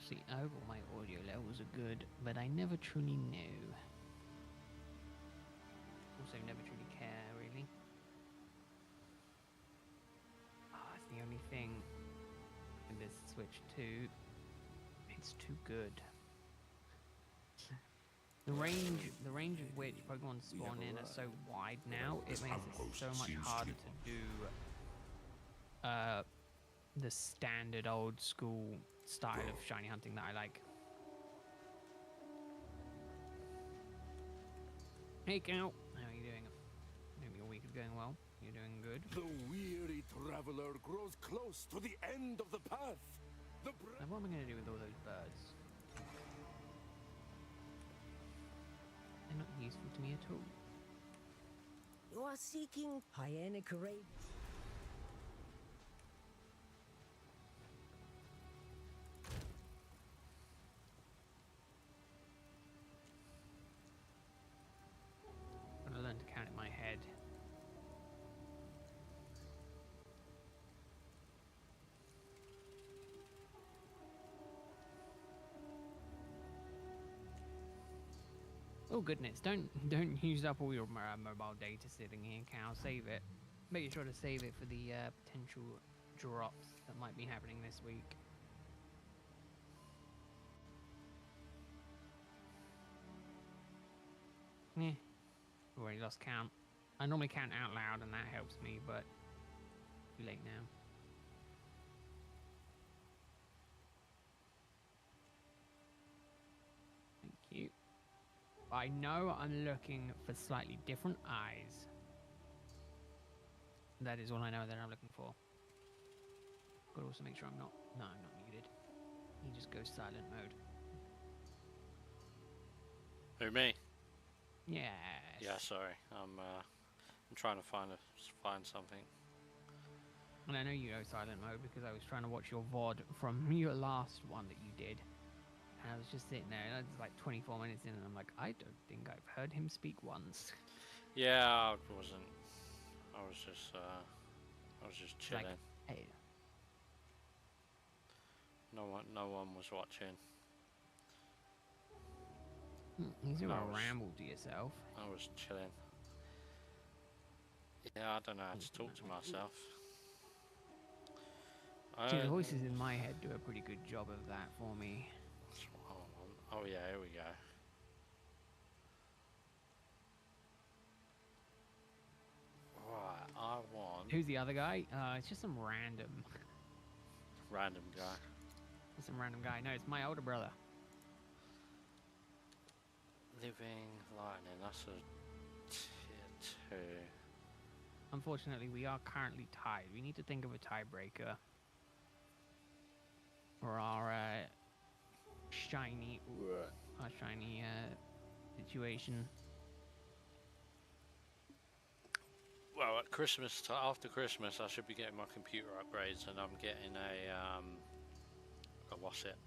See, I hope all my audio levels are good, but I never truly know. Also, never truly care, really. Oh, that's the only thing with this Switch 2. It's too good. The range of which Pokemon spawn in are so wide now, it makes it so much harder to do the standard old school style of shiny hunting that I like. Hey Cal, how are you doing? Maybe your week is going well. You're doing good. The weary traveler grows close to the end of the path. Now what am I going to do with all those birds? They're not useful to me at all. You are seeking Hyena Courageous. I'm going to learn to count in my head. Oh goodness, don't use up all your mobile data sitting here, Cal. Save it. Make sure to save it for the potential drops that might be happening this week. Yeah, already lost count. I normally count out loud and that helps me, but too late now. Thank you. I know I'm looking for slightly different eyes. That is all I know that I'm looking for. Got to also make sure I'm not muted. He just goes silent mode. Who, me? Yes. Yeah, sorry. I'm trying to find something. And I know you go silent mode because I was trying to watch your VOD from your last one that you did. And I was just sitting there, and it's like 24 minutes in, and I'm like, I don't think I've heard him speak once. Yeah, I wasn't. I was just chilling. Like, hey. No one was watching. You do a ramble to yourself. I was chilling. Yeah, I don't know how to talk to myself. See, the voices in my head do a pretty good job of that for me. Oh yeah, here we go. Right, I want... Who's the other guy? It's just some random guy. Some random guy. No, it's my older brother. Living Lightning, that's a tier 2. Unfortunately, we are currently tied. We need to think of a tiebreaker for our shiny situation. Well, at Christmas, after Christmas, I should be getting my computer upgrades, and I'm getting a what's it?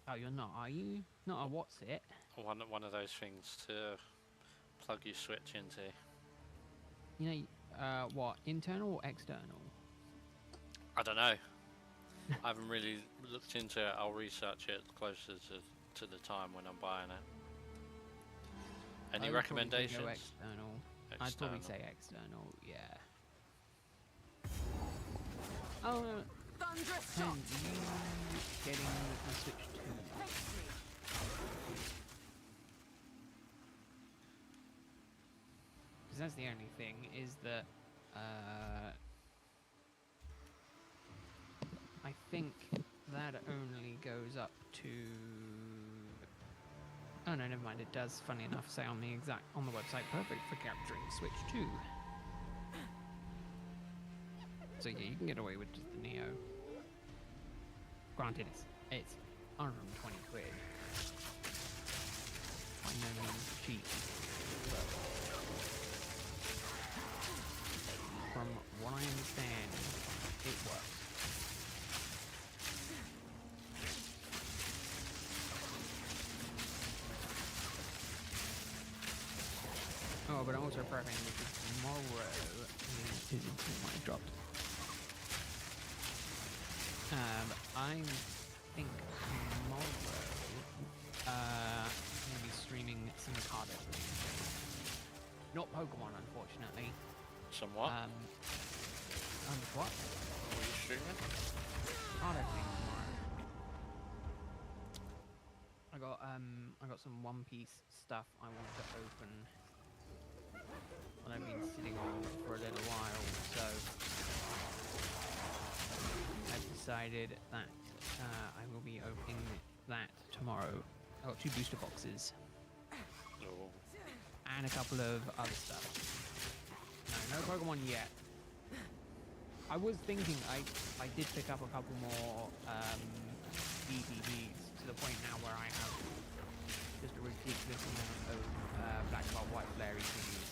Oh, you're not, are you? Not a what's it? One of those things to plug your Switch into. You know, what? Internal or external? I don't know. I haven't really looked into it. I'll research it closer to the time when I'm buying it. Any recommendations? Go external. I'd probably say external, yeah. Oh, no. Thunderous Ken, shot! you getting a Switch 2? Because that's the only thing, is that I think that only goes up to... Oh no, never mind, it does, funny enough, say on the website, perfect for capturing Switch 2. So yeah, you can get away with just the Neo. Granted, it's 120 quid. By no means cheap. But from what I understand, it works. Oh, but I'm also prepping because tomorrow is my dropped. I'm think tomorrow, I'm going to be streaming some card opening. Not Pokemon, unfortunately. Somewhat. What? What are you streaming? Card opening tomorrow. I got some One Piece stuff I want to open. I've been sitting on for a little while, so I've decided that I will be opening that tomorrow. I got 2 booster boxes Oh. and a couple of other stuff. No Pokemon yet. I was thinking I did pick up a couple more DVDs to the point now where I have just a ridiculous amount of black, white, flary things.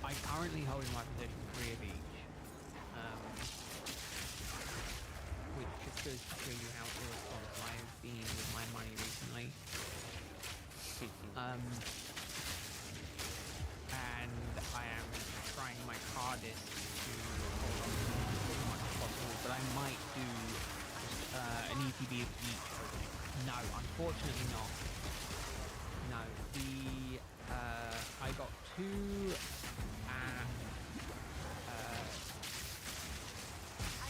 I currently hold in my possession 3 of each, which just goes to show you how irresponsible I've been with my money recently. And I am trying my hardest to hold on to as much as possible, but I might do just an ETB of each. No, unfortunately not. No, I got 2 at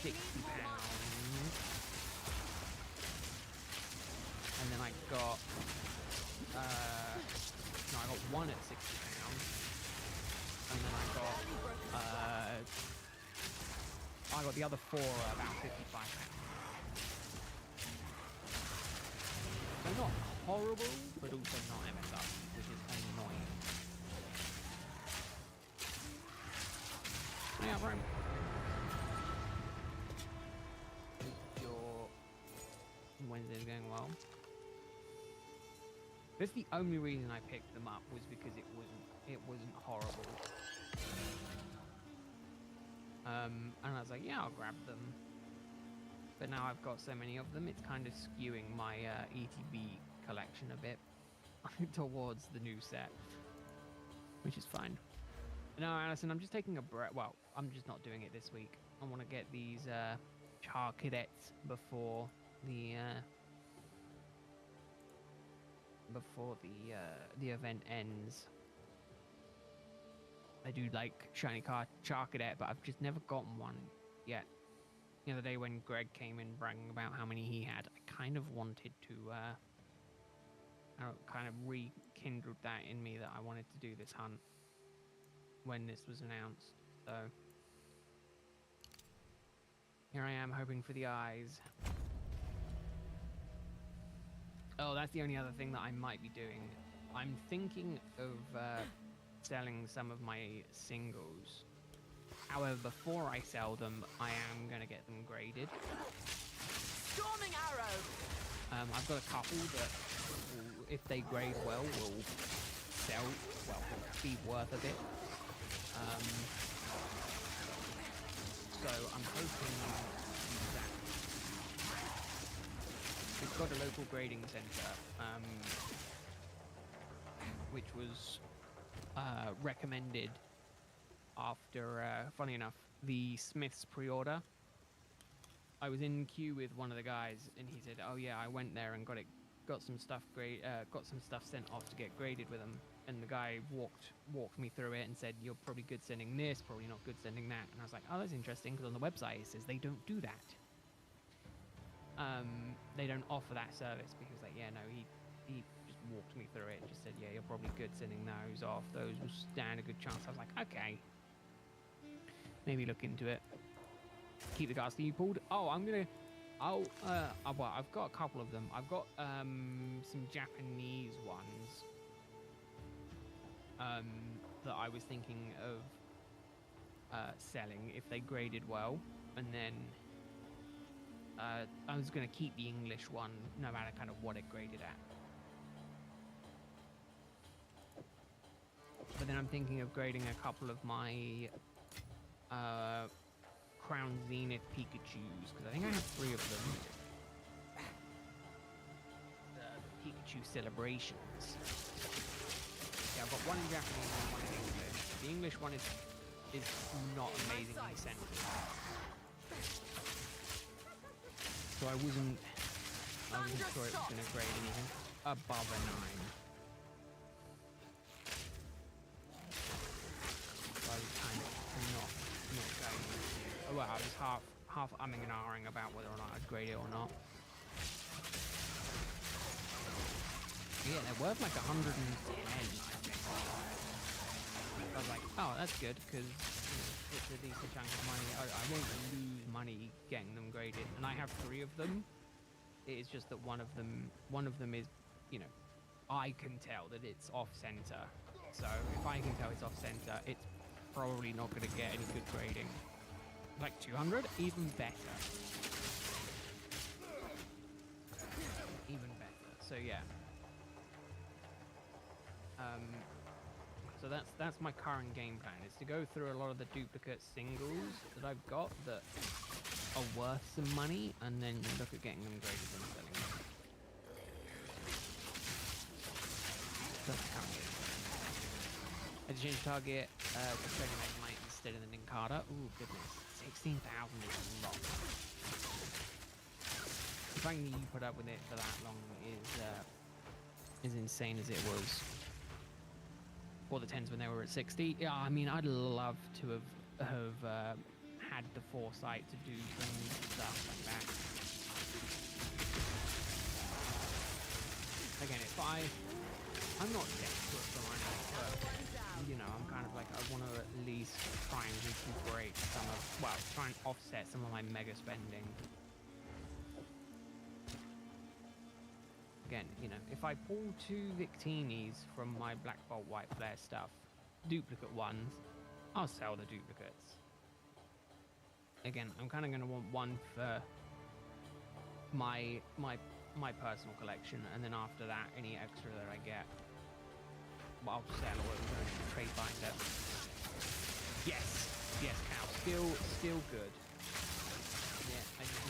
£60, and then I got no, I got 1 at £60, and then I got the other 4 at about £55. So not horrible, but also not MSR, which is annoying. Yeah, right. Your Wednesday's going well. That's the only reason I picked them up, was because it wasn't horrible. And I was like, yeah, I'll grab them. But now I've got so many of them, it's kind of skewing my ETB collection a bit towards the new set, which is fine. No, Alison, I'm just taking a break. Well, I'm just not doing it this week. I want to get these Char Cadets before the event ends. I do like shiny Char Cadet, but I've just never gotten one yet. The other day when Greg came in bragging about how many he had, I kind of wanted to kind of rekindled that in me that I wanted to do this hunt when this was announced. So here I am hoping for the eyes. Oh, that's the only other thing that I might be doing. I'm thinking of selling some of my singles. However, before I sell them, I am going to get them graded. Storming arrow! I've got a couple that, if they grade well, will sell, well, be worth a bit. So I'm hoping to do that. We've got a local grading centre, which was recommended after, funny enough, the Smiths pre-order. I was in queue with one of the guys, and he said, "Oh yeah, I went there and got some stuff sent off to get graded with them." And the guy walked me through it and said, "You're probably good sending this, probably not good sending that." And I was like, "Oh, that's interesting," because on the website it says they don't do that. They don't offer that service, because like, yeah, no, he just walked me through it and just said, "Yeah, you're probably good sending those off. Those will stand a good chance." I was like, okay, maybe look into it. Keep the gas that you pulled. Oh, well, I've got a couple of them. I've got some Japanese ones that I was thinking of selling if they graded well, and then I was going to keep the English one no matter kind of what it graded at. But then I'm thinking of grading a couple of my Crown Zenith Pikachus, because I think I have 3 of them. The Pikachu Celebrations. Yeah, I've got one in Japanese and one in English. The English one is not amazingly scented. So I wasn't sure it was going to grade anything above a 9. So I was kind of not going. Well, I was half umming and ahhing about whether or not I'd grade it or not. Yeah, they're worth like 110, I think. I was like, oh, that's good, because it's a decent chunk of money. I won't lose money getting them graded. And I have 3 of them. It is just that one of them is, I can tell that it's off-center. So if I can tell it's off-center, it's probably not going to get any good grading. Like 200, even better. Even better. So yeah. So that's my current game plan, is to go through a lot of the duplicate singles that I've got that are worth some money, and then look at getting them graded and selling them. That's how it is. I changed target to Dragon Ignite instead of the Ninkata. Ooh, goodness. 16,000 is a lot. The fact that you put up with it for that long is insane as it was. Or the 10s when they were at 60. Yeah, I mean, I'd love to have had the foresight to do some stuff like that. Again, I'm not desperate for money, but I'm kind of like, I want to at least try and recuperate try and offset some of my mega spending. Again, if I pull 2 Victinis from my Black Bolt White Flare stuff, duplicate ones, I'll sell the duplicates. Again, I'm kind of going to want one for my personal collection, and then after that, any extra that I get, I'll sell or go into the trade binder. Yes, cow, still good. Yeah, I just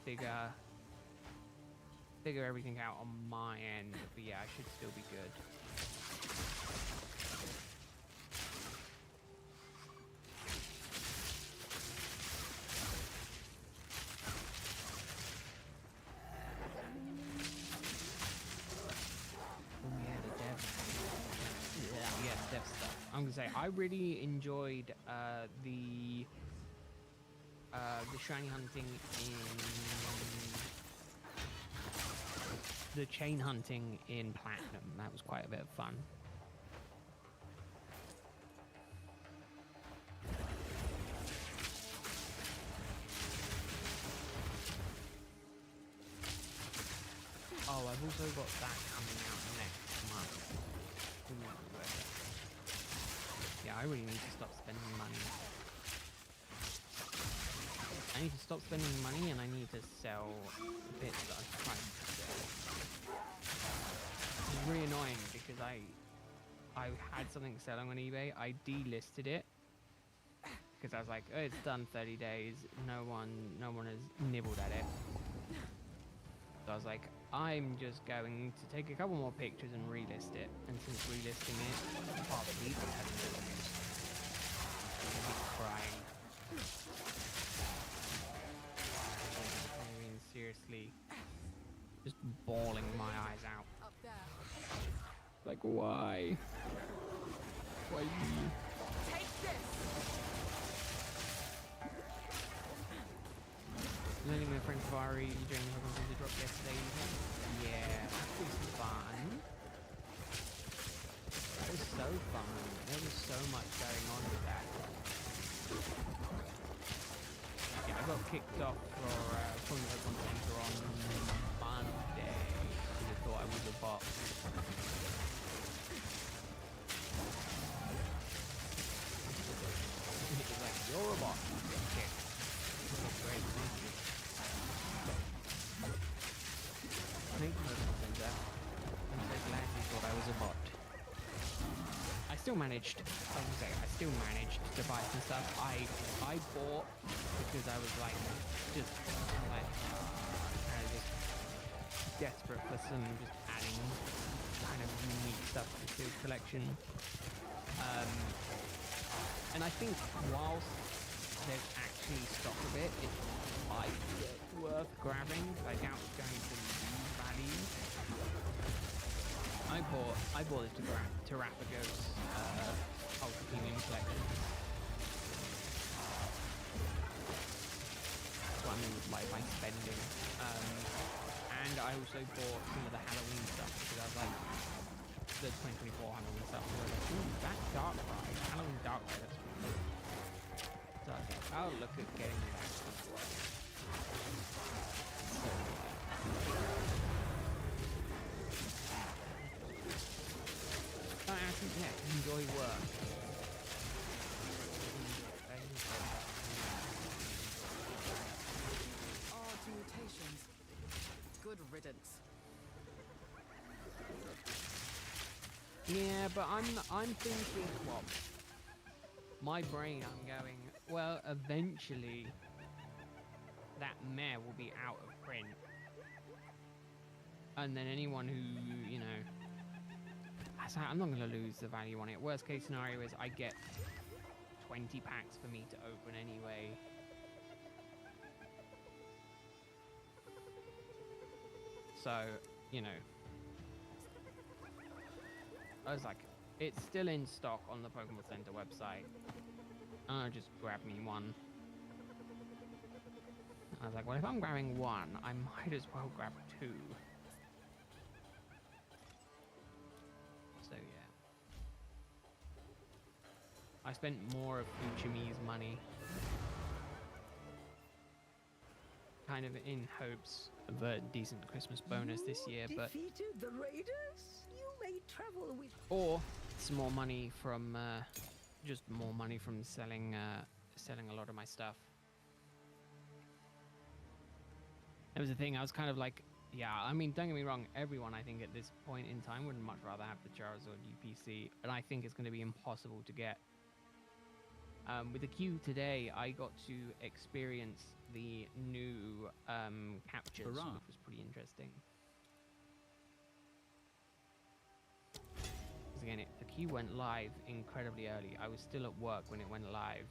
need to figure everything out on my end, but yeah, I should still be good. Dev stuff. I'm gonna say I really enjoyed the shiny hunting the chain hunting in Platinum. That was quite a bit of fun. Oh, I've also got that coming out next month. Yeah, I really need to stop spending money. I need to stop spending money, and I need to sell bits that I've tried to sell. It's really annoying because I had something selling on eBay. I delisted it because I was like, oh, it's done 30 days. No one has nibbled at it. So I was like, I'm just going to take a couple more pictures and relist it. And since relisting it, half the people hasn't been used. I'm crying. I mean, seriously, just bawling my eyes out. Up there. Like, why? Why you? Take this. Learning my friend Vari during the Hogan drop yesterday evening. Yeah, that was fun. That was so fun. There was so much going on with that. Yeah, I got kicked off for pulling the Hogan Center on Monday because I thought I was a bot. It was like, you're a bot. Okay. That's great, thank you. Thank you, Messenger. I'm so glad you thought I was a bot. I still managed, I still managed to buy some stuff. I bought because I was like, just desperate for some, just adding kind of unique stuff to the Sealed collection. And I think whilst there's actually stock of it, I worth grabbing, but I doubt it's going to lose value. I bought the Terrapagos Ultra Premium Collection. That's what I mean with my spending. And I also bought some of the Halloween stuff because I was like, the 2024 Halloween stuff. I was like, ooh, that Dark Ride, Halloween Dark Ride, that's pretty cool. So I was like, I'll look at getting that as well. So, I actually, yeah, enjoy work. Odd mutations. Good riddance. Yeah, but I'm thinking, well, my brain, I'm going, well, eventually that mare will be out of print. And then anyone who, you know, I'm not going to lose the value on it. Worst case scenario is I get 20 packs for me to open anyway. So, you know, I was like, it's still in stock on the Pokemon Center website. I'll just grab me one. I was like, well, if I'm grabbing one, I might as well grab two. So, yeah. I spent more of Uchimi's money. Kind of in hopes of a decent Christmas bonus this year, but... defeated the raiders? You may travel with... Or some more money from, just more money from selling a lot of my stuff. That was the thing, I was kind of like, yeah, I mean, don't get me wrong, everyone, I think, at this point in time would much rather have the Charizard UPC, and I think it's going to be impossible to get. With the queue today, I got to experience the new captures, Hurrah. which was pretty interesting. Because again, the queue went live incredibly early. I was still at work when it went live.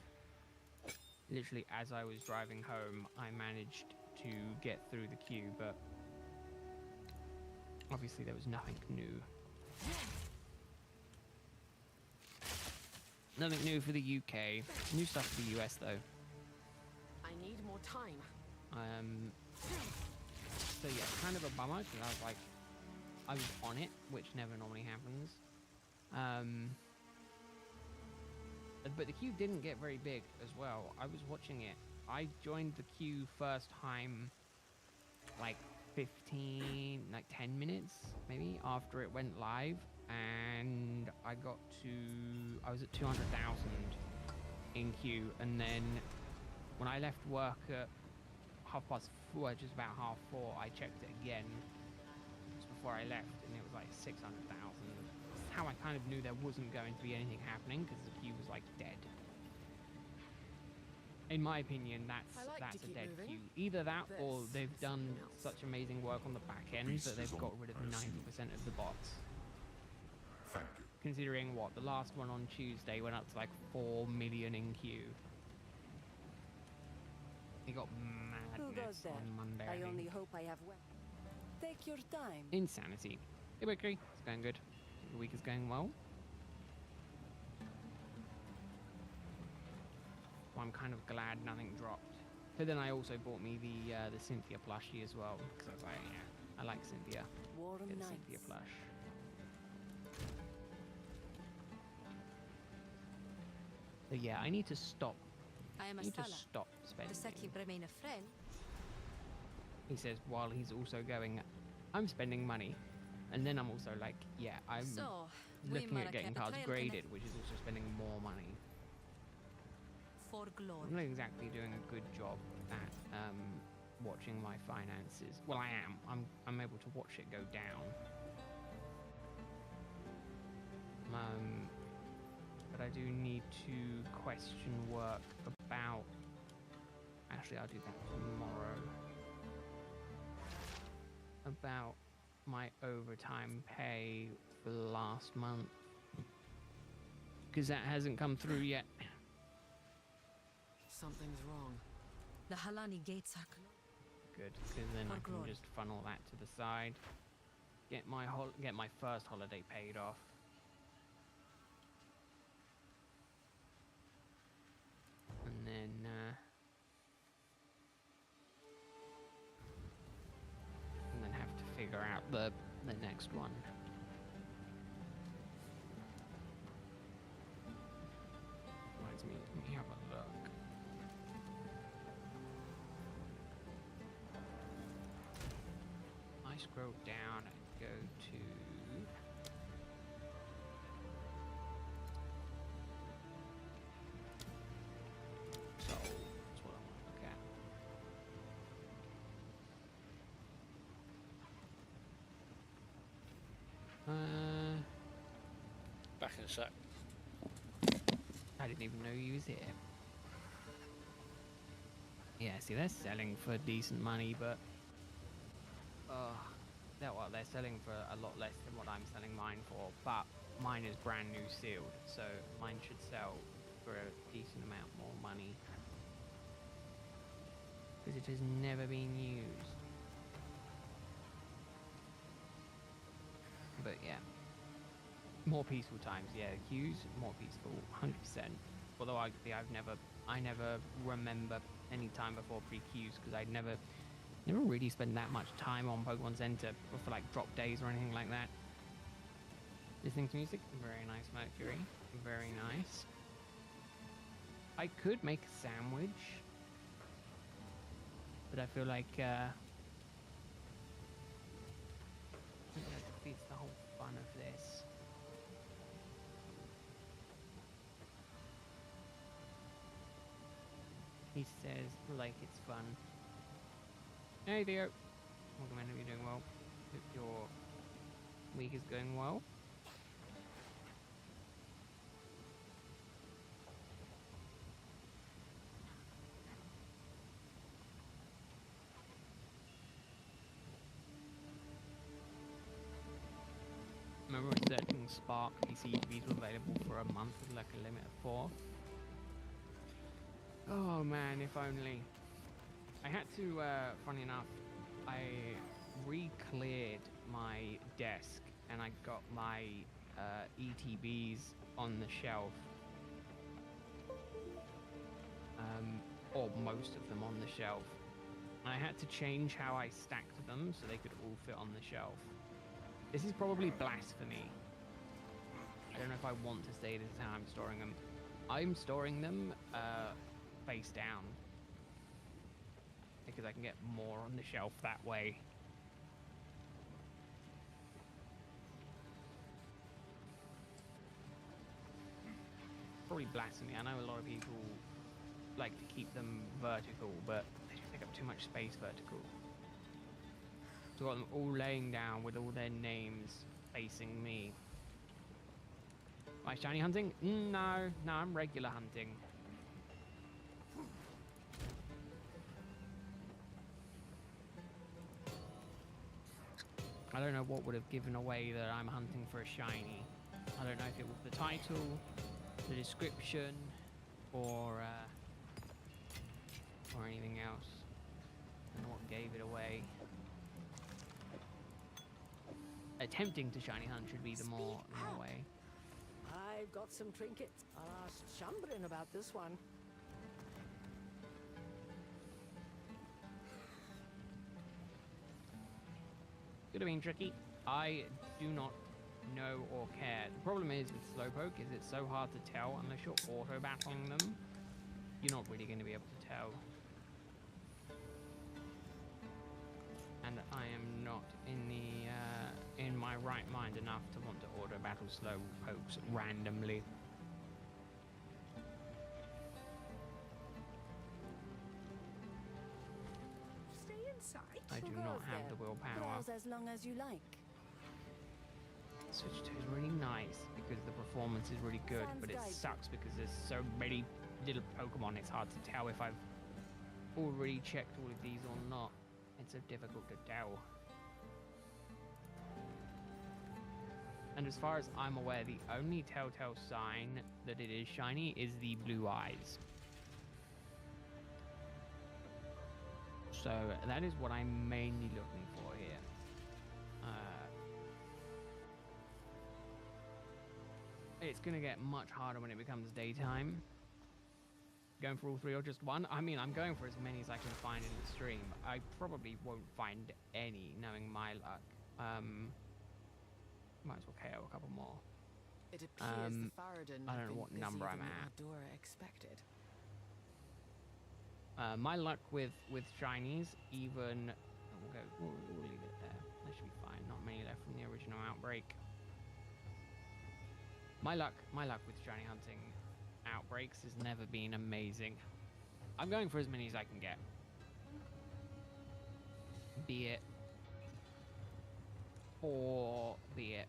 Literally, as I was driving home, I managed to get through the queue, but obviously there was nothing new. Nothing new for the UK. New stuff for the US though. I need more time. So yeah, kind of a bummer because I was like, I was on it, which never normally happens. But the queue didn't get very big as well. I was watching it. I joined the queue first time like 10 minutes maybe after it went live, and I was at 200,000 in queue, and then when I left work at 4:30, just about 4:30, I checked it again just before I left, and it was like 600,000. That's how I kind of knew there wasn't going to be anything happening, because the queue was like dead. In my opinion, that's a dead queue. Either that, or they've done such amazing work on the back end that they've got rid of 90% of the bots. Thank you. Considering what, the last one on Tuesday went up to like 4 million in queue. It got Who goes madness there? on Monday. I I only think. hope I have Take your time. Insanity. Hey, Wickery. It's going good. The week is going well. So I'm kind of glad nothing dropped. But then I also bought me the Cynthia plushie as well, because I was like, yeah, I like Cynthia. Warm Get the nights. Cynthia plush. So yeah, I need to stop. I am I a need to Stella. stop The spending. second remain a friend. He says while he's also going, I'm spending money. And then I'm also like, yeah, I'm So, looking at getting cards Betrayal graded, which is also spending more money. for glory. I'm not exactly doing a good job at watching my finances. Well, I am. I'm able to watch it go down. But I do need to question work about... Actually, I'll do that tomorrow. About my overtime pay for the last month. Because that hasn't come through yet. Something's wrong. The Halani gates are closed. good, because then For I can glory. just funnel that to the side, get my first holiday paid off. And then have to figure out the next one. Reminds me, let me have a look. I scroll down and go to Soul. That's what I want to look at. Back in a sec. I didn't even know you was here. Yeah, see, they're selling for decent money, but they're selling for a lot less than what I'm selling mine for. But mine is brand new sealed, so mine should sell for a decent amount more money because it has never been used. But yeah, more peaceful times. Yeah, queues more peaceful, 100%. Although I never remember any time before pre-queues because I never really spent that much time on Pokemon Center for like drop days or anything like that. Listening to music, very nice, Mercury, very nice. I could make a sandwich, but I feel like that defeats the whole fun of this. He says, like it's fun. Hey Theo, welcome in, hope you're doing well. Hope your week is going well. Remember when searching Spark PCBs were available for a month with like a limit of 4? Oh man, if only. I had to, funny enough, I re-cleared my desk and I got my ETBs on the shelf. Or most of them on the shelf. And I had to change how I stacked them so they could all fit on the shelf. This is probably blasphemy. I don't know if I want to say this is how I'm storing them. I'm storing them face down. Because I can get more on the shelf that way. Probably blasphemy. I know a lot of people like to keep them vertical, but they just take up too much space vertical. So I've got them all laying down with all their names facing me. Am I shiny hunting? No, I'm regular hunting. I don't know what would have given away that I'm hunting for a shiny. I don't know if it was the title, the description, or anything else. I don't know what gave it away. Attempting to shiny hunt should be the more way. I've got some trinkets. I'll ask Chambrin about this one. Could have been tricky. I do not know or care. The problem is with Slowpoke is it's so hard to tell unless you're auto battling them. You're not really going to be able to tell. And I am not in my right mind enough to want to auto battle Slowpokes randomly. Stay inside. I do not have the willpower. Browse as long as you like. Switch 2 is really nice because the performance is really good, but it sucks because there's so many little Pokemon, it's hard to tell if I've already checked all of these or not. It's so difficult to tell. And as far as I'm aware, the only telltale sign that it is shiny is the blue eyes. So that is what I'm mainly looking for here. It's gonna get much harder when it becomes daytime. Going for all three or just one? I mean, I'm going for as many as I can find in the stream. I probably won't find any, knowing my luck. Might as well KO a couple more. It appears the Faradin I have don't know been what number busier I'm than at. Ardora expected. My luck with shinies, even we'll leave it there. That should be fine. Not many left from the original outbreak. My luck with shiny hunting outbreaks has never been amazing. I'm going for as many as I can get. Be it 4, be it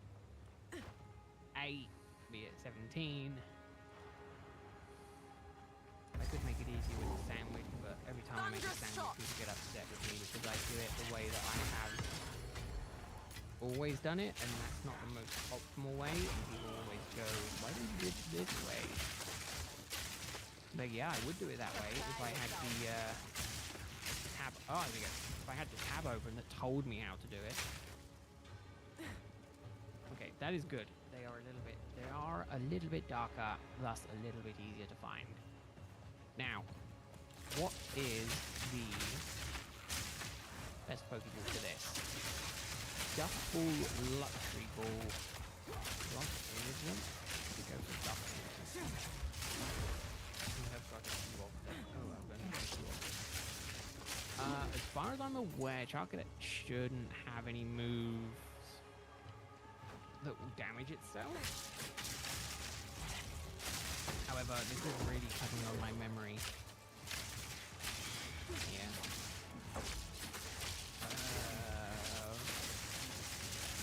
8, be it 17. I could make it easy with the sandwich, but every time I make a sandwich, people get upset with me because I do it the way that I have always done it, and that's not the most optimal way, and people always go, why don't you do it this way? But yeah, I would do it that way if I had the tab. Oh, there we go. If I had the tab open that told me how to do it. Okay, that is good. They are a little bit darker, thus a little bit easier to find. Now, what is the best Pokeball for this? Duck Ball, Luxury Ball. Lost Illusion? We go for Duck Illusion. As far as I'm aware, Charcadet shouldn't have any moves that will damage itself. However, this is really cutting on my memory. Yeah.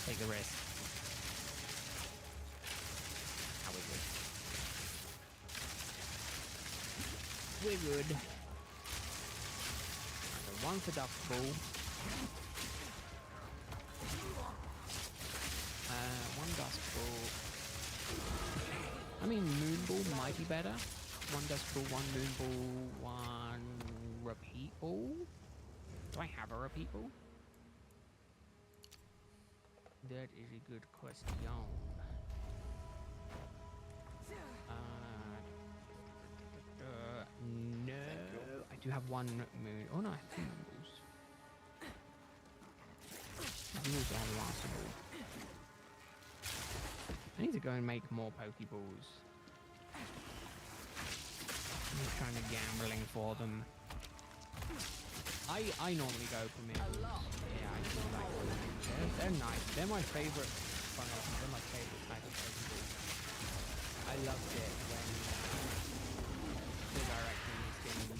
Take the risk. How we good? We're good. So one for Duck Ball. One Dusk Ball. I mean, Moon Ball might be better. One Dusk Ball, one Moon Ball, one Repeat Ball. Do I have a Repeat Ball? That is a good question. No, I do have one moon. Oh no, I have two moon balls. I do also have a master ball. I need to go and make more Pokeballs. I'm just trying to gambling for them. I normally go for mirrors. Yeah, I do like them. They're nice. They're my favorite. They're my favorite type of Pokeball. I loved it when the director was getting the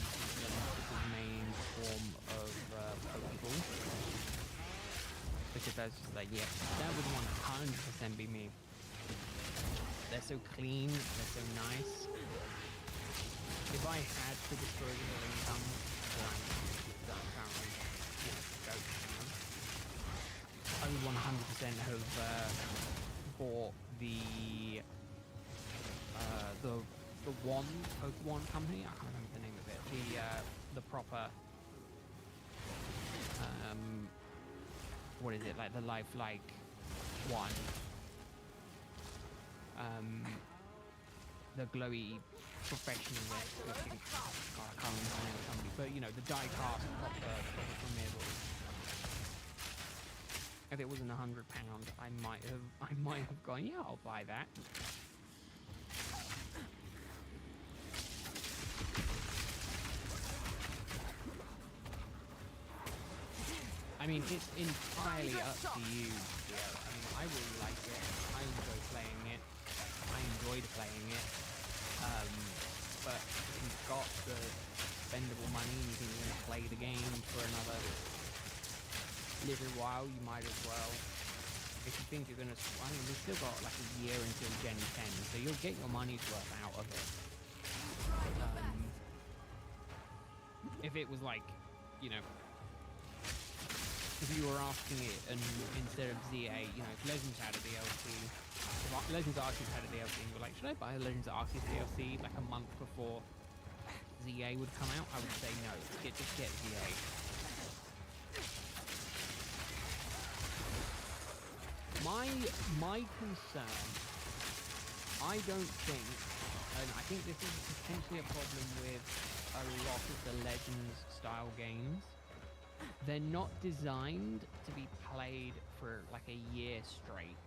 main form of Pokeball. Because I was just like, yeah, that would 100% be me. They're so clean, they're so nice. If I had to destroy the income that I'm currently I would 100% have bought the wand, Pokemon company. I can't remember the name of it. The proper what is it, like the lifelike one? The glowy professional looking. God, I can't remember the name of the company, but you know, the die-cast proper formidable. If it wasn't £100, I might have gone, yeah, I'll buy that. I mean, it's entirely up to you. Yeah, I mean, I really like it. I enjoy playing it. I enjoyed playing it. But if you've got the spendable money and you think you're going to play the game for another little while, you might as well. If you think you're going to... I mean, we've still got like a year until Gen 10, so you'll get your money's worth out of it. If it was like, you know... If you were asking it, and instead of ZA, you know, if Legends had a DLC, if Legends Arceus had a DLC, and you were like, should I buy a Legends Arceus DLC like a month before ZA would come out? I would say no. Just get ZA. My concern, I don't think, and I think this is potentially a problem with a lot of the Legends style games. They're not designed to be played for like a year straight.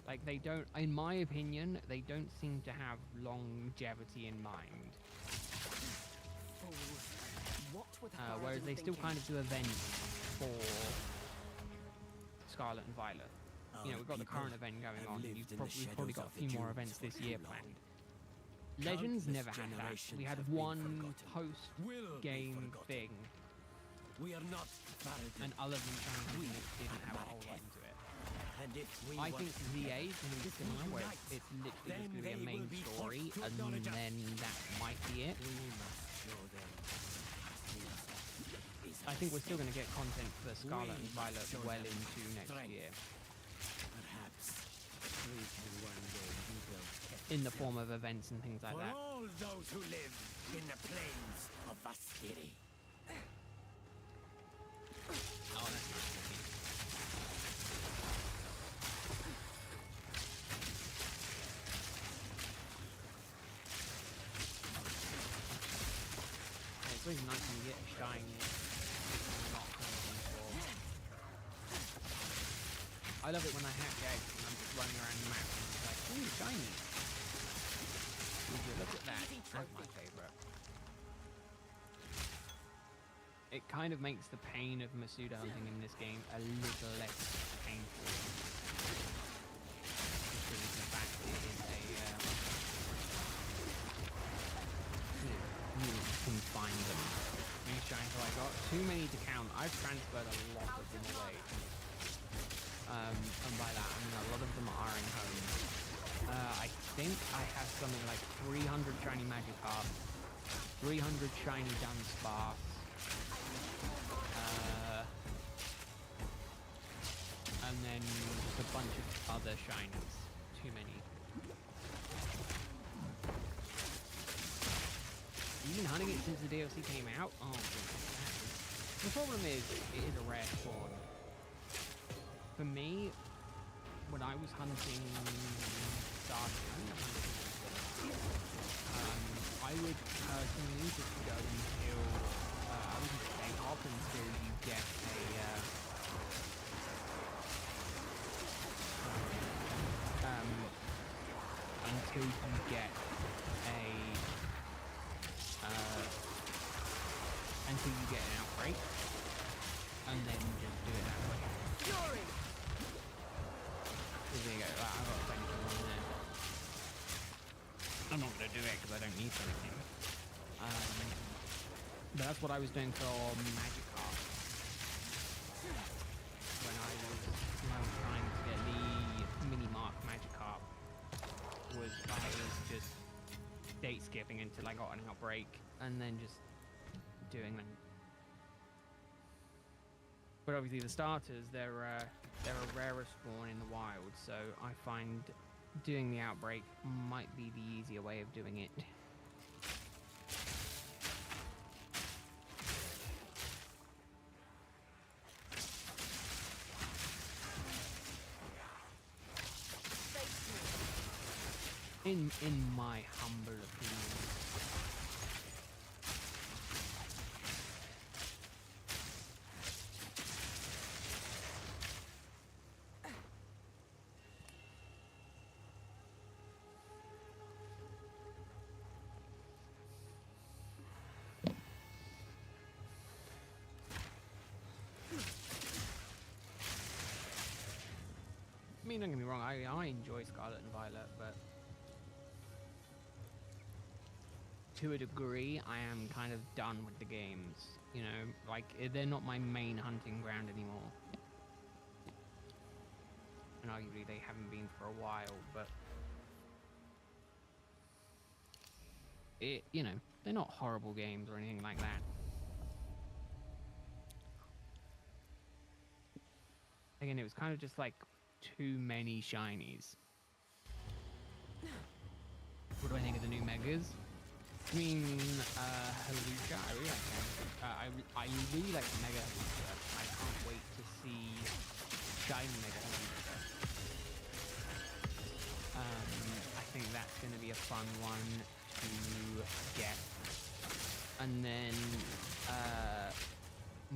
Like they don't, in my opinion, they don't seem to have longevity in mind. What were the Whereas Faradin they still thinking? kind of do events for Scarlet and Violet. You know, we've got the current event going on. We've probably got a few more events this year planned. Legends never had that. We had one post-game thing, We are not Faradin. and other than Shining it didn't have a whole lot into it. And if we I want think ZA is going to be similar, where it's literally just going to be a main story, and then that might be it. we must show them. I think we're still going to get content for Scarlet and Violet well into next year, Perhaps we can one day rebuild Kefir in the form of events and things like for that. all those who live in the plains of Vastiri. Oh, that's nice. It's really nice when you get a shiny. Not hunting for. I love it when I hatch eggs and I'm just running around the map and it's like, ooh, shiny. Would you look at that? That's my favourite. It kind of makes the pain of Masuda hunting in this game a little less painful. Just because of the fact it is a you can find them. These shines I got too many to count. I've transferred a lot of them away. And by that I mean a lot of them are in home. I think I have something like 300 shiny Magikarp, 300 shiny Dunsparce, and then just a bunch of other shinies. Too many. You've been hunting it since the DLC came out? Oh, goodness. The problem is, it is a rare spawn. For me, when I was hunting I would personally just go until, I wouldn't stay up until you get until you get until you get an outbreak, and then just do it that way. Fury! There you go, I've got plenty of one there. I'm not going to do it because I don't need anything. But that's what I was doing for Magikarp. When I was trying to get the mini-mark Magikarp, I was just date skipping until I got an outbreak, and then just doing that. But obviously the starters, they're a rarer spawn in the wild, so I find doing the outbreak might be the easier way of doing it. In my humble opinion. I mean, don't get me wrong, I enjoy Scarlet and Violet, but to a degree, I am kind of done with the games. You know, like, they're not my main hunting ground anymore. And arguably they haven't been for a while, but you know, they're not horrible games or anything like that. Again, it was kind of just like too many shinies. What do I think of the new megas? I mean, Halucha, I really like him. I really like Mega Hooper. I can't wait to see Shiny Mega Hooper. I think that's going to be a fun one to get. And then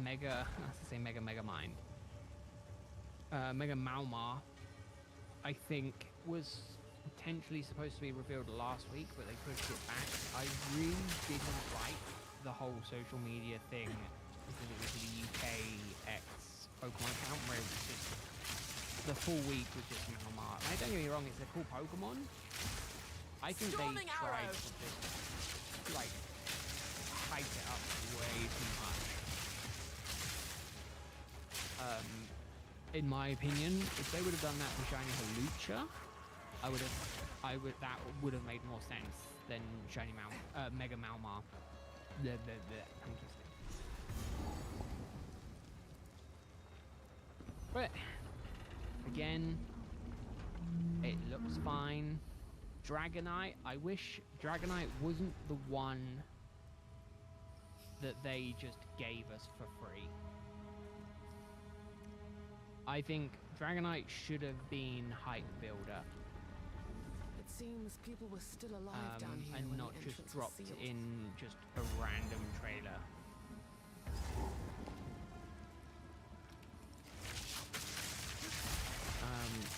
Mega, I was to say Mega Mind. Mega Malmar, I think, was potentially supposed to be revealed last week, but they pushed it back. I really didn't like the whole social media thing because it was the UK X Pokemon account where it was just the full week was just Malmar. And don't get me wrong, it's a cool Pokemon. I think Storming they tried arrow. to just like hype it up way too much. In my opinion, if they would have done that for Shiny Hawlucha, that would have made more sense than Shiny Mega Malmar. Tongue twisting. But again, it looks fine. Dragonite, I wish Dragonite wasn't the one that they just gave us for free. I think Dragonite should have been hype builder. It seems people were still alive down here and when not the just entrance was dropped sealed. in just a random trailer.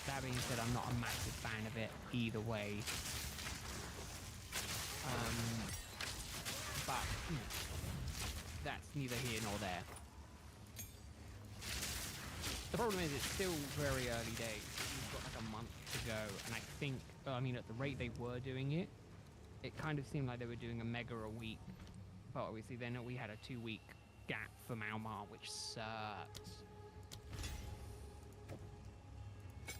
That being said, I'm not a massive fan of it either way. But that's neither here nor there. The problem is it's still very early days. We've got like a month to go, and I think, I mean, at the rate they were doing it, it kind of seemed like they were doing a mega a week. But obviously then we had a 2-week gap for Malmar, which sucks.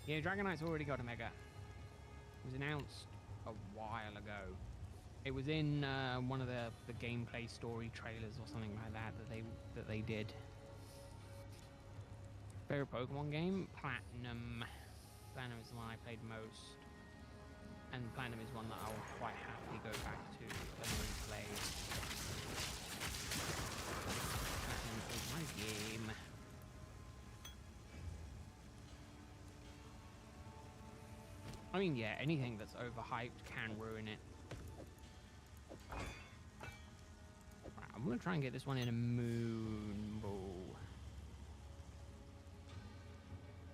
Yeah, Dragonite's already got a mega. It was announced a while ago. It was in one of the gameplay story trailers or something like that that they did. Favorite Pokemon game? Platinum. Platinum is the one I played most. And Platinum is one that I'll quite happily go back to and replay. Platinum is my game. I mean, yeah, anything that's overhyped can ruin it. Right, I'm gonna try and get this one in a Moon Ball.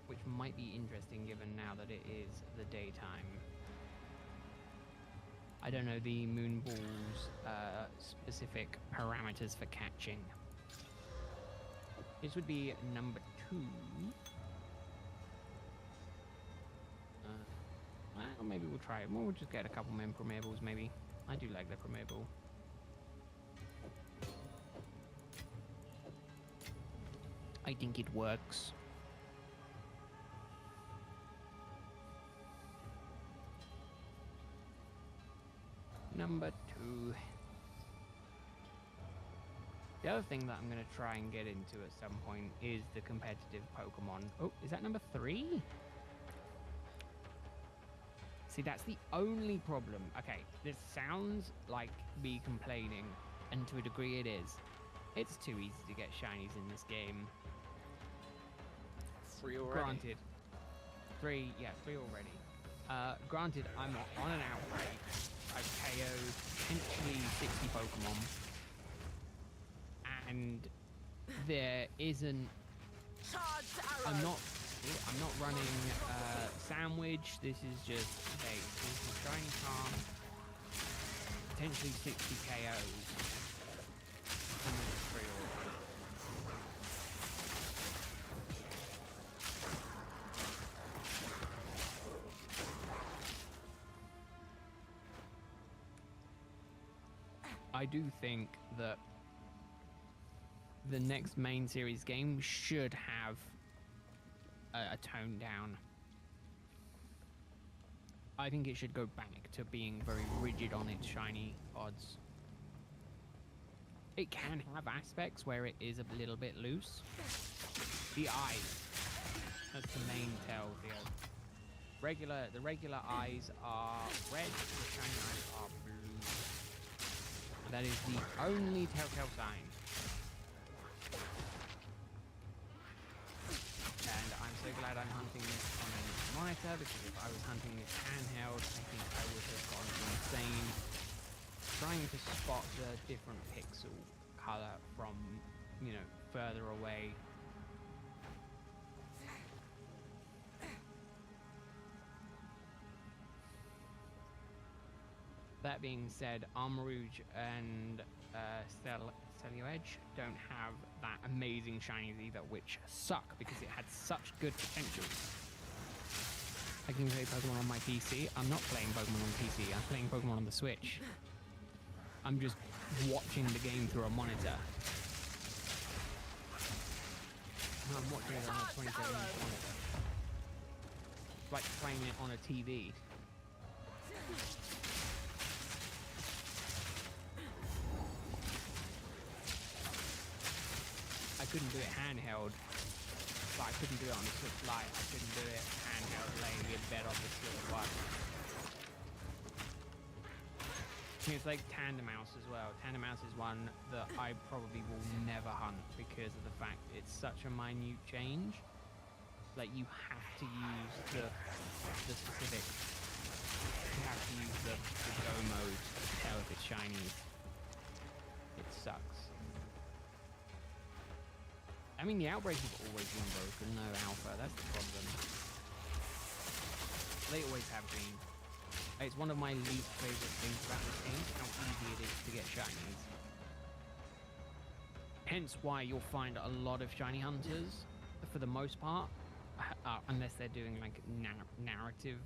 Which might be interesting given now that it is the daytime. I don't know the Moon Ball's specific parameters for catching. This would be number 2. Well, maybe we'll try it. We'll just get a couple more Primeables, maybe. I do like the Primeable. I think it works. Number 2. The other thing that I'm going to try and get into at some point is the competitive Pokemon. Oh, is that number 3? See, that's the only problem. Okay, this sounds like me complaining, and to a degree it is. It's too easy to get shinies in this game. 3 already. Granted. 3, yeah, 3 already. Granted, I'm on an outbreak. I've KO'd potentially 60 Pokemon. And there isn't... I'm not running Sandwich. This is just, okay, this is Shiny Charm. Potentially 60 KOs. And there's 3 already. I do think that the next main series game should have a tone down. I think it should go back to being very rigid on its shiny odds. It can have aspects where it is a little bit loose. The eyes, that's the main tell here. The regular eyes are red, the shiny eyes are blue. That is the only telltale sign. so glad I'm hunting this on a monitor, because if I was hunting this handheld, I think I would have gone insane trying to spot the different pixel color from, you know, further away. That being said, Armor Rouge and Celluage don't have that amazing shinies either, which suck because it had such good potential. I can play Pokemon on my PC. I'm not playing Pokemon on PC, I'm playing Pokemon on the Switch. I'm just watching the game through a monitor. I'm watching it on a 27-inch monitor. It's like playing it on a TV. I couldn't do it handheld, but I couldn't do it on the Switch Lite. I couldn't do it handheld laying in bed on the Switch One. It's like Tandemaus as well. Tandemaus is one that I probably will never hunt because of the fact it's such a minute change. Like, you have to use the specific, you have to use the go mode to tell if it's shiny. It sucks. I mean, the outbreaks have always been broken, no alpha, that's the problem. They always have been. It's one of my least favourite things about this game, how easy it is to get shinies. Hence why you'll find a lot of shiny hunters, for the most part, unless they're doing like narrative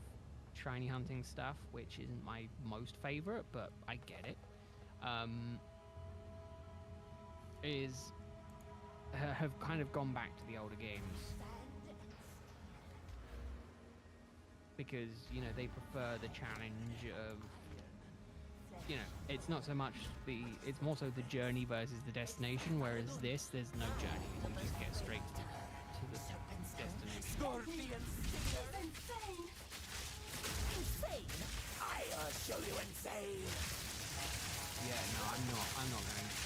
shiny hunting stuff, which isn't my most favourite, but I get it, have kind of gone back to the older games. Because, you know, they prefer the challenge of, you know, it's not so much it's more so the journey versus the destination, whereas this, there's no journey, you just get straight to the destination. Scorpions! Insane! I'll show you insane! Yeah, no, I'm not going to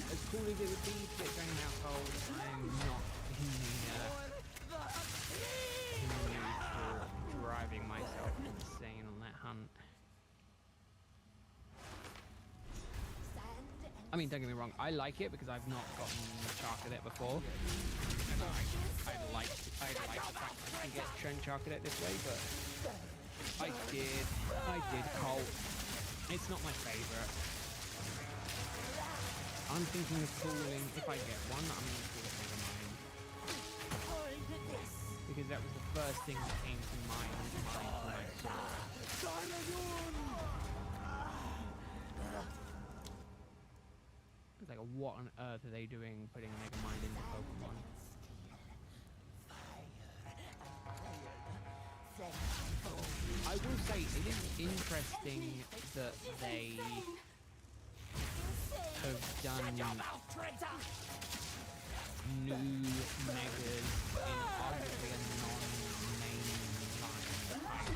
as cool as it would be to get Drain Household, I'm not in the mood for driving myself insane on that hunt. I mean, don't get me wrong, I like it because I've not gotten Charcadet before. And I like the fact that I can get shown Charcadet this way, but I did Colt. It's not my favourite. I'm thinking of calling, if I get one, I'm going to call it Megamind. Because that was the first thing that came to mind when I saw it. It's like, what on earth are they doing putting Megamind into Pokemon? I will say, it is interesting that they have done new megas in arguably a non-main line.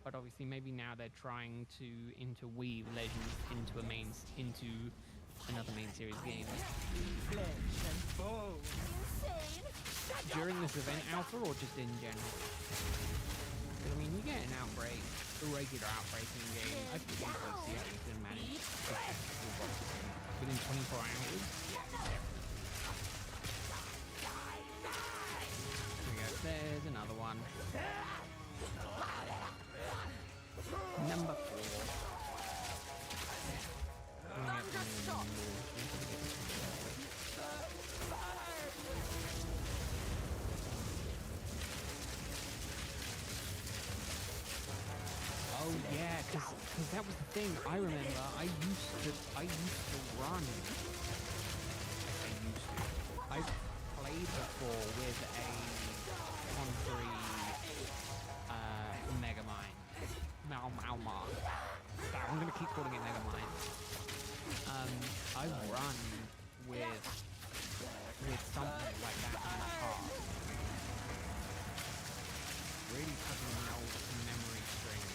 But obviously, maybe now they're trying to interweave Legends into another main series game. During this event alpha or just in general? Because, I mean, you get an outbreak, a regular outbreak in game, I think you can see how you can manage within 24 hours. There we go, there's another one. Number 4. Oh yeah, because that was the thing. I remember I used to run. I played before with a Conjury Megamind. Malma. I'm gonna keep calling it Megamind. I've run with something like that in the past. Really putting me old memory strings.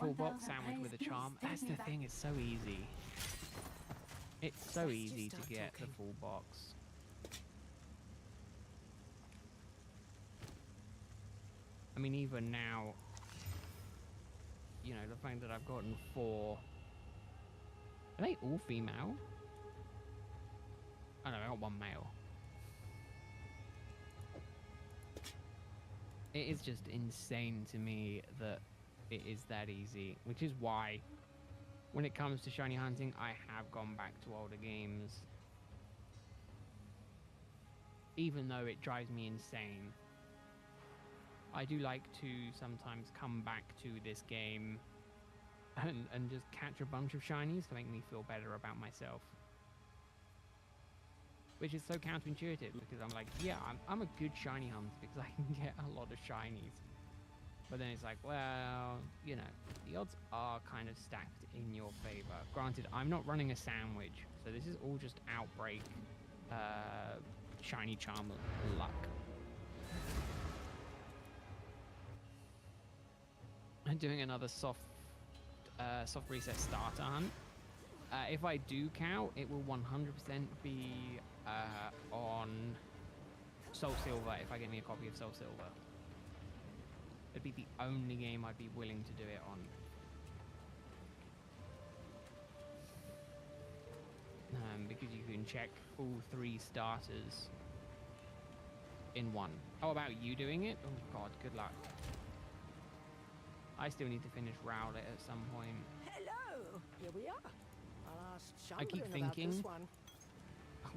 full box sandwich with a charm. That's the thing, it's so easy. It's so easy to get the full box. I mean, even now, you know, the fact that I've gotten 4. Are they all female? Oh no, I got 1 male. It is just insane to me that it is that easy, which is why when it comes to shiny hunting, I have gone back to older games. Even though it drives me insane. I do like to sometimes come back to this game and just catch a bunch of shinies to make me feel better about myself. Which is so counterintuitive because I'm like, yeah, I'm a good shiny hunter because I can get a lot of shinies. But then it's like, well, you know, the odds are kind of stacked in your favor. Granted, I'm not running a sandwich, so this is all just Outbreak, shiny charm luck. I'm doing another soft reset starter hunt. If I do cow, it will 100% be on Soul Silver if I get me a copy of Soul Silver. It'd be the only game I'd be willing to do it on. Because you can check all 3 starters in one. How about you doing it? Oh god, good luck. I still need to finish Rowlet at some point. Hello! Here we are. I'll ask I keep Shambrin about thinking this one.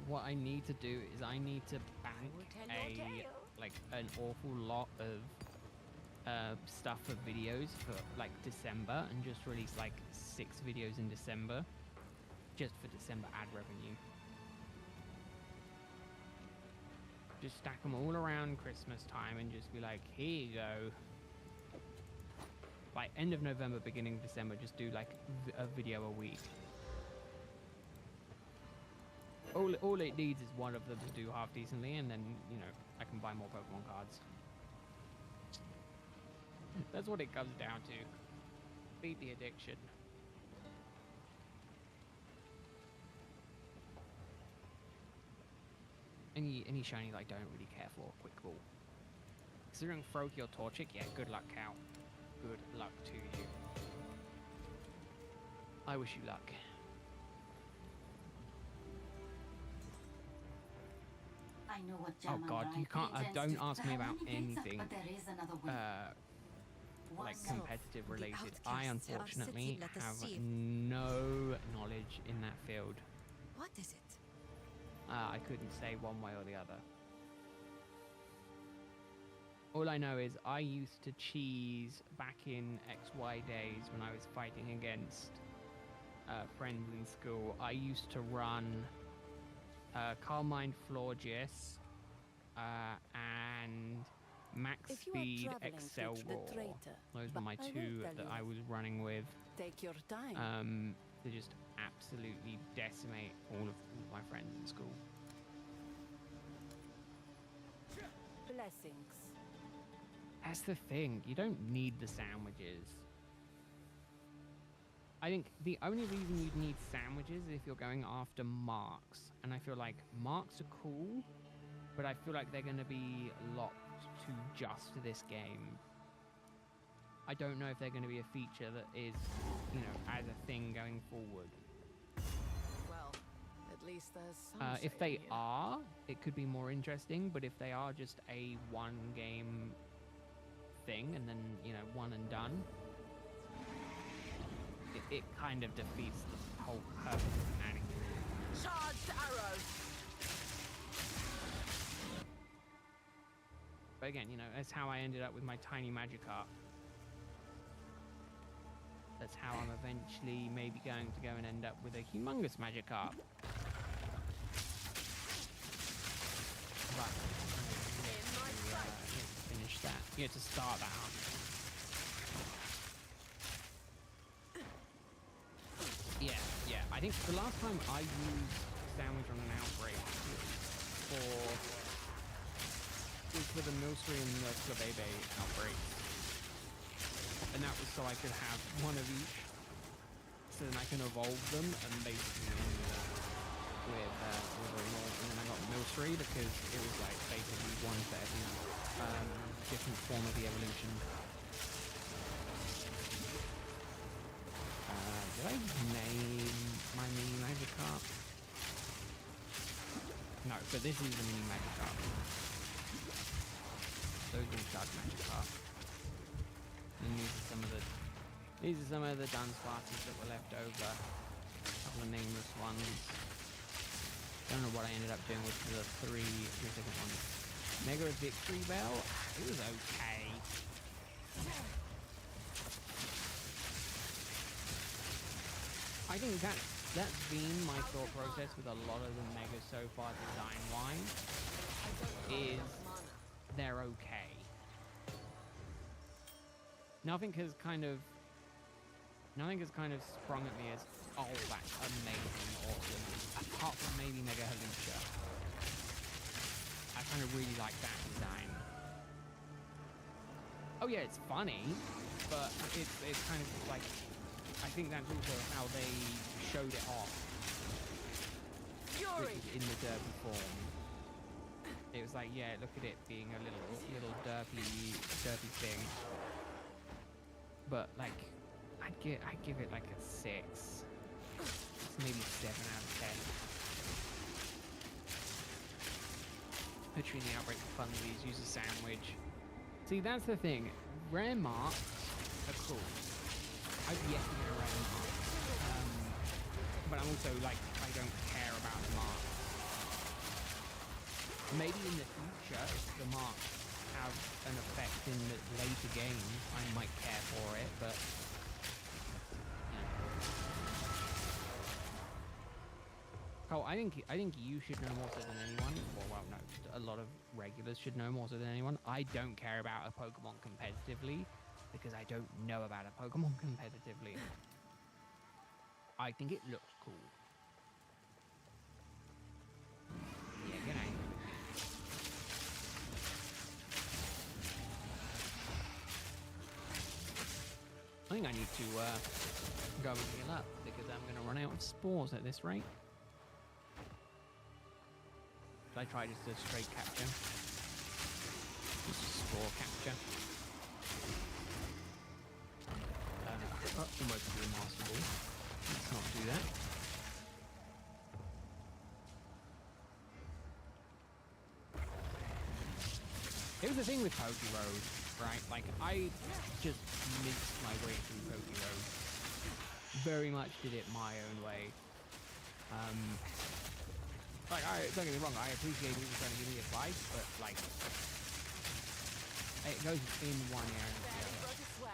what I need to do is I need to bank will tell your tale. like an awful lot of stuff for videos for like December and just release like 6 videos in December just for December ad revenue. Just stack them all around Christmas time and just be like, here you go. By end of November, beginning of December, just do like a video a week. All it needs is one of them to do half decently, and then, you know, I can buy more Pokemon cards. That's what it comes down to. Beat the addiction. Any shiny that I don't really care for, quick ball. Considering Froakie or Torchic, yeah, good luck, cow. Good luck to you. I wish you luck. I know what Oh god, you can't, don't ask me about anything but there is another way. like One competitive related. outcasts I of unfortunately city let us have see if- no knowledge in that field. What is it? I couldn't say one way or the other. All I know is I used to cheese back in XY days when I was fighting against friends in school. I used to run Carmine Florges and Max If you are Speed traveling Excel through the Raw. traitor, Those were but my I will 2 tell that you. I was running with. Take your time. To just absolutely decimate all of my friends in school. Blessings. That's the thing. You don't need the sandwiches. I think the only reason you'd need sandwiches is if you're going after marks. And I feel like marks are cool, but I feel like they're going to be locked to just this game. I don't know if they're going to be a feature that is, you know, as a thing going forward. Well, at least there's some If shade they here. are, it could be more interesting, but if they are just a one-game thing and then, you know, one and done, it kind of defeats the whole purpose of adding it. Charged arrows! But again, you know, that's how I ended up with my tiny Magikarp. That's how I'm eventually maybe going to go and end up with a humongous Magikarp. But you have to finish that. You have to start that hunt. Yeah. I think the last time I used Sandwich on an Outbreak was for the Milcery and the Flabebe outbreak. and that was so I could have one of each, so then I can evolve them and basically end with a roll. And then I got Milcery because it was like basically one for every different form of the evolution. Did I name my mini Magikarp? No, but this is the mini Magikarp. Those are Judge Magikarp. And these are some of the Dunsparces that were left over. A couple of nameless ones. Don't know what I ended up doing with the three different ones. Mega Victory Bell. It was okay. I think that's been my thought process with a lot of the Megas so far design-wise, is they're okay. Nothing has kind of sprung at me as, oh, that's amazing, awesome, apart from maybe Mega Halicia. I kind of really like that design. Oh yeah, it's funny, but it's kind of like, I think that's also how they showed it off. Which is in the derpy form. It was like, yeah, look at it being a little derpy thing. But like, I'd give it like a 6. It's maybe 7 out of 10. Between the Outbreak of Funsies, use a sandwich. See, that's the thing. Rare marks are cool. I've yet to get a rare mark. But I'm also like, I don't care about the marks. Maybe in the future, if the marks have an effect in the later games, I might care for it, but oh, I think you should know more so than anyone. Well, no, a lot of regulars should know more so than anyone. I don't care about a Pokemon competitively because I don't know about a Pokemon competitively. I think it looks cool. Yeah, good night. I think I need to go and heal up because I'm going to run out of spores at this rate. Should I try just a straight capture? Just a spore capture. Almost impossible. Let's not do that. Here's the thing with Poke Road, right? Like, I just minced my way through Poke Road. Very much did it my own way. Like, don't get me wrong, I appreciate people trying to give me advice, but, like, it goes in one ear and the other.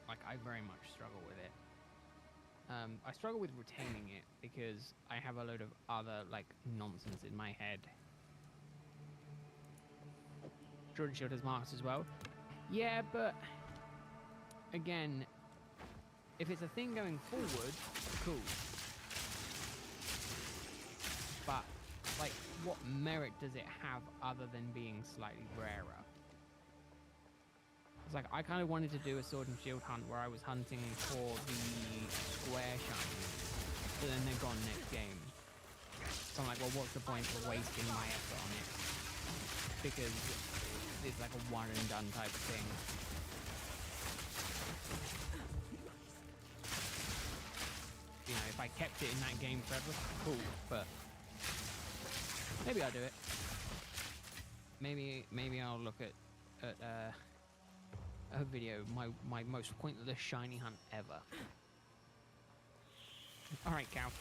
Like, I very much struggle with it. I struggle with retaining it because I have a load of other, like, nonsense in my head. Jordan Shield has marks as well. Yeah, but again, if it's a thing going forward, cool. But, like, what merit does it have other than being slightly rarer? It's like, I kind of wanted to do a Sword and Shield hunt where I was hunting for the square shinies, but then they're gone next game. So I'm like, well, what's the point of wasting my effort on it? Because it's like a one and done type of thing. You know, if I kept it in that game forever, cool, but maybe I'll do it. Maybe I'll look at a video, my most pointless shiny hunt ever. Alright, Cal.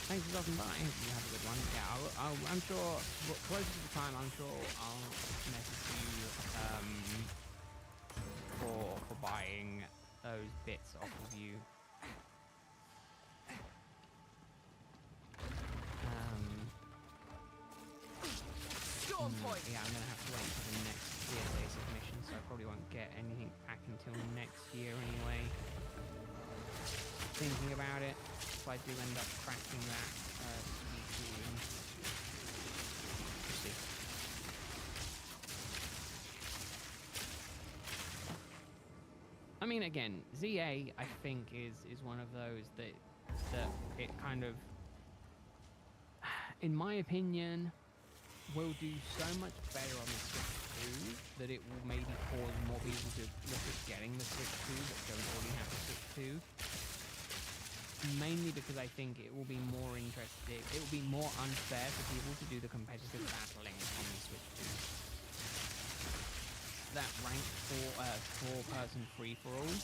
Thanks for stopping by. You have a good one. Yeah, I'm sure, closer to the time, I'm sure I'll message you for buying those bits off of you. Yeah, I'm gonna have to wait for the next CSA submission, so I probably won't get anything back until next year anyway. Thinking about it, if I do end up cracking that, we'll see. again, ZA I think is one of those that it kind of, in my opinion, will do so much better on the Switch 2 that it will maybe cause more people to look at getting the Switch 2 that don't already have the Switch 2. Mainly because I think it will be more interesting. It will be more unfair for people to do the competitive battling on the Switch 2. That ranked four-person free-for-all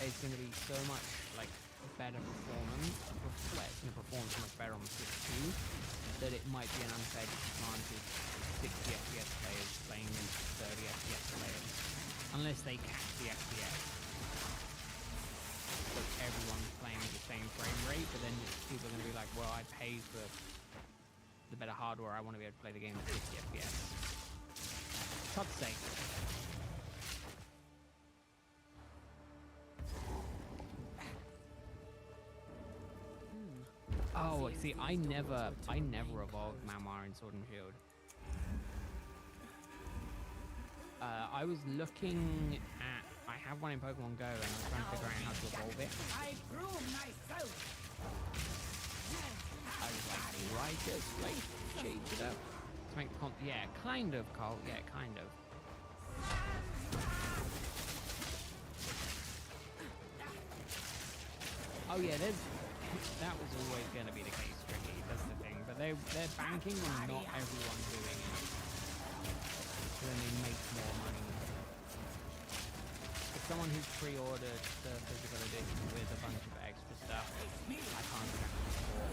is going to be so much like better performance. It's going to perform so much better on the Switch 2 that it might be an unfair disadvantage 60 FPS players playing against 30 FPS players, unless they catch the FPS. So everyone's playing at the same frame rate, but then people are going to be like, well, I paid for the better hardware, I want to be able to play the game at 50 FPS. Todd's sake. Oh, see, I never evolved Malmar in Sword and Shield. I was looking at, I have one in Pokemon Go, and I was trying to figure out how to evolve it. I prove myself. I was like, right, just like change it up to make the yeah, kind of, Cole. Yeah, kind of. Oh yeah, that was always going to be the case, Tricky. That's the thing. But they're banking on not everyone doing it, so then they make more money. If someone who's pre-ordered the physical edition with a bunch of extra stuff, I can't track them for.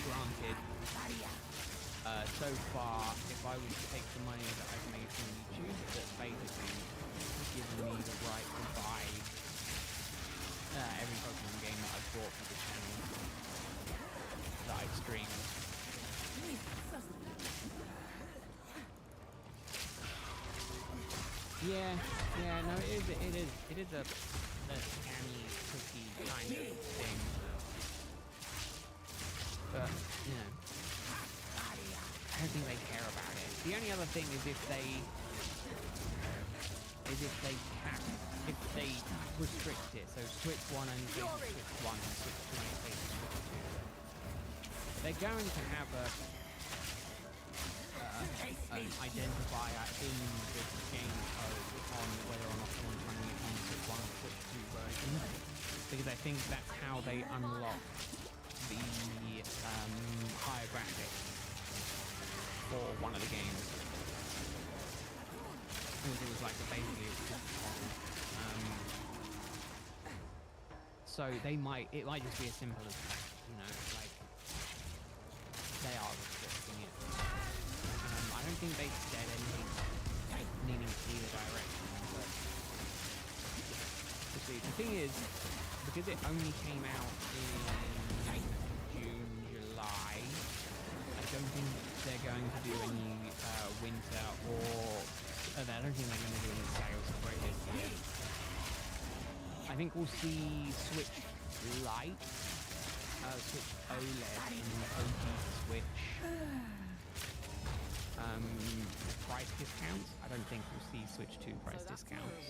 Granted, so far, if I was to take the money that I've made from YouTube, that's basically given me the right to buy every Pokemon game that I've bought for the channel that I've streamed. Yeah, no, it is a scammy, cookie kind of thing. But, you know, I don't think they care about it. The only other thing is if they restrict it. So Switch 1 only plays Switch 1 and Switch 2 only plays Switch 2. They're going to have an identifier in the game code on whether or not someone's running it on the Switch 1 or Switch 2 version, because I think that's how they unlock the higher graphics for one of the games. It was like basically it was just so it might just be as simple as that, you know, like they are restricting it. I don't think they said anything needing either direction, but we'll see. The thing is, because it only came out in June, July, I don't think they're going to do any winter or I don't think they're going to do any sales for it this year. I think we'll see Switch Lite, Switch OLED, and OG Switch price discounts. I don't think we'll see Switch 2 price discounts.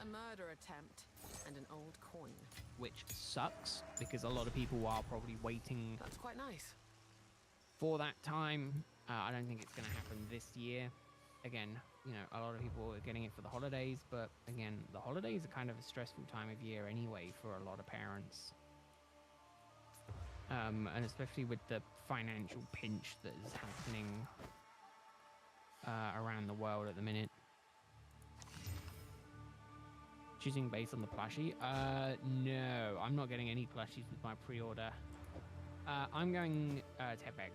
A murder attempt and an old coin. Which sucks, because a lot of people are probably waiting That's quite nice. for that time. I don't think it's going to happen this year. Again, you know, a lot of people are getting it for the holidays, but again, the holidays are kind of a stressful time of year anyway for a lot of parents. And especially with the financial pinch that is happening around the world at the minute. Choosing based on the plushie? No, I'm not getting any plushies with my pre-order. I'm going Tepeg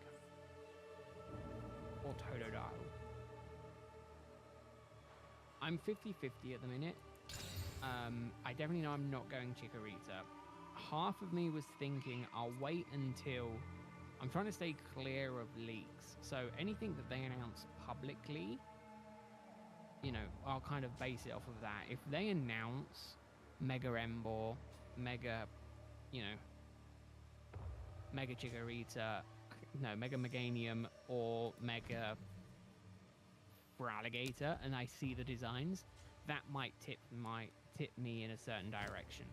or Totodile. I'm 50-50 at the minute. I definitely know I'm not going Chikorita. Half of me was thinking I'll wait until... I'm trying to stay clear of leaks. So anything that they announce publicly, you know, I'll kind of base it off of that. If they announce Mega Emboar, Mega, you know, Mega Chikorita, no, Mega Meganium, or Mega for alligator and I see the designs, that might tip me in a certain direction.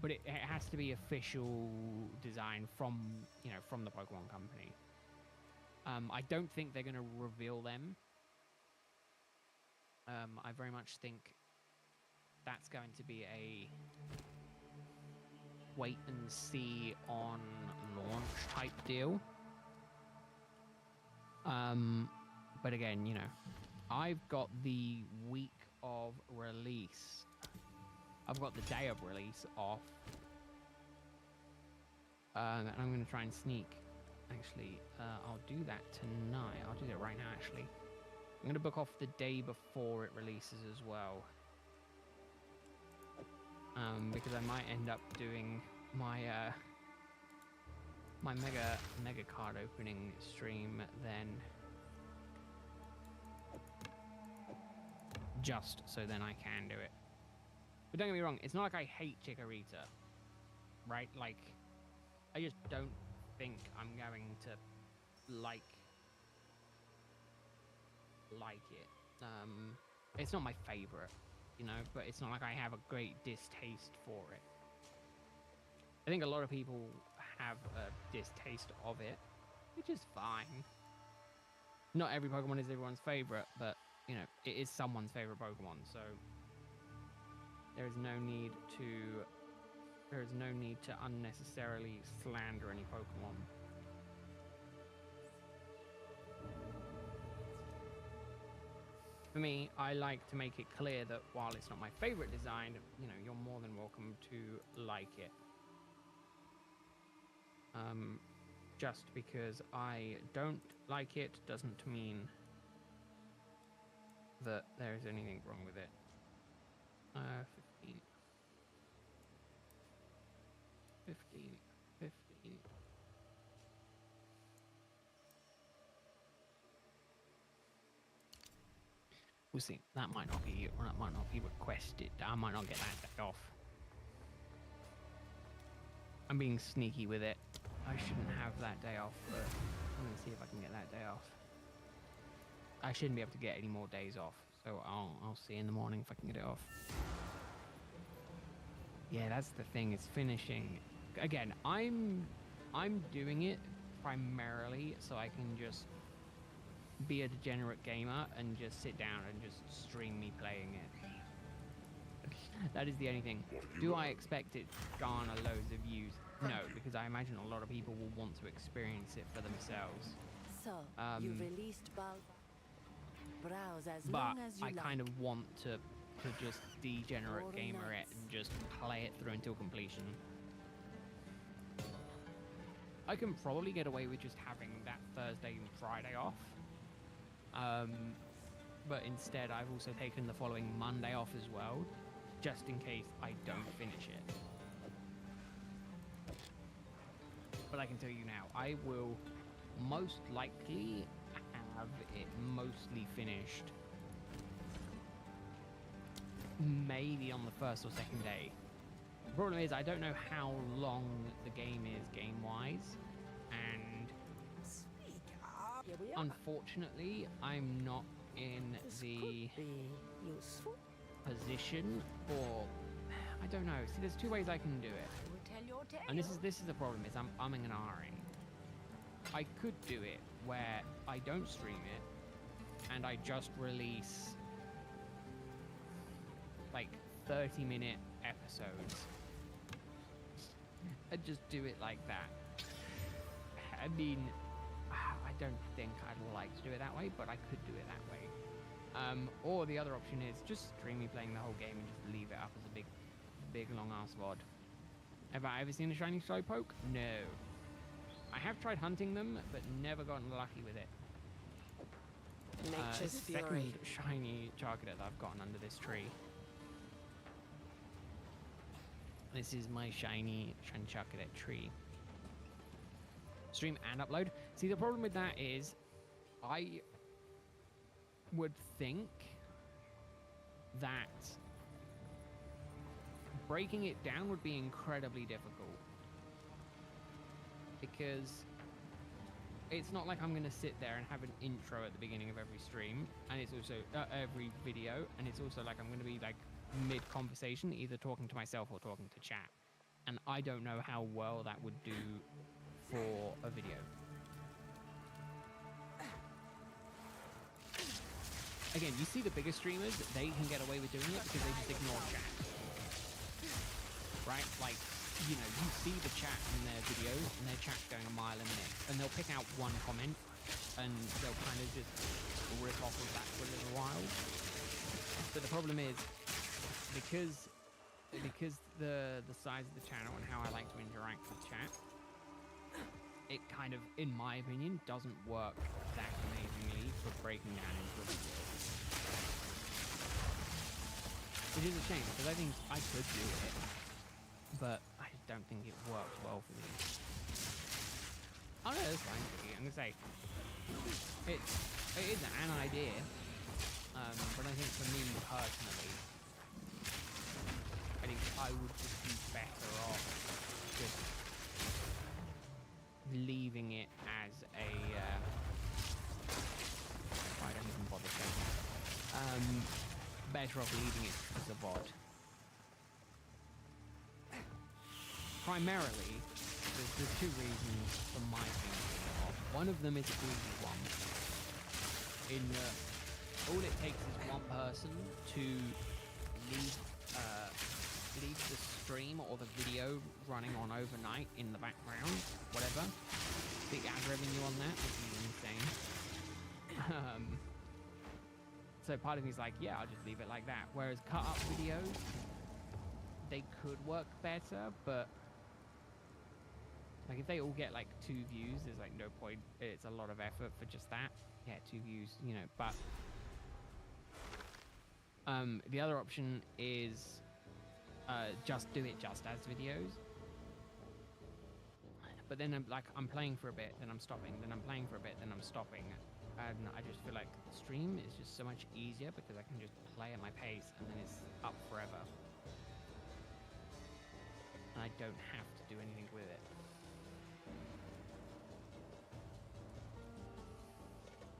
But it has to be official design from from the Pokemon Company. I don't think they're going to reveal them. I very much think that's going to be a wait and see on launch type deal. But again, I've got the week of release. I've got the day of release off. And I'm going to try and sneak. Actually, I'll do that tonight. I'll do that right now, actually. I'm going to book off the day before it releases as well. Because I might end up doing my my mega card opening stream then, just so then I can do it. But don't get me wrong, it's not like I hate Chikorita, right? Like, I just don't think I'm going to like it. It's not my favorite, but it's not like I have a great distaste for it. I think a lot of people have a distaste of it, which is fine. Not every Pokemon is everyone's favorite, but it is someone's favorite Pokemon, so there is no need to unnecessarily slander any Pokemon. For me, I like to make it clear that while it's not my favorite design, you're more than welcome to like it. Just because I don't like it doesn't mean that there is anything wrong with it. 15. We'll see. That might not be requested. I might not get that day off. I'm being sneaky with it. I shouldn't have that day off, but I'm gonna see if I can get that day off. I shouldn't be able to get any more days off, so I'll see in the morning if I can get it off. Yeah, that's the thing. It's finishing. Again, I'm doing it primarily so I can just be a degenerate gamer and just sit down and just stream me playing it. That is the only thing. Do I expect it to garner loads of views? No, because I imagine a lot of people will want to experience it for themselves. So, you released Bulb. Browse as But long as you I like. kind of want to just degenerate gamer it and just play it through until completion. I can probably get away with just having that Thursday and Friday off. But instead I've also taken the following Monday off as well, just in case I don't finish it. But I can tell you now, I will most likely have it mostly finished maybe on the first or second day. The problem is I don't know how long the game is game-wise, and Here we are. unfortunately I'm not in This the could be useful. position, or I don't know. See, there's two ways I can do it. We'll tell your tale. And this is the problem, is I'm umming and ahhing. I could do it where I don't stream it and I just release like 30-minute episodes and just do it like that. I mean, I don't think I'd like to do it that way, but I could do it that way. Or the other option is just stream me playing the whole game and just leave it up as a big long ass VOD. Have I ever seen a shiny Slowpoke? No. I have tried hunting them, but never gotten lucky with it. Nature's It's the fury. second shiny Charcadet that I've gotten under this tree. This is my shiny Charcadet tree. Stream and upload. See, the problem with that is I would think that breaking it down would be incredibly difficult, because it's not like I'm gonna sit there and have an intro at the beginning of every stream, and it's also every video, and it's also like I'm gonna be like mid-conversation, either talking to myself or talking to chat, and I don't know how well that would do for a video. Again, you see the bigger streamers, they can get away with doing it because they just ignore chat. Right? Like, you know, you see the chat in their videos, and their chat's going a mile a minute, and they'll pick out one comment, and they'll kind of just rip off of that for a little while. But the problem is, because the size of the channel and how I like to interact with chat, it kind of, in my opinion, doesn't work that amazingly for breaking down into a video. Which is a shame, because I think I could do it, but I just don't think it works well for me. Oh no, that's fine. I'm gonna say it is an idea, but I think for me personally, I think I would just be better off just leaving it as a. I don't even bother checking. Better off leaving it as a VOD. Primarily, there's two reasons for my thinking of. One of them is a greedy one. In that all it takes is one person to leave the stream or the video running on overnight in the background, whatever. Big ad revenue on that would be insane. So part of me is like, yeah, I'll just leave it like that. Whereas cut up videos, they could work better, but like if they all get like 2 views, there's like no point. It's a lot of effort for just that. Yeah, 2 views, you know, but the other option is just do it just as videos. But then I'm playing for a bit, then I'm stopping, then I'm playing for a bit, then I'm stopping. And I just feel like the stream is just so much easier because I can just play at my pace and then it's up forever. And I don't have to do anything with it.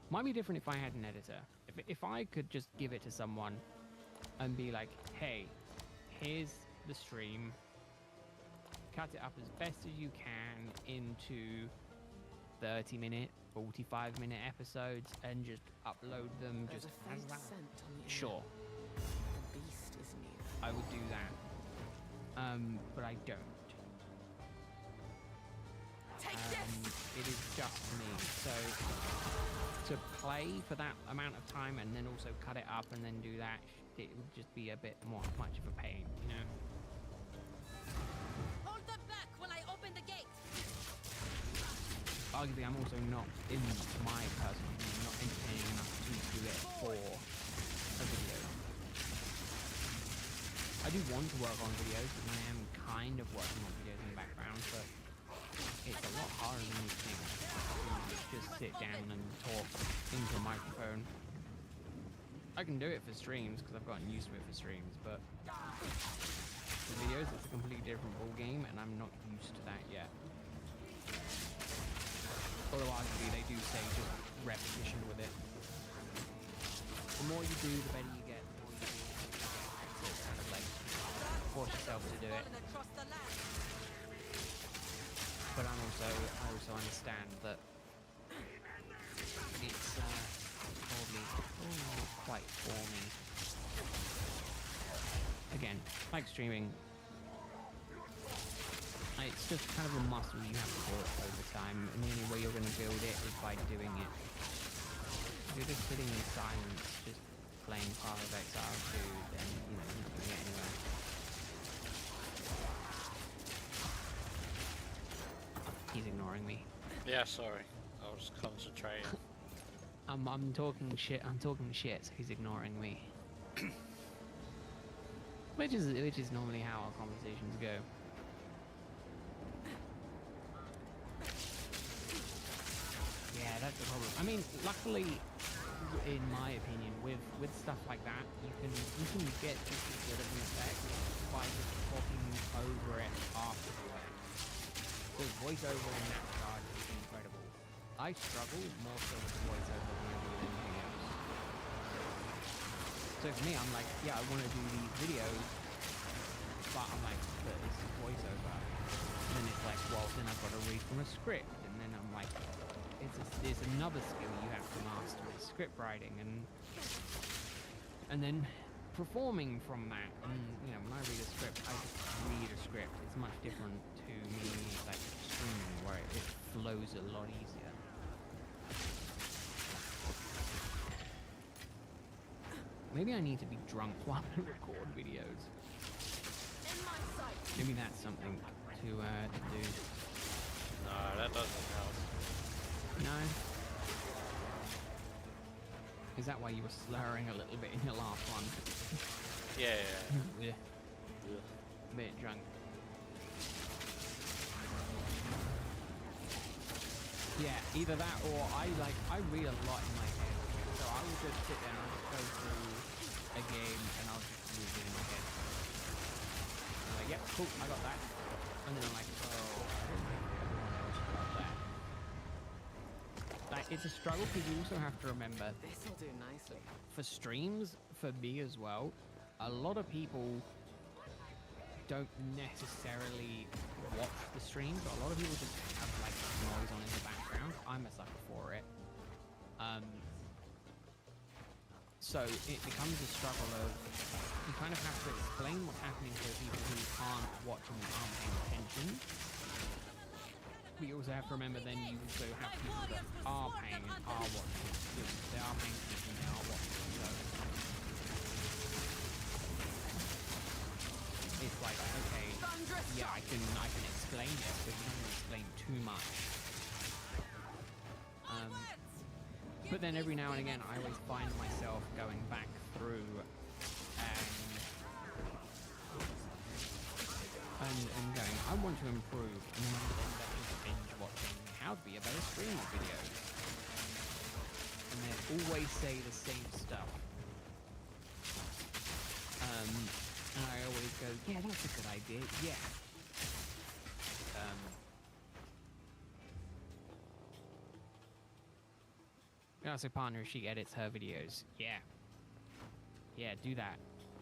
Might be different if I had an editor. If I could just give it to someone and be like, hey, here's the stream, cut it up as best as you can into 30-minute, 45-minute episodes and just upload them There's just a as faint that. scent on the air. Sure, The beast is near. I would do that. But I don't. It is just me. So to play for that amount of time and then also cut it up and then do that, it would just be a bit much of a pain, you know? Hold them back while I open the gate. Arguably, I'm also not, in my personal opinion, not entertaining enough to do it for a video. I do want to work on videos, and I am kind of working on videos in the background, but it's a lot harder than you think to just sit down and talk into a microphone. I can do it for streams, because I've gotten used to it for streams, but for videos, it's a completely different ball game, and I'm not used to that yet. Although arguably they do say just repetition with it. The more you do, the better you get. The more you do, it's kind of like force yourself to do it. But I also understand that it's probably not quite for me. Again, like streaming, it's just kind of a muscle you have to build over time, and the only way you're going to build it is by doing it. If you're just sitting in silence, just playing Path of Exile 2, then you know you're not going to get anywhere. He's ignoring me. Yeah, sorry. I was concentrating. I'm talking shit. I'm talking shit, so he's ignoring me. which is normally how our conversations go. Yeah, that's the problem. I mean, luckily, in my opinion, with stuff like that, you can get just as good of an effect by just talking over it after the fact. So voiceover in that regard is incredible. I struggle more so with the voiceover than I do with anything else. So for me, I'm like, yeah, I want to do these videos, but I'm like, but it's voiceover. And then it's like, well, then I've got to read from a script, and then I'm like, it's another skill you have to master, is script writing, and then performing from that. And you know, when I read a script, I just read a script. It's much different to me like streaming, where it flows a lot easier. Maybe I need to be drunk while I record videos. Maybe that's something to do. No, that doesn't help. No? Is that why you were slurring a little bit in your last one? Yeah. Yeah. Bit drunk. Yeah, either that or I read a lot in my head. So I will just sit there and I'll just go through a game and I'll just read it in my head. I'm like, yep, cool, I got that. And then I'm like, oh, I don't think everyone else got that. Like, it's a struggle because you also have to remember, This'll do nicely. for streams, for me as well, a lot of people don't necessarily watch the stream, but a lot of people just have like noise on in the background. I'm a sucker for it. So it becomes a struggle of, you kind of have to explain what's happening to people who aren't watching and aren't paying attention. But you also have to remember then you also have people that are paying and are watching. They are paying attention, they are watching. So it's like, okay, yeah, I can explain it, but you don't explain too much. But then every now and again, I always find myself going back through and going, I want to improve, and then I end up just binge watching how to be a better streamer videos. And they always say the same stuff. And I always go, yeah, that's a good idea, yeah. So partner, she edits her videos. Yeah, do that.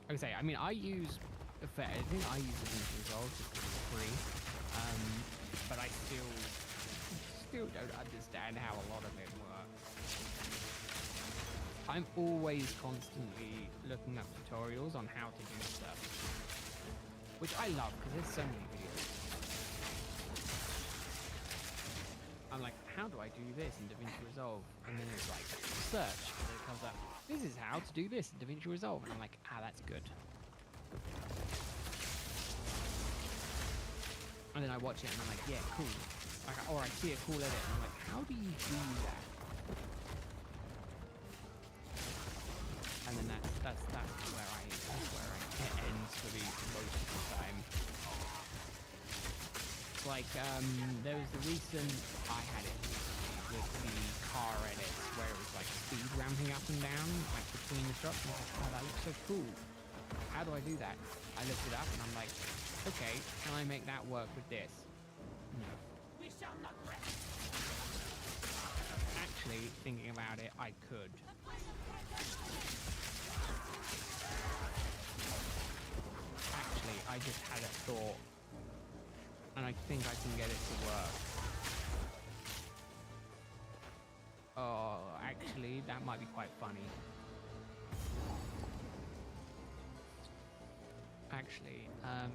Like I say, I mean, I use, for editing, I use DaVinci Resolve just because it's free. But I still don't understand how a lot of it works. I'm always constantly looking up tutorials on how to do stuff, which I love because there's so many videos. I'm like, how do I do this in DaVinci Resolve? And then it's like, search, and it comes up, this is how to do this in DaVinci Resolve. And I'm like, that's good. And then I watch it and I'm like, yeah, cool. Like, or I see a cool edit and I'm like, how do you do that? And then that's where it ends for the most of the time. Like, there was the recent, I had it recently with the car edits where it was like speed ramping up and down, like between the shots, and I was like, oh, that looks so cool. How do I do that? I looked it up and I'm like, okay, can I make that work with this? No. We shall not rest. Actually, thinking about it, I could. Actually, I just had a thought. And I think I can get it to work. Oh, actually, that might be quite funny. Actually, let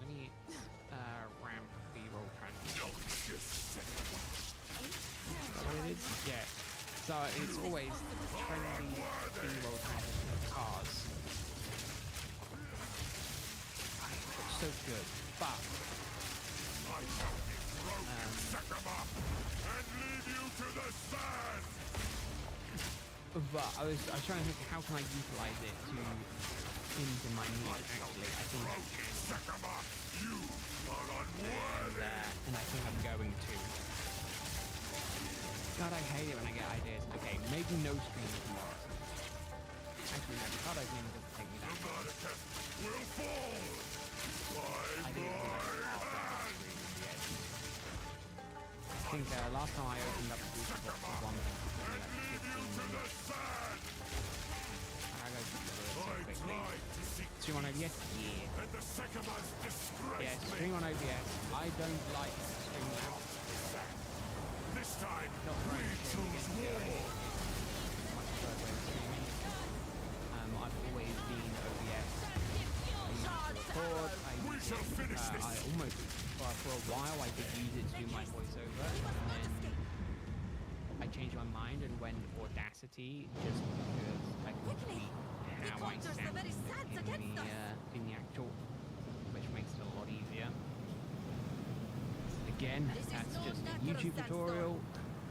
me ramp B-roll transition. Is that what it is? Yeah. So it's always trendy B-roll transition of cars. So good, but but I was trying to think, how can I utilize it into my niche? Actually, I think and I think I'm going to. God, I hate it when I get ideas. Okay, maybe no stream tomorrow. Actually, no, the card opening doesn't take me that long. I think it's like half an hour stream in the end. think last time I opened up the booster box was one thing, like 15 minutes. And I go through it so quickly. Stream on OBS? Yeah. Yeah, stream on OBS. I don't like streaming out. This time, Not we very choose war. my preferred way of streaming. I've always been OBS. I use it to record. We shall finish this. I almost, for a while, I did use it to do my voiceover, and then I changed my mind and went Audacity just because I could tweak how I sound in the actual, which makes it a lot easier. Again, that's just a YouTube tutorial.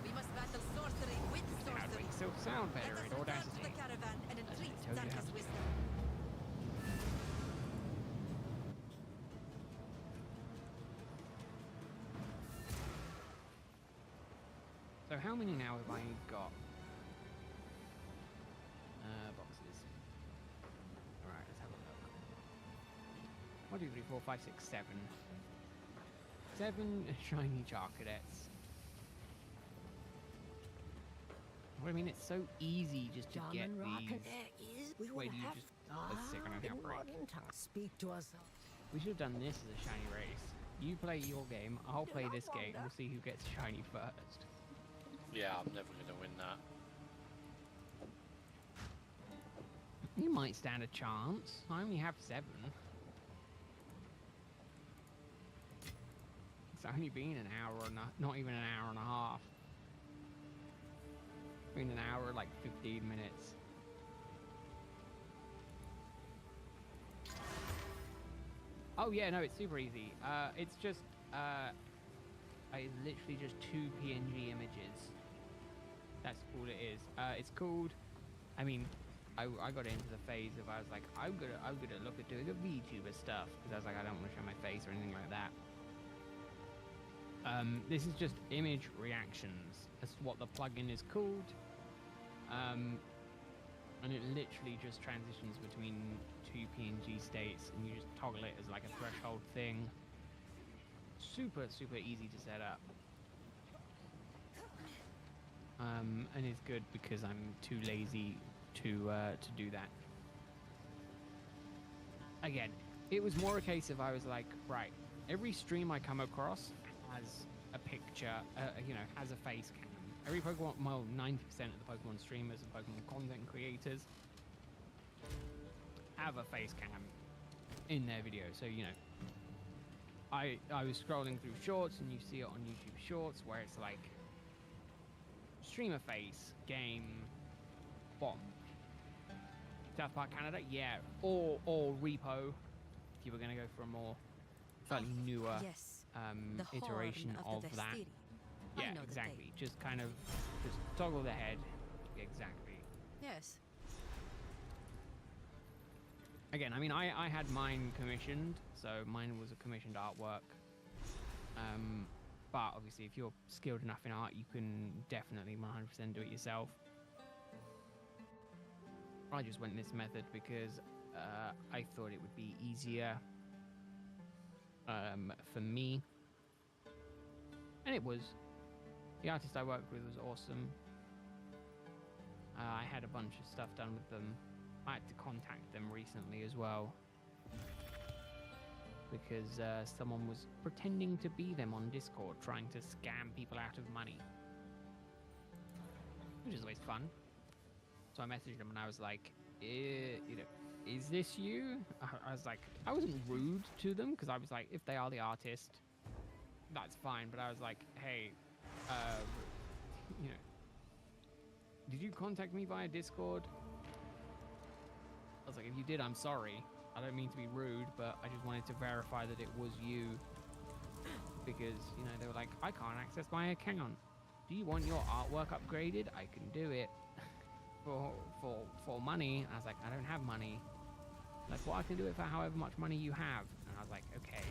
We must battle sorcery with How to sorcery. make yourself sound better Let in us return to Audacity. the caravan and As entreat it tells you how darkest to do wisdom. So how many now have I got? Boxes. Alright, let's have a look. 1, 2, 3, 4, 5, 6, 7. 7 shiny char cadets. What I mean, it's so easy just to get these. We Wait, will do you have just a second on in outbreak? modern times. Speak to us. We should have done this as a shiny race. You play your game, I'll play this game, we'll see who gets shiny first. Yeah, I'm never gonna win that. You might stand a chance. I only have 7. It's only been an hour and not even an hour and a half. Been an hour, like 15 minutes. Oh yeah, no, it's super easy. It's just, it's literally just 2 PNG images. That's all it is. It's called, I mean, I got into the phase of, I was like, I'm gonna look at doing a VTuber stuff, because I was like, I don't want to show my face or anything like that. This is just image reactions. That's what the plugin is called. And it literally just transitions between 2 PNG states, and you just toggle it as like a threshold thing. Super easy to set up. And it's good because I'm too lazy to do that. Again, it was more a case of I was like, right, every stream I come across has a picture, has a face cam. Every Pokemon, well, 90% of the Pokemon streamers and Pokemon content creators have a face cam in their video. So, I was scrolling through shorts, and you see it on YouTube Shorts where it's like streamer face, game, bomb. South Park Canada, yeah, or Repo, if you were going to go for a more slightly newer Yes. iteration of that. Yeah, exactly. Just kind of just toggle the head. Exactly. Yes. Again, I mean, I had mine commissioned, so mine was a commissioned artwork. But obviously, if you're skilled enough in art, you can definitely 100% do it yourself. I just went this method because I thought it would be easier for me. And it was. The artist I worked with was awesome. I had a bunch of stuff done with them. I had to contact them recently as well, because someone was pretending to be them on Discord, trying to scam people out of money, which is always fun. So I messaged them and I was like, is this you? I was like, I wasn't rude to them, because I was like, if they are the artist, that's fine. But I was like, hey, did you contact me via Discord? I was like, if you did, I'm sorry. I don't mean to be rude, but I just wanted to verify that it was you. Because, they were like, I can't access my account. Do you want your artwork upgraded? I can do it for money. And I was like, I don't have money. Like, well, I can do it for however much money you have. And I was like, okay,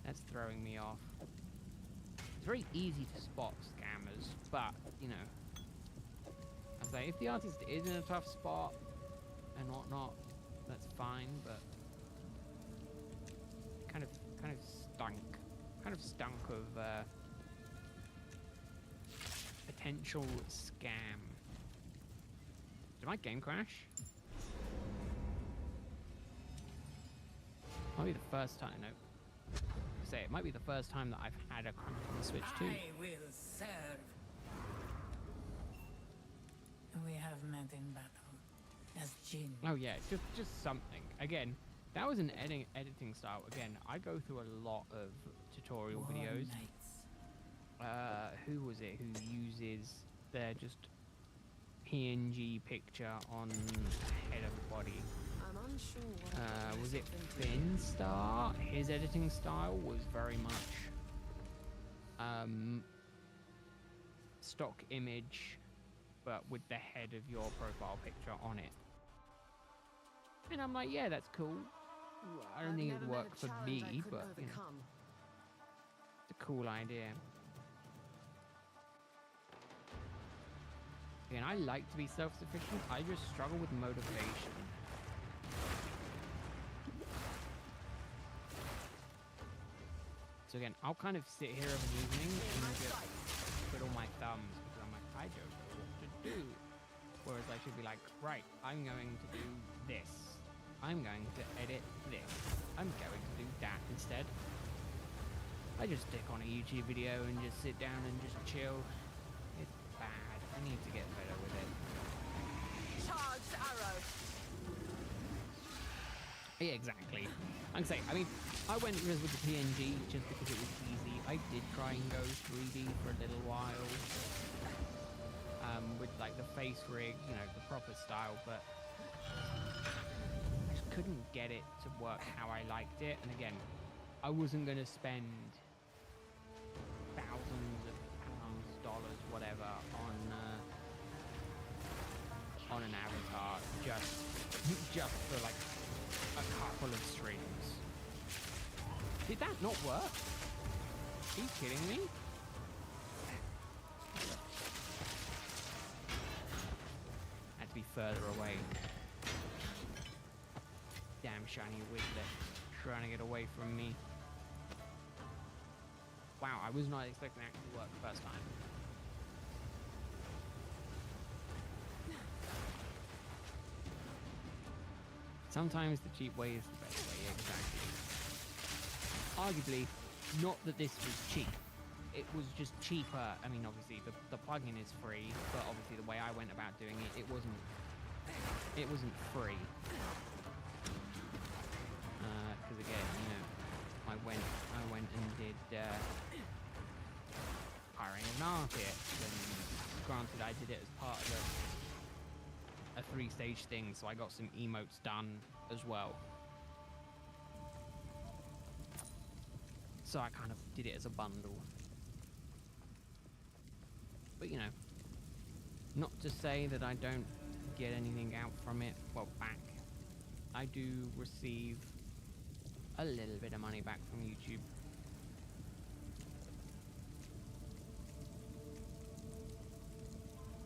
that's throwing me off. It's very easy to spot scammers, but, I was like, if the artist is in a tough spot and whatnot, that's fine, but kind of stunk kind of stunk of potential scam. Did my game crash? Might be the first time. No, say it might be the first time that I've had a crunch on the Switch too. I will serve. We have met in battle as Jin. Oh yeah, just something. Again, that was an editing style. Again, I go through a lot of tutorial videos. Who was it who uses their just PNG picture on head of body? I'm unsure what I got Was it myself into. Finstar? His editing style was very much stock image, but with the head of your profile picture on it. And I'm like, yeah, that's cool. I don't I've think it never would met work a for challenge I me, couldn't but you know, overcome. it's a cool idea. And I like to be self-sufficient. I just struggle with motivation. So again, I'll kind of sit here of an evening and just twiddle my thumbs because I'm like, I don't know what to do. Whereas I should be like, right, I'm going to do this. I'm going to edit this. I'm going to do that instead. I just stick on a YouTube video and just sit down and just chill. It's bad. I need to get better with it. Charged arrow. Yeah, exactly. Like I say, I mean, I went with the PNG just because it was easy. I did try and go 3D for a little while. With like the face rig, you know, the proper style, but I just couldn't get it to work how I liked it. And again, I wasn't going to spend thousands of pounds, dollars, whatever on an avatar just for like a couple of streams. Did that not work? Are you kidding me? Had to be further away. Damn shiny Wizlet trying to get away from me. Wow, I was not expecting that to work the first time. Sometimes the cheap way is the best way, exactly. Arguably, not that this was cheap. It was just cheaper. I mean, obviously, the plugin is free, but obviously the way I went about doing it, it wasn't free. Because again, you know, I went and did hiring an artist, and granted, I did it as part of a 3-stage thing, so I got some emotes done as well. So I kind of did it as a bundle. But you know, not to say that I don't get anything out from it, well, back. I do receive a little bit of money back from YouTube.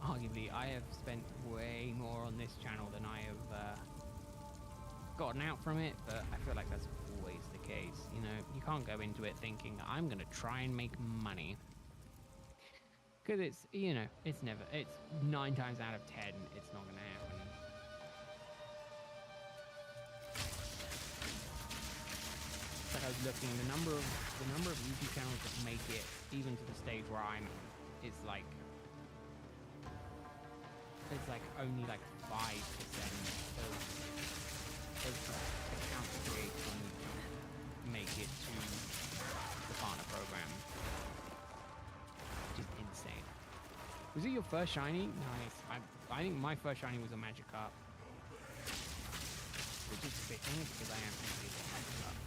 Arguably, I have spent way more on this channel than I have gotten out from it, but I feel like that's always the case. You know, you can't go into it thinking, I'm going to try and make money. Because it's, you know, it's 9 times out of 10, it's not going to happen. It's like I was looking, the number of YouTube channels that make it even to the stage where I'm at, it's like only like 5% of account creators on YouTube make it to the partner program. Which is insane. Was it your first shiny? Nice. I think my first shiny was a Magikarp. Which is fitting because I am actually a Magikarp.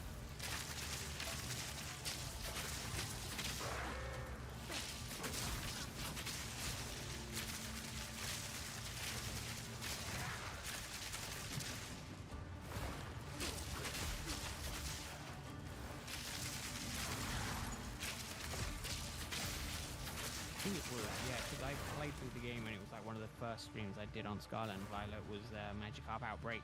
I think it was, yeah, because I played through the game and it was like one of the first streams I did on Scarlet and Violet was Magikarp Outbreak.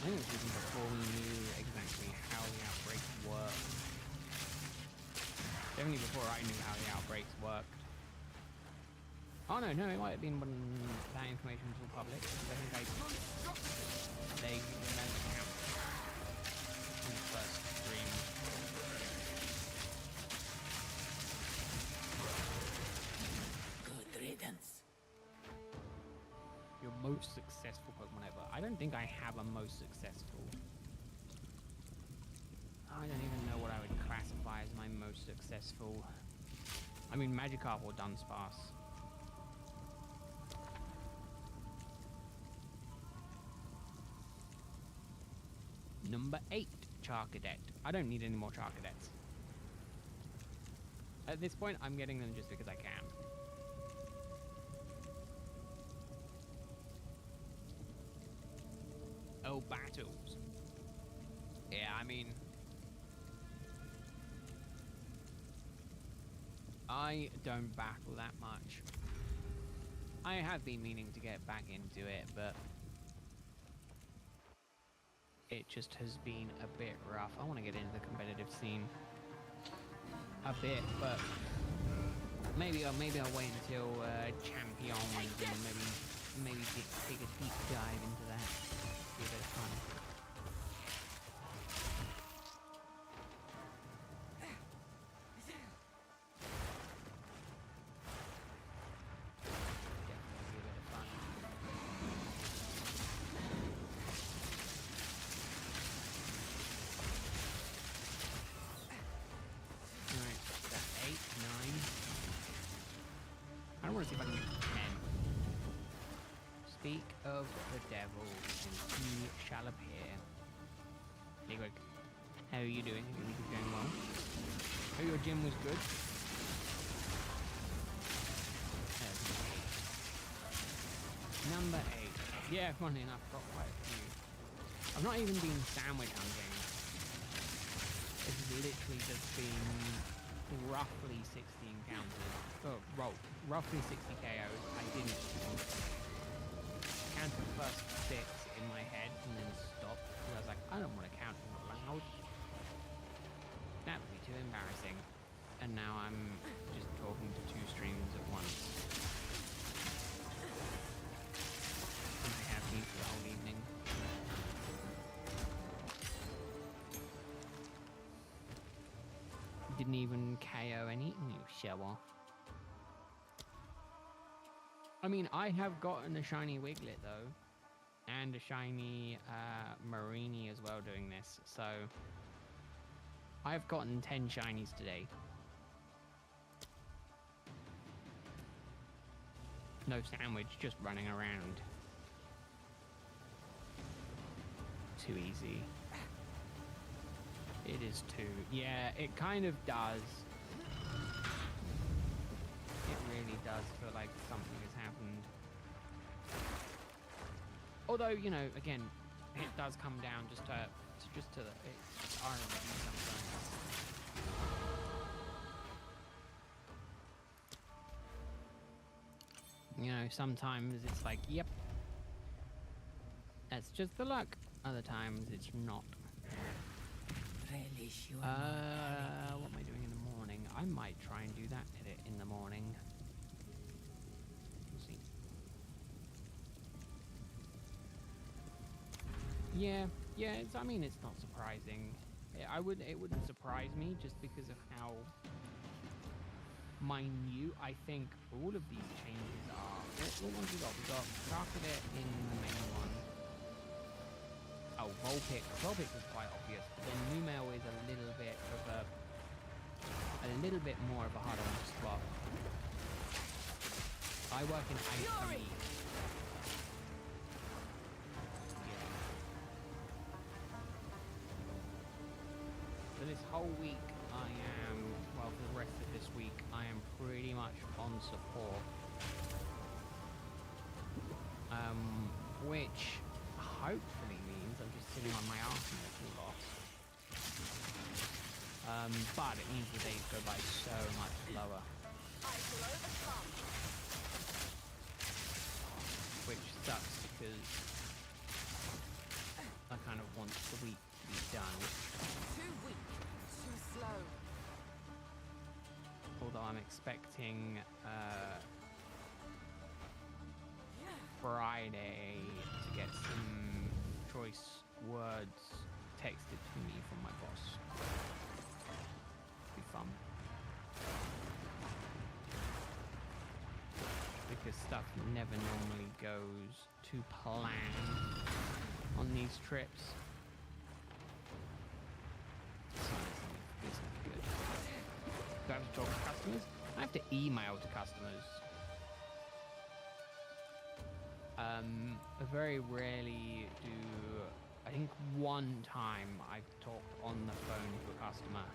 I think it was even before we knew exactly how the outbreaks worked. Definitely before I knew how the outbreaks worked. Oh no, it might have been when that information was all public. I think they remember count in the first stream. Good riddance. Your most successful Pokemon ever. I don't think I have a most successful. I don't even know what I would classify as my most successful. I mean, Magikarp or Dunsparce. Number 8, Charcadet. I don't need any more Charcadets. At this point, I'm getting them just because I can. Oh, battles. Yeah, I mean... I don't battle that much. I have been meaning to get back into it, but... it just has been a bit rough. I want to get into the competitive scene a bit, but maybe I'll wait until Champions and maybe take a deep dive into that. Be a bit of fun. Definitely be a bit of fun. Alright, that's 8, 9. I want to see if I can get 10. Speak of the devil, and he shall appear. Hey Greg, how are you doing? Your week is going well? Hope your gym was good. Number 8. Yeah, funny enough, got quite a few. I've not even been sandwich hunting. This has literally just been roughly 60 encounters. Oh, roughly 60 KOs. I didn't count the first 6 in my head and then stopped because I was like, I don't want to count them loud. That would be too embarrassing. And now I'm just talking to 2 streams at once. And I have been for the whole evening. Didn't even KO any, you show off. I mean, I have gotten a shiny Wiglet though, and a shiny Marini as well doing this, so I've gotten 10 shinies today. No sandwich, just running around. Too easy. It is too. Yeah, it kind of does. It really does feel like something has happened. Although, you know, again, it does come down just to the RNG sometimes. You know, sometimes it's like, yep, that's just the luck. Other times it's not. Relish your What am I doing in the morning? I might try and do that edit in the morning. We'll see. Yeah, it's, I mean, it's not surprising. It wouldn't surprise me just because of how minute I think all of these changes are. What ones we got? We got Charcadet in the main one. Oh, Vulpix. Vulpix is quite obvious, but then Numel is a little bit more of a harder one to spot. I work in IT. Yeah. For this whole week, for the rest of this week, I am pretty much on support. Which hopefully means I'm just sitting on my arse an awful lot. But it means the days go by so much slower. Which sucks because I kind of done. Too weak. Too slow. Although I'm expecting Friday to get some choice words texted to me from my boss. Be fun. Because stuff never normally goes to plan on these trips. So this will be good. Do I have to talk to customers? I have to email to customers. Very rarely do. I think one time I've talked on the phone to a customer.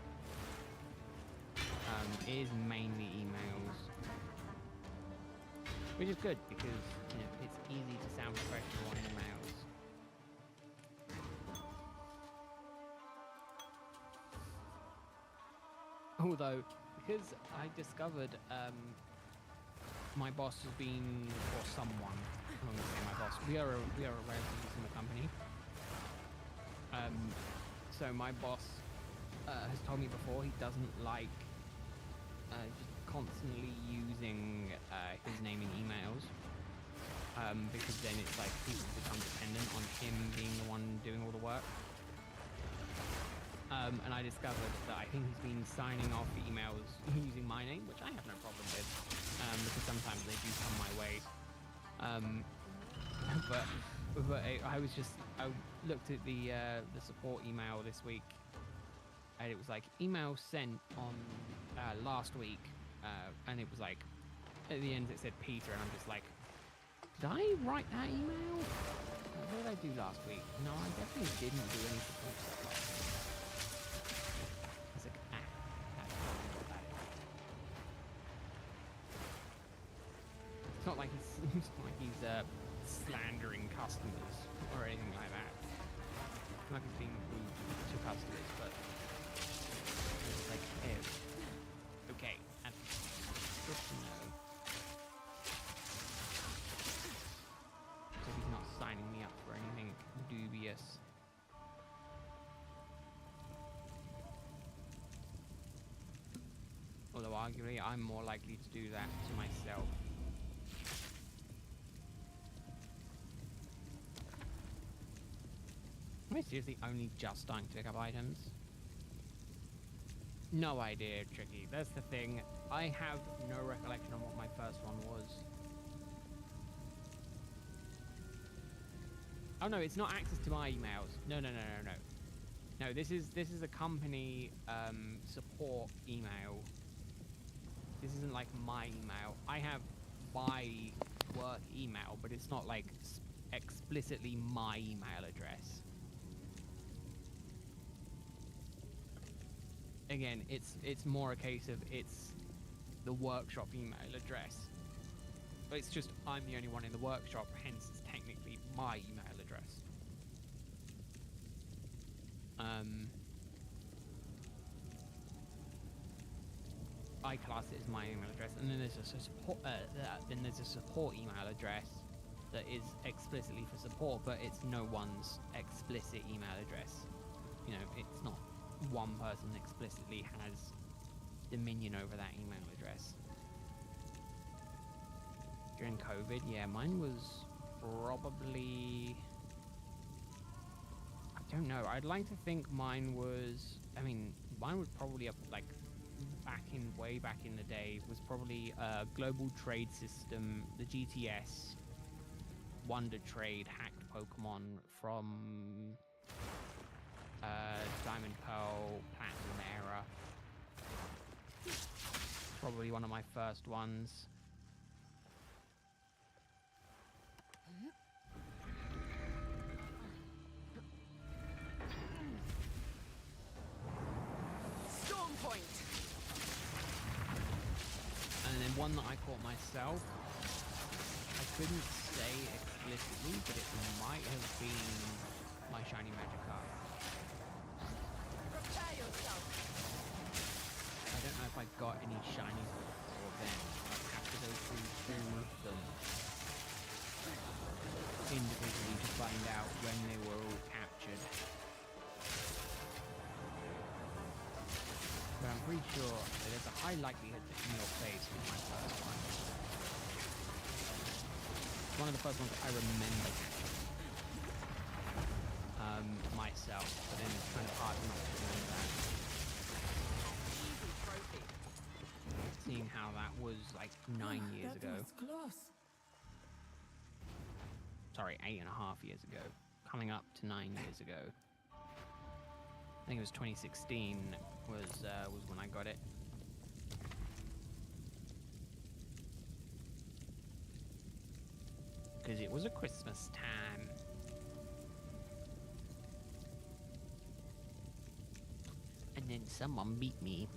It is mainly emails, which is good because it's easy to sound professional on emails. Although, because I discovered my boss has been, or someone, I'm not going to say my boss, we are a relatively small company. So my boss has told me before he doesn't like just constantly using his name in emails, because then it's like people become dependent on him being the one doing all the work. And I discovered that I think he's been signing off emails using my name, which I have no problem with, because sometimes they do come my way. But I looked at the support email this week, and it was like email sent on last week, and it was like at the end it said Peter, and I'm just like, did I write that email? What did I do last week? No, I definitely didn't do any support stuff last week. I was like, that's probably what that is. It's not like he's slandering customers or anything like that. It's not like he's being rude to customers, but it's like, ew. Okay, that's good to know. So he's not signing me up for anything dubious. Although arguably I'm more likely to do that to myself. Am I seriously only just starting to pick up items? No idea, Tricky. That's the thing. I have no recollection on what my first one was. Oh no, it's not access to my emails. No. No, this is a company support email. This isn't like my email. I have my work email, but it's not like explicitly my email address. Again, it's more a case of it's the workshop email address. But it's just I'm the only one in the workshop, hence it's technically my email address. I class it as my email address, and then there's a support email address that is explicitly for support, but it's no one's explicit email address. You know, it's not one person explicitly has dominion over that email address. During COVID, yeah, mine was probably, I don't know, I'd like to think mine was, mine was probably way back in the day, was probably Global Trade System, the GTS, Wonder Trade, hacked Pokemon from Diamond Pearl, Platinum era. Probably one of my first ones. Storm point. And then one that I caught myself, I couldn't say explicitly, but it might have been my shiny Magikarp. Prepare yourself. I don't know if I got any shinies before then. I'd have to go through all of them individually to find out when they were all captured. pretty sure that there's a high likelihood that In Your Face was my first one. It's one of the first ones I remember catching. Myself, but then it's kind of hard not to remember that. Easy trophy. Seeing how that was like 9 years That ago. was close. Sorry, 8.5 years ago. Coming up to 9 years ago. I think it was 2016 was when I got it. Because it was a Christmas time. And then someone beat me.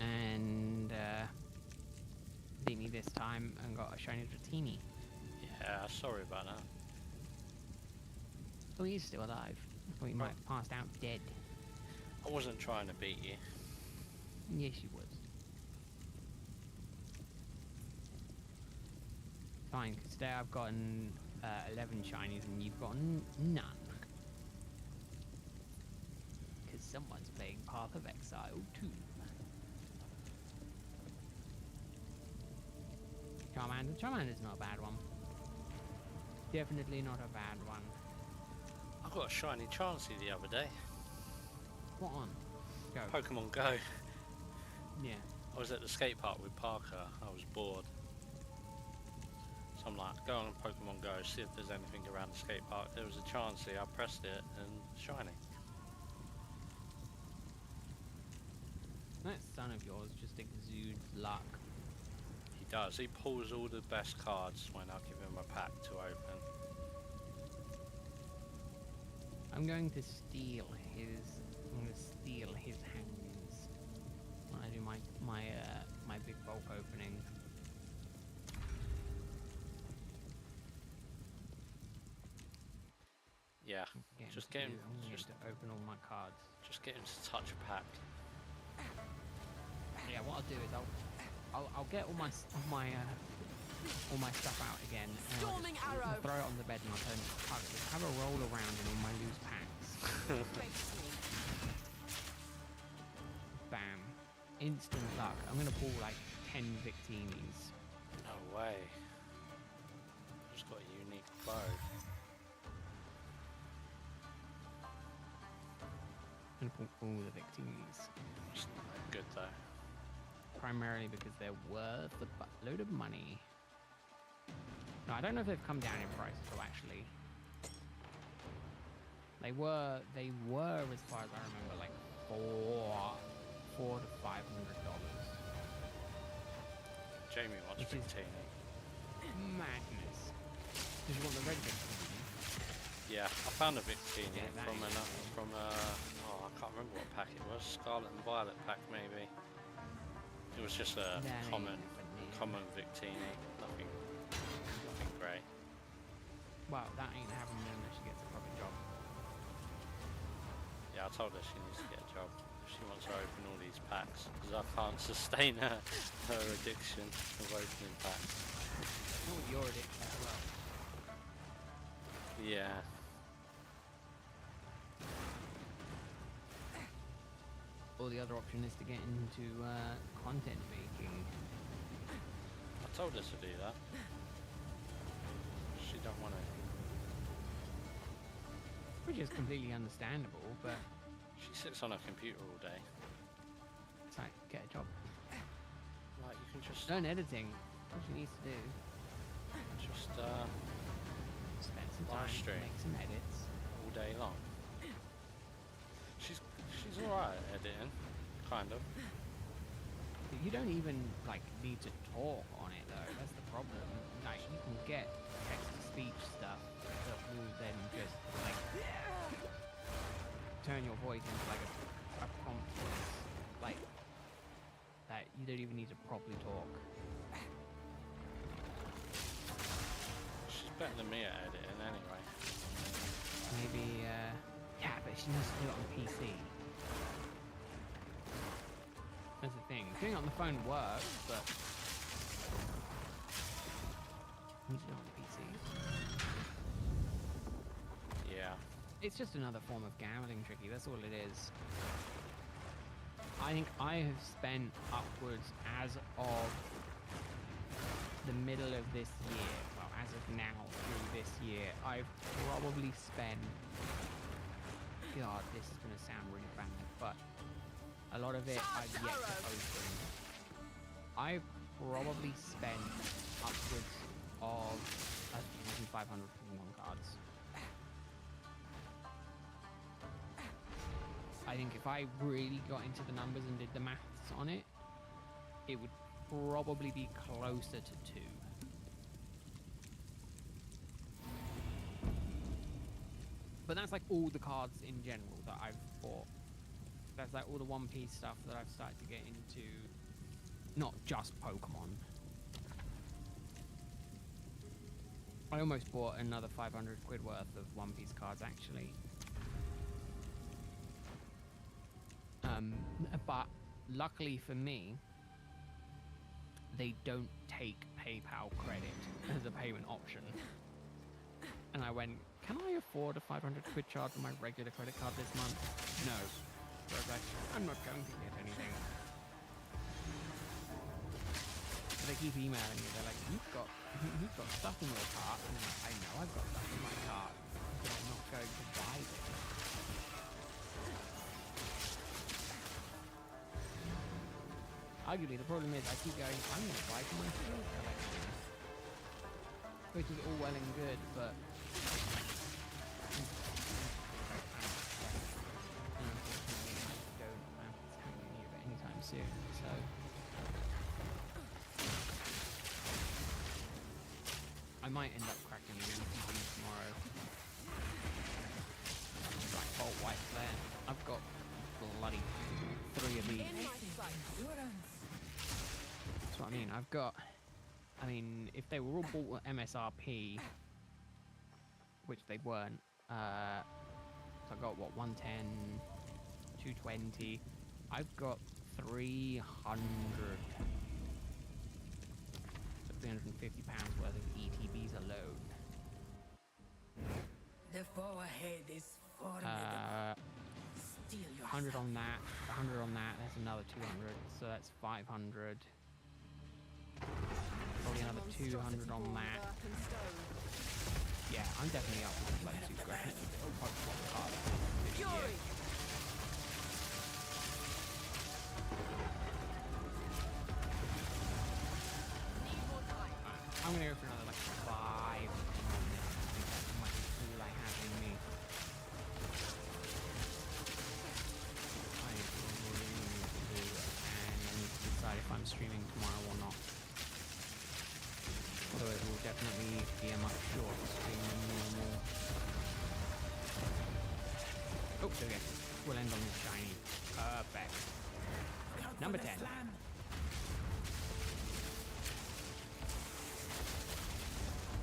And beat me this time and got a shiny Dratini. Yeah, sorry about that. Oh, he's still alive. I thought he might have passed out dead. I wasn't trying to beat you. Yes, he was. Fine, because today I've gotten 11 shinies and you've gotten none. Because someone's playing Path of Exile too. Charmander. Charmander's not a bad one. Definitely not a bad one. I got a shiny Chansey the other day. What on? Go. Pokemon Go. Yeah. I was at the skate park with Parker. I was bored. So I'm like, go on Pokemon Go, see if there's anything around the skate park. There was a Chansey. I pressed it and shiny. That son of yours just exudes luck. He does. He pulls all the best cards when I give him a pack to open. I'm going to steal his hangings when I do my big bulk opening. Yeah, just get him. Just to open all my cards. Just get him to touch a pack. Yeah, what I'll do is I'll get all my stuff out again. And Storming arrow. throw it on the bed and I'll turn it. I'll just have a roll around in all my loose packs. Bam. Instant luck. I'm gonna pull like 10 Victinis. No way. I've just got a unique bow. I'm gonna pull all the Victinis. It's not that good though. Primarily because they're worth a buttload of money. No, I don't know if they've come down in price at all, actually. They were, as far as I remember, like $400 to $500. Jamie wants Which is- Victini. Madness. Did you want the red Victini? Yeah, I found a Victini Yeah, that from is oh, I can't remember what pack it was. Scarlet and Violet pack maybe. It was just a That ain't common happening. Victini. Nothing great. Well, that ain't happening unless she gets a proper job. Yeah, I told her she needs to get a job if she wants to open all these packs because I can't sustain her addiction of opening packs. Oh, you're addicted as well. Yeah. Or the other option is to get into content making. I told her to do that. She don't want to. Which is completely understandable, but She sits on her computer all day. it's like, get a job. Like you can just Learn editing. What she needs to do. Spend some live time, stream. make some edits. all day long. She's alright at editing, kind of. But you don't even like need to talk on it though. That's the problem. Like you can get text-to-speech stuff that will then just like turn your voice into like a prompt voice, like that. You don't even need to properly talk. She's better than me at editing anyway. Maybe, yeah, but she needs to do it on PC. That's the thing. Doing it on the phone works, but you need to do it on PC. Yeah. It's just another form of gambling, Tricky. That's all it is. I think I have spent upwards as of the middle of this year, well, as of now through this year, I've probably spent, God, this is going to sound really bad, but a lot of it I've yet to open. I've probably spent upwards of 1,500 Pokemon cards. I think if I really got into the numbers and did the maths on it, it would probably be closer to 2. But that's like all the cards in general that I've bought. That's like all the One Piece stuff that I've started to get into. Not just Pokemon. I almost bought another 500 quid worth of One Piece cards actually. But luckily for me, they don't take PayPal credit as a payment option. And I went, can I afford a 500 quid charge on my regular credit card this month? No. So I was like, I'm not going to get anything. So they keep emailing me. They're like, you've got stuff in your cart. And I'm like, I know I've got stuff in my cart, but I'm not going to buy it. Arguably, the problem is I keep going, I'm going to buy for my field collection. Which is all well and good, but... unfortunately, I don't have any of it anytime soon, so... I might end up cracking the ETB tomorrow. Black Bolt, White Flare. I've got bloody 3 of these. That's what I mean. I've got... I mean, if they were all bought at MSRP, which they weren't, so I got, what, 110, 220. I've got 300... £350 worth of ETBs alone. The foe ahead is formidable. 100 on that, 100 on that, that's another 200, so that's 500. Probably another 200 on that. Yeah, I'm definitely up with like 2 grand. I'll probably swap the card this year. I'm gonna go for another like 5 on this. I think that might be all I have in me. I really need to do, and I need to decide if I'm streaming tomorrow or not. Although it will definitely be a much shorter stream than normal. Oh, there we go. We'll end on this shiny. Perfect. Number 10.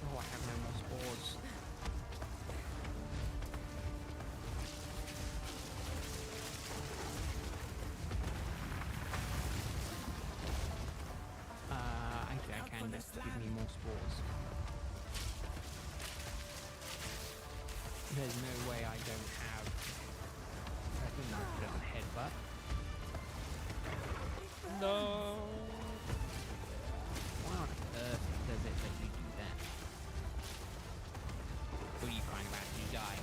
Oh, I have no more spores. Actually, I can just give me more spores. There's no way I don't have... I think I'll put it on headbutt. No. Why on earth does it let you do that? What are you crying about? Did you die?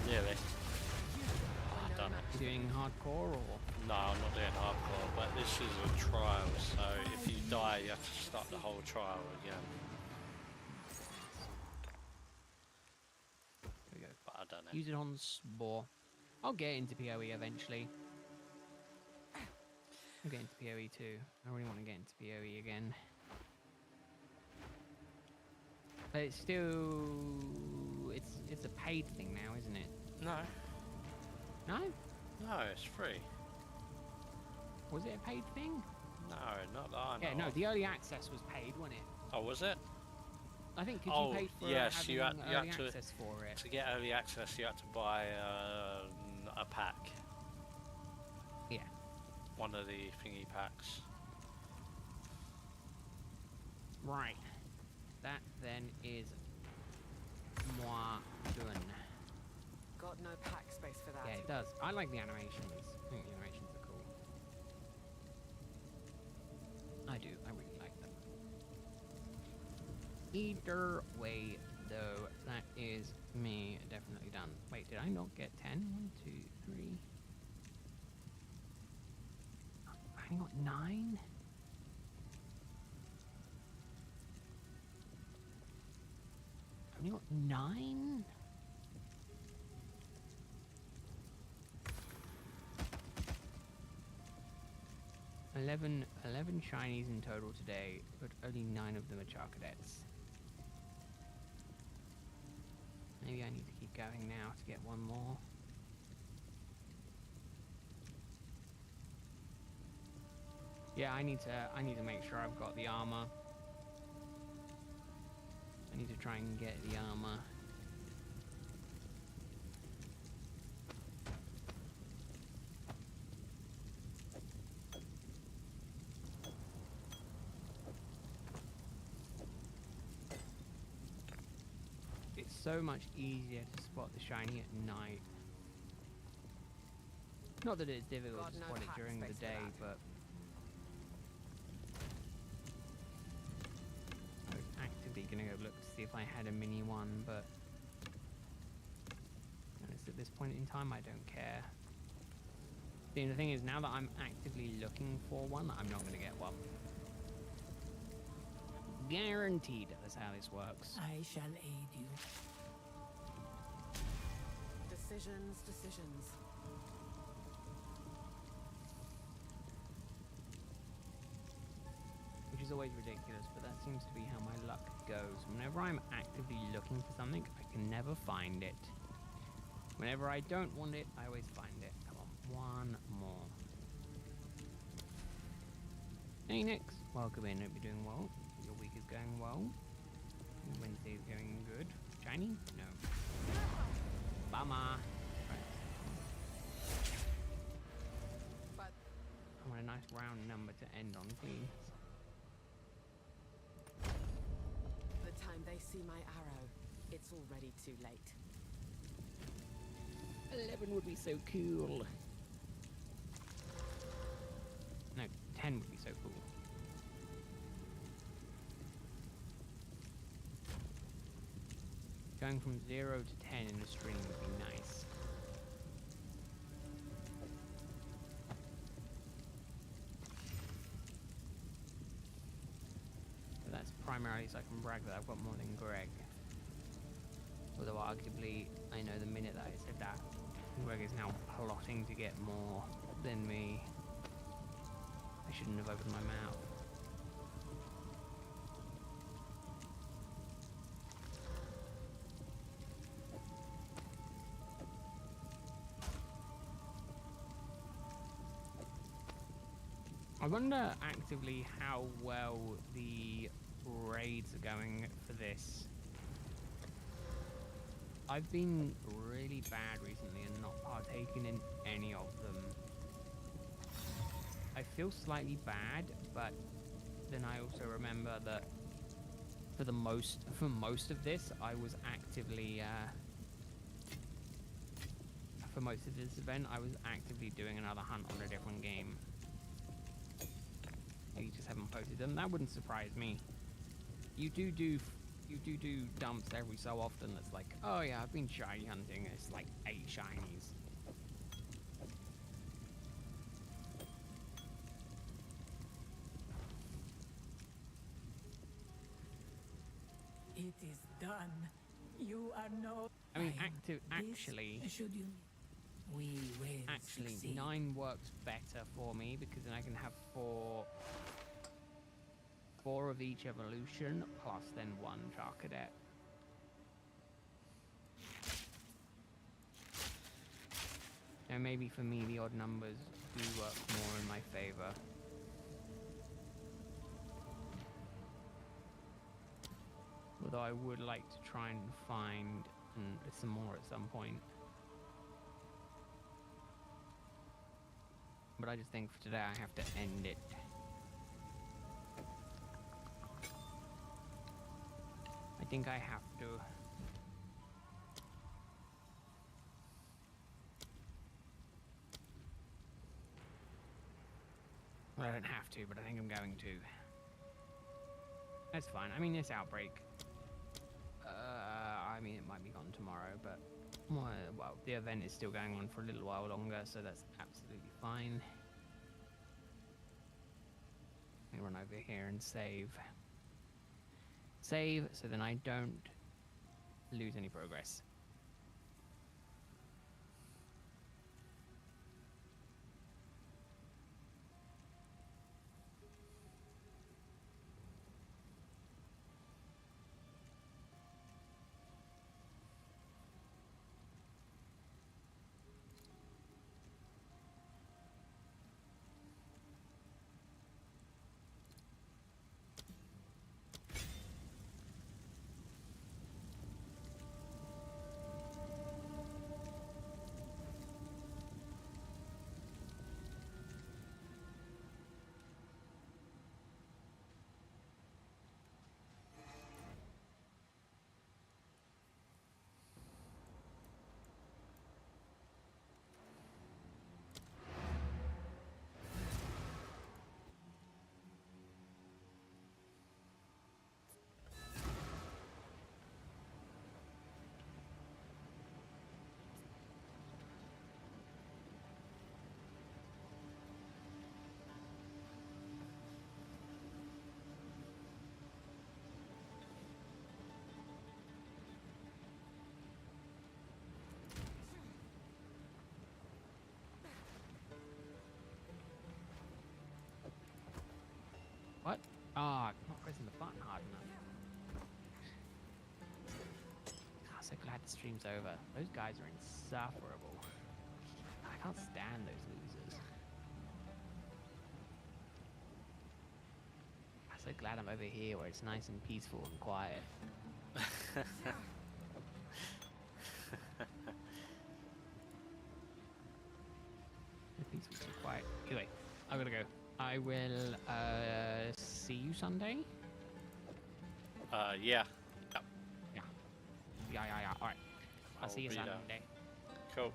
Really? I don't know. You doing hardcore or? No, I'm not doing hardcore, but this is a trial, so if you die, you have to start the whole trial again. There we go. But I don't know. Use it on spore. I'll get into PoE eventually. I'll get into PoE too. I really want to get into PoE again. But it's still... It's a paid thing now, isn't it? No. No? No, it's free. Was it a paid thing? No, not that I know Yeah, no, of. the early access was paid, wasn't it? Oh, was it? I think because Oh, you paid for yes, having you had early to- access for it. To get early access, you had to buy a pack. Yeah. One of the thingy packs. Right. That then is moi done. Got no pack space for that. Yeah, it does. I like the animations. I think the animations are cool. Either way, though, that is me definitely done. Wait, did I not get 10? 1, 2, 3. I only got 9? I only got 9? Eleven shinies in total today, but only 9 of them are Charcadets. Maybe I need to keep going now to get one more. Yeah, I need to make sure I've got the armor. I need to try and get the armor. It's so much easier to spot the shiny at night. Not that it's difficult God to knows spot it hack during the space for day, that. but I was actively gonna go look to see if I had a mini one, but honest, at this point in time, I don't care. The thing is, now that I'm actively looking for one, I'm not gonna get one. Guaranteed that's how this works. I shall aid you. Decisions. Which is always ridiculous, but that seems to be how my luck goes. Whenever I'm actively looking for something, I can never find it. Whenever I don't want it, I always find it. Come on, one more. Hey Nix, welcome in, hope you're doing well. Your week is going well. Wednesday is going good. Shiny? No. Bummer. Right. But I want a nice round number to end on, please. the time they see my arrow, it's already too late. 11 would be so cool. No, 10 would be so cool. Going from 0 to 10 in a string would be nice. But that's primarily so I can brag that I've got more than Greg. Although arguably, I know the minute that I said that, Greg is now plotting to get more than me. I shouldn't have opened my mouth. I wonder actively how well the raids are going for this. I've been really bad recently and not partaking in any of them. I feel slightly bad, but then I also remember that for most of this, I was actively for most of this event, I was actively doing another hunt on a different game. You just haven't posted them. That wouldn't surprise me. You do dumps every so often. That's like, oh yeah, I've been shiny hunting. It's like 8 shinies. It is done. You are no. I mean, This actually, should you? We will actually, succeed. 9 works better for me because then I can have 4 of each evolution plus then 1 Charcadet. And maybe for me, the odd numbers do work more in my favor. Although I would like to try and find some more at some point. But I just think for today I have to end it. I think I have to. Well, I don't have to, but I think I'm going to. That's fine. I mean, this outbreak tomorrow, but well, the event is still going on for a little while longer, so that's absolutely fine. Let me run over here and save. Save, so then I don't lose any progress. What? Ah, I'm not pressing the button hard enough. God, so glad the stream's over. Those guys are insufferable. I can't stand those losers. I'm so glad I'm over here where it's nice and peaceful and quiet. Peaceful and quiet. Anyway, I gotta go. I will see you Sunday. Yeah. Yep. Yeah. Alright. I'll see you be there. Sunday. Cool.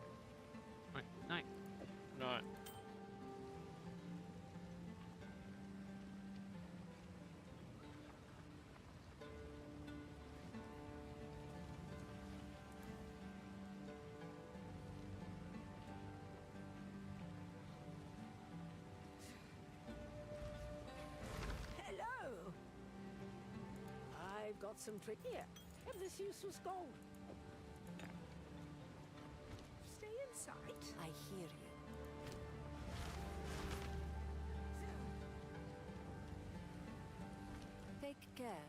Alright, night. Right. Hello! I've got some trick here. Have this useless gold. Stay in sight. I hear you. Take care.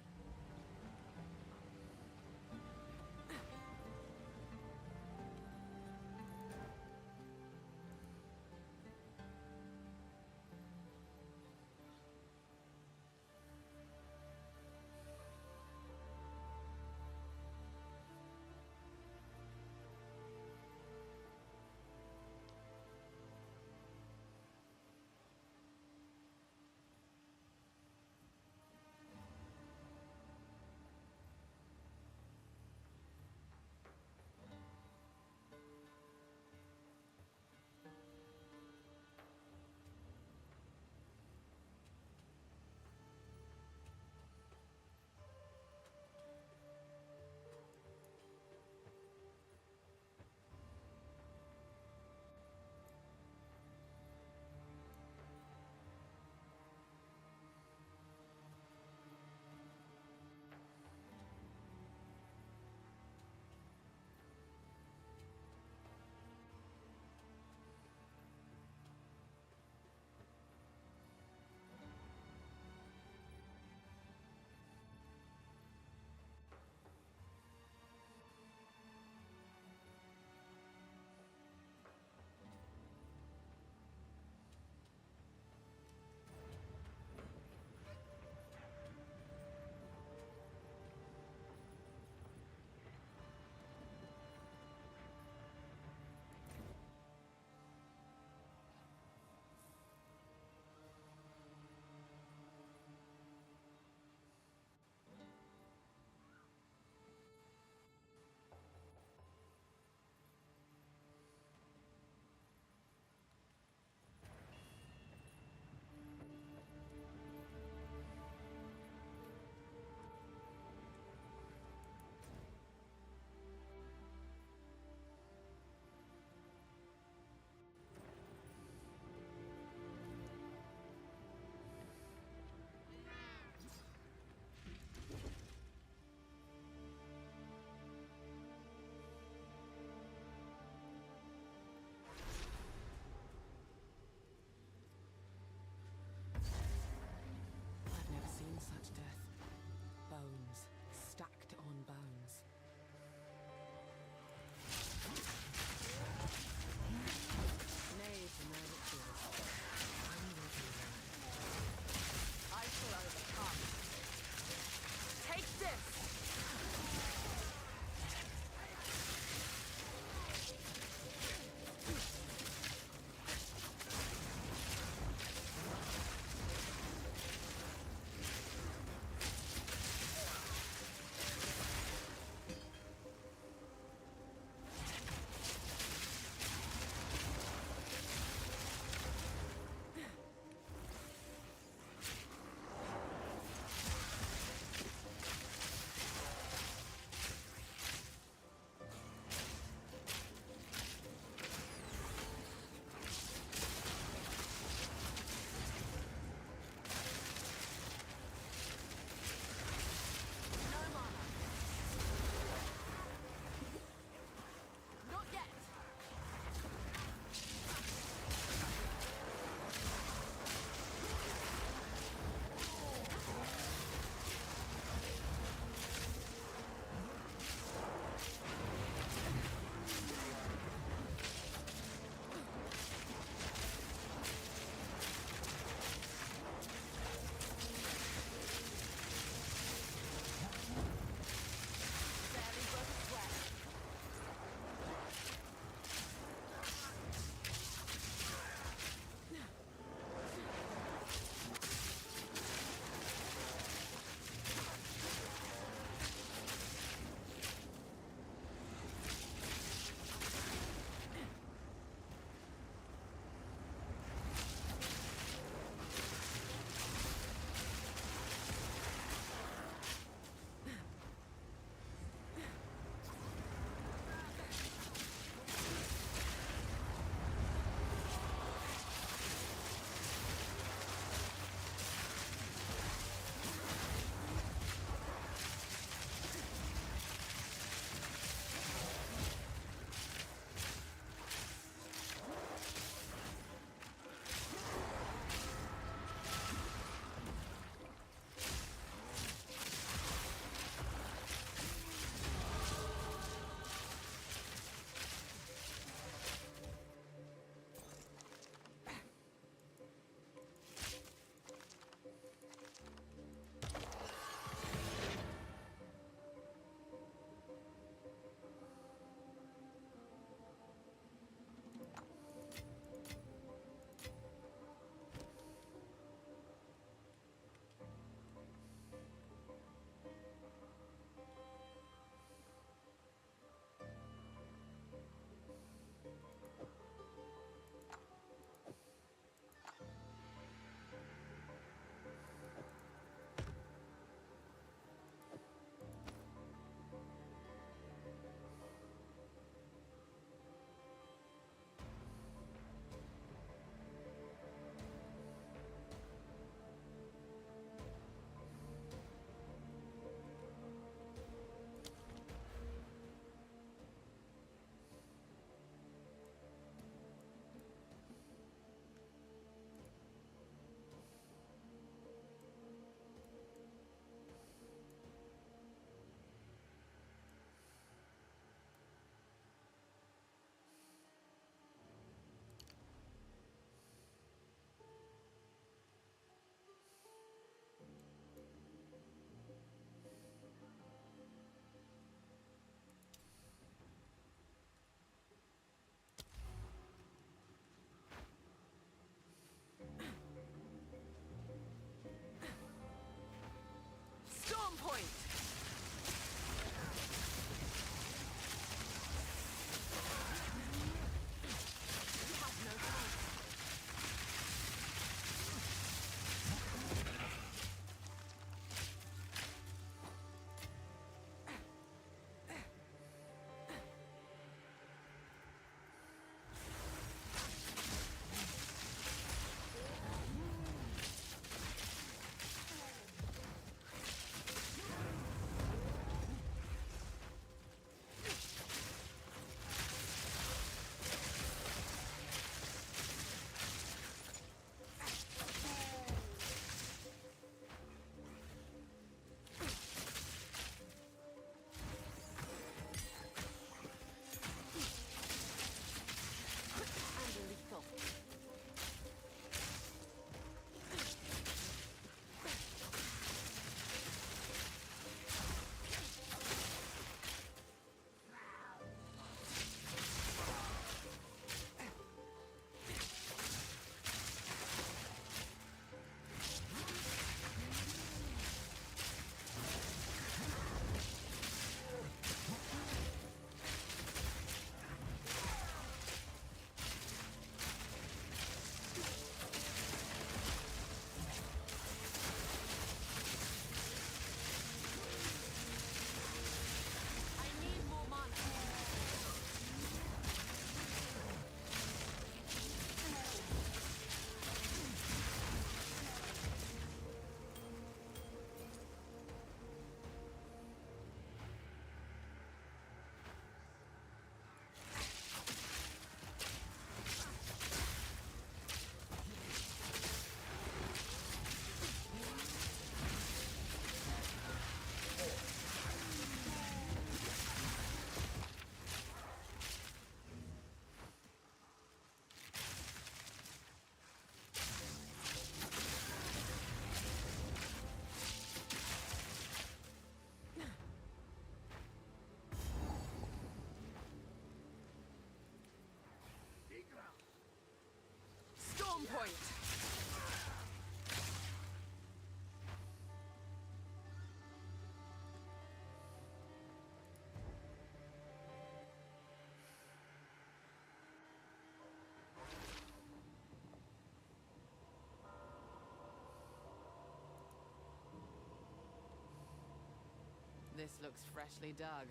This looks freshly dug,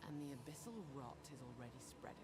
and the abyssal rot is already spreading.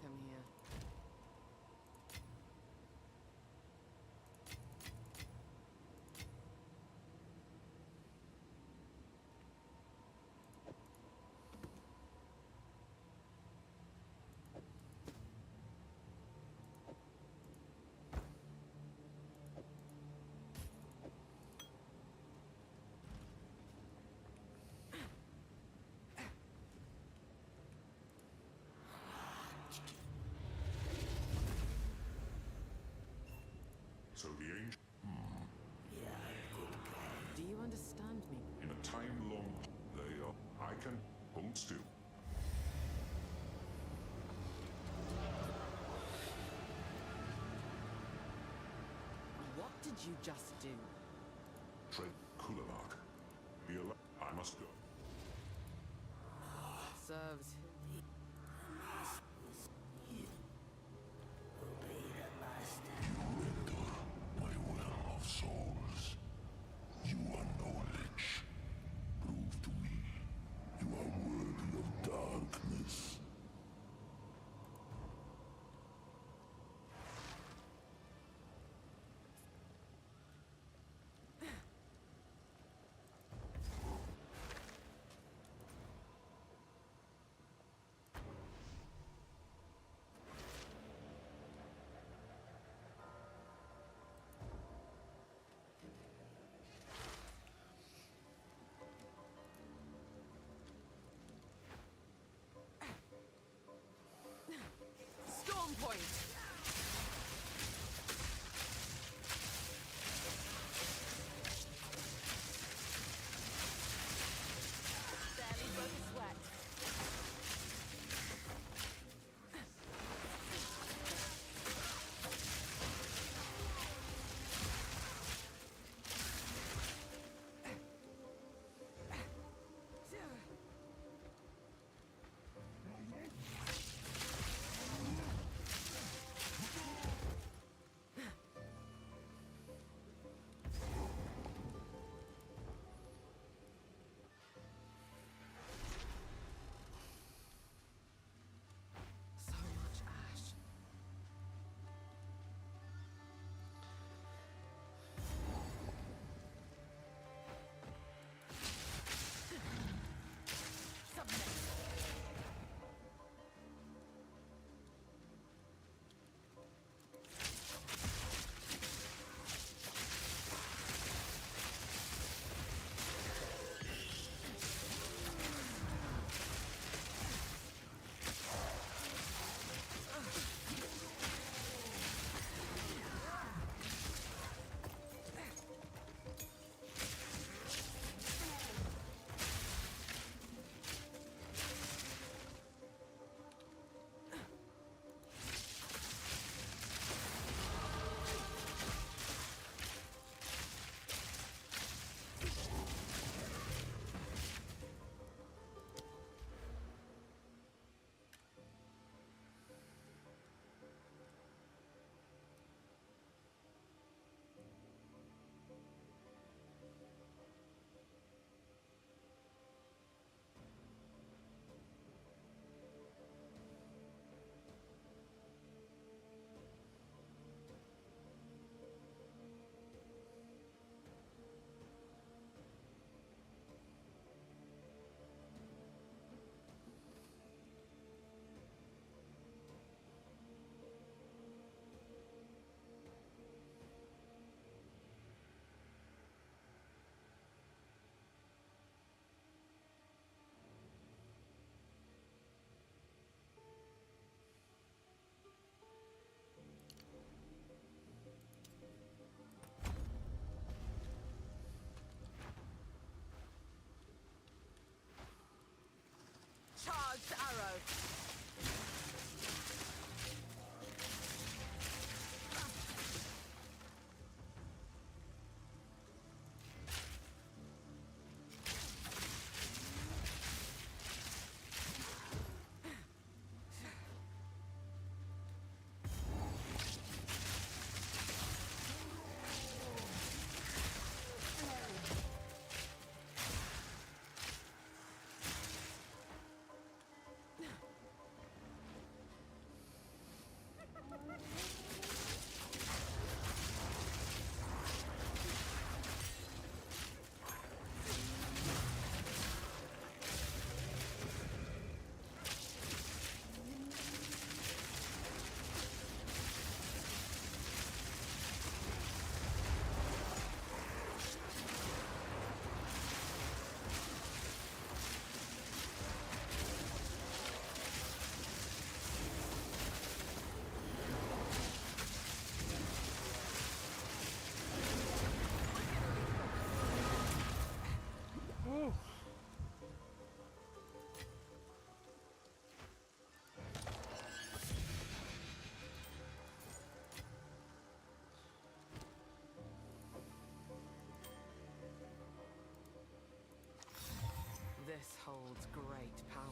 welcome here. So the ancient, Do you understand me? in a time long, they are. I can hold still. What did you just do? Tread Kulamak. Be alive. I must go. Serves. My well of souls. You are knowledge. Prove to me you are worthy of darkness. holds great power.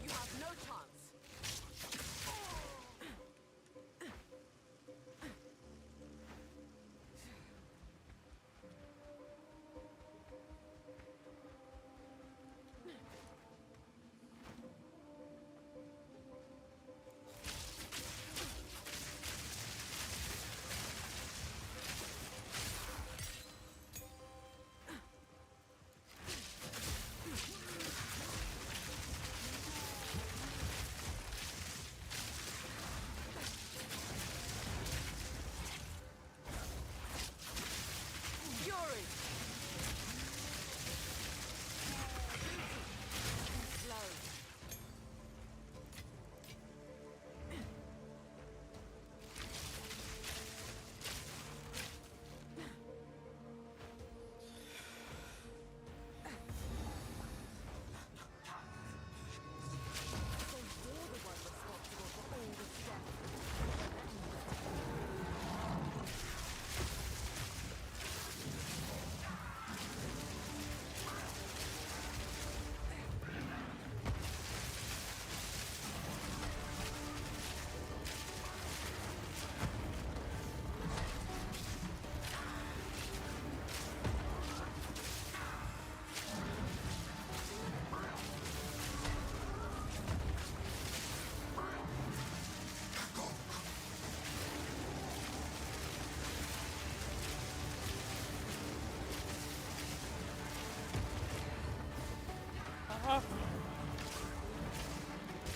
You have no chance. Fury! Slow. So you're the one responsible for all this death.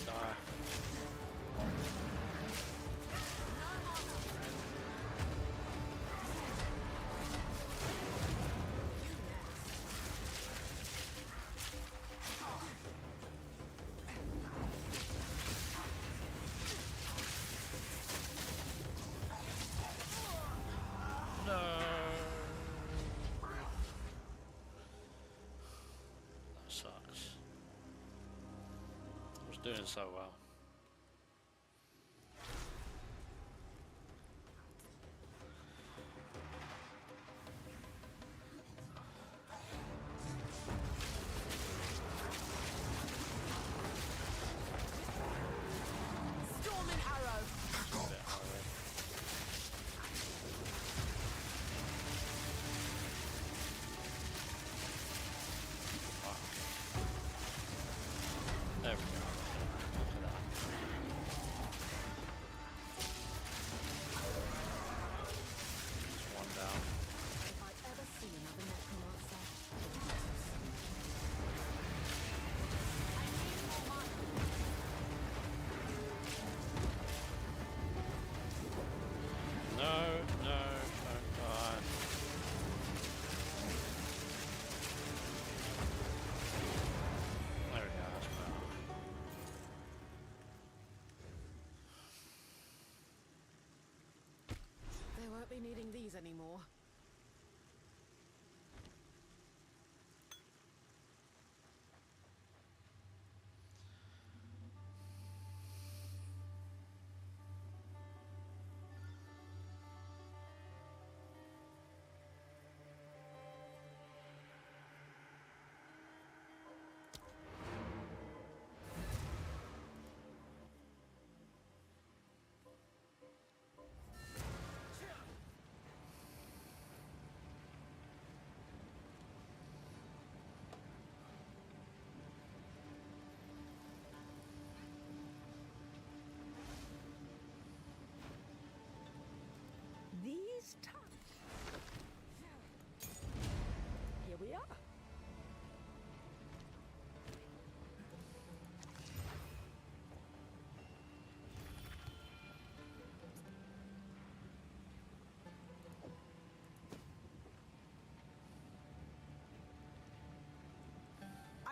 Die. No. That sucks. I was doing so well. Storming arrow! Bit hurry. There we go. Look at that. Just one down. If I ever see another necromancer, No, no, don't die. There we go, that's better. They won't be needing these anymore.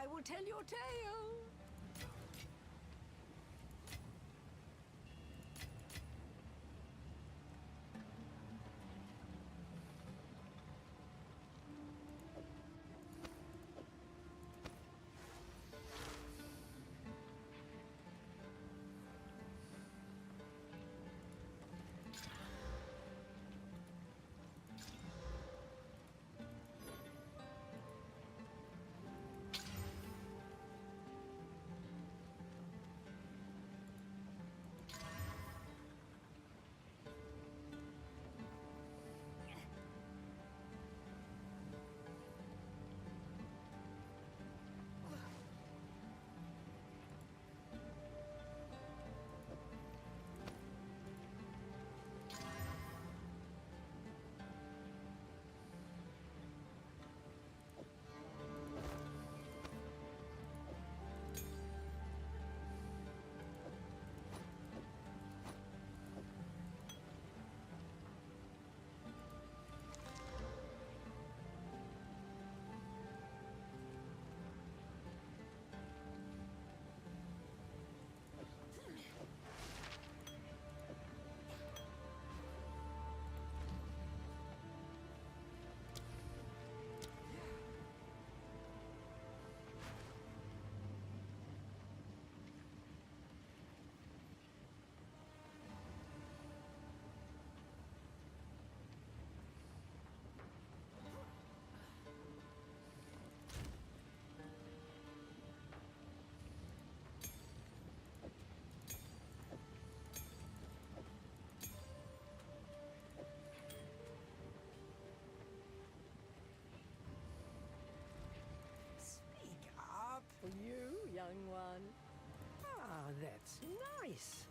I will tell your tale. Speak up, you young one. Ah, that's nice.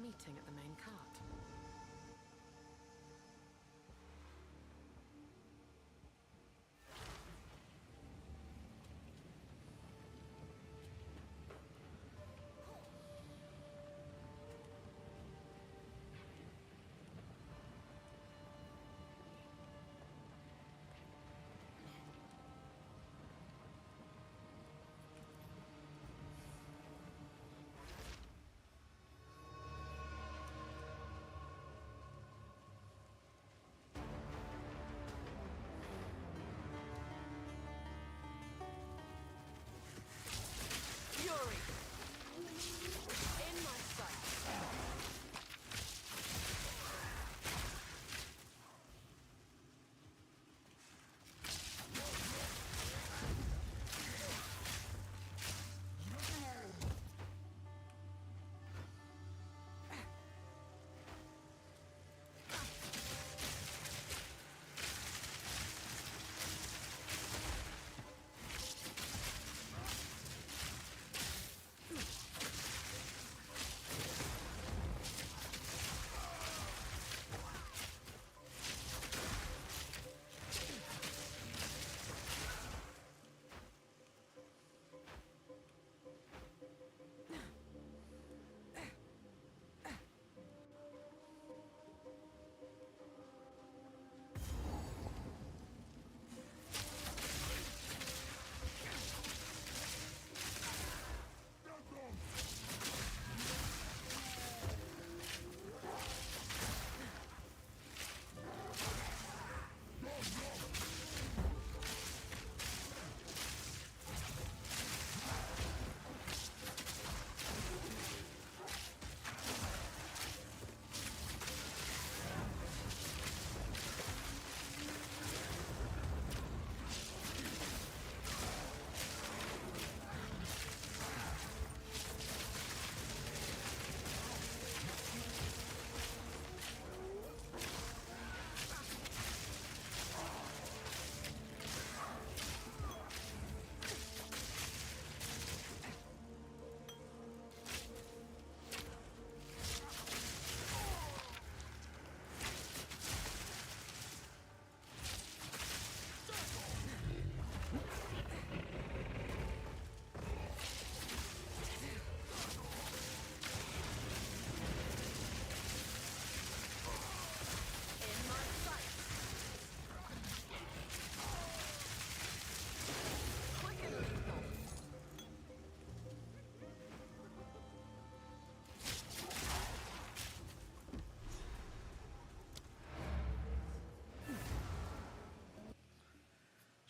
meeting at the main cart. Fury! In my sight!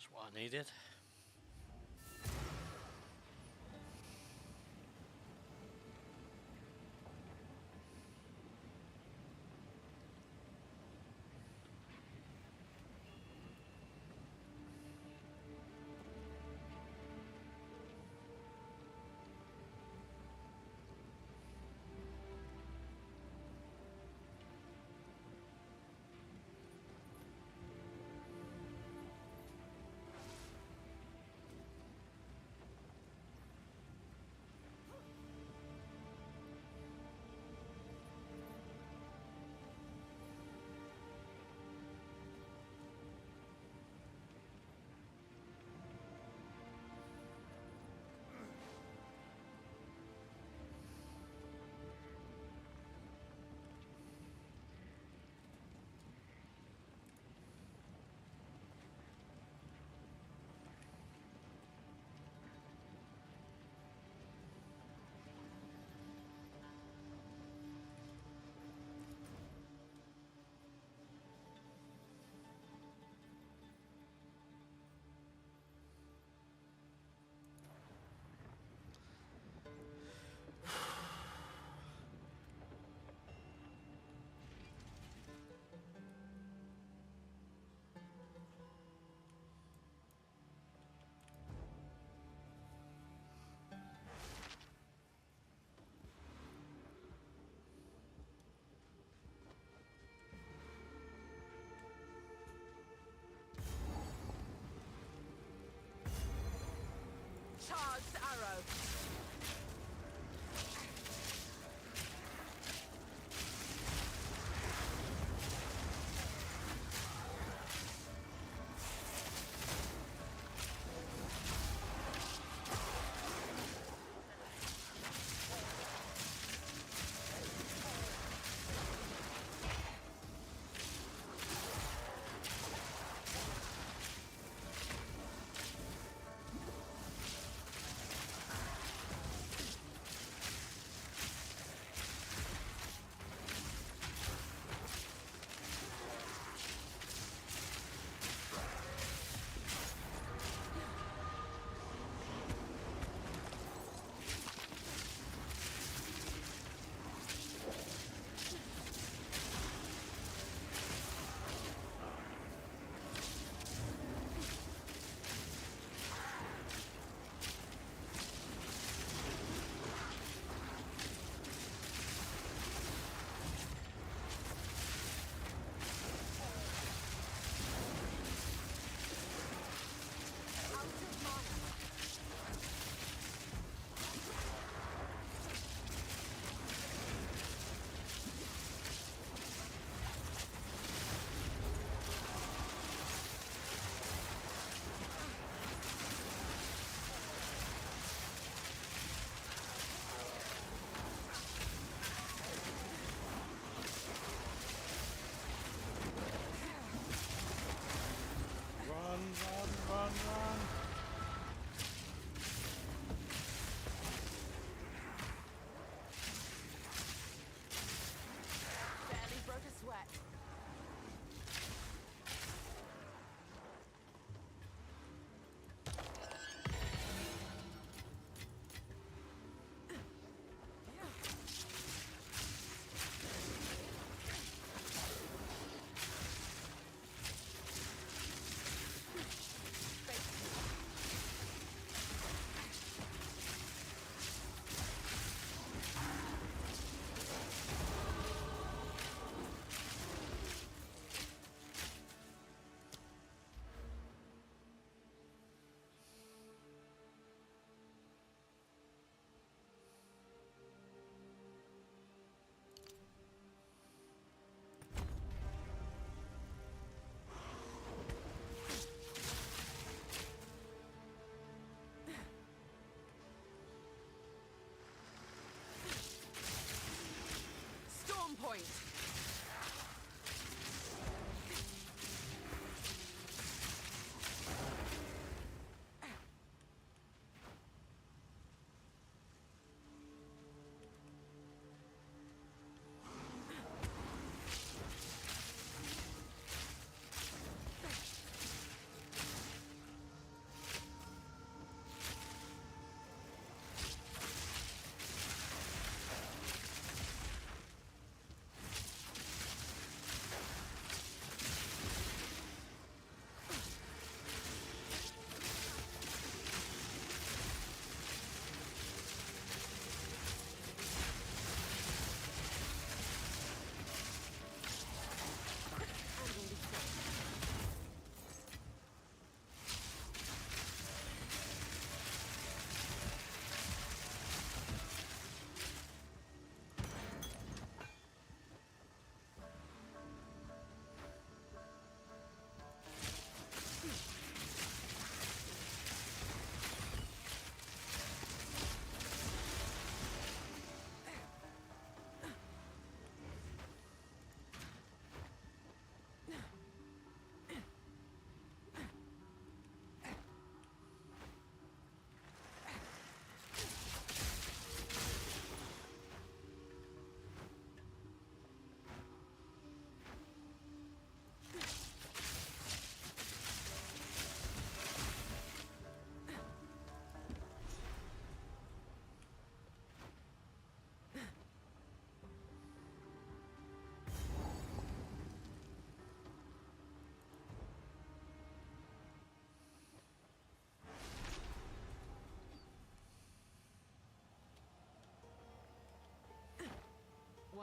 That's what I needed.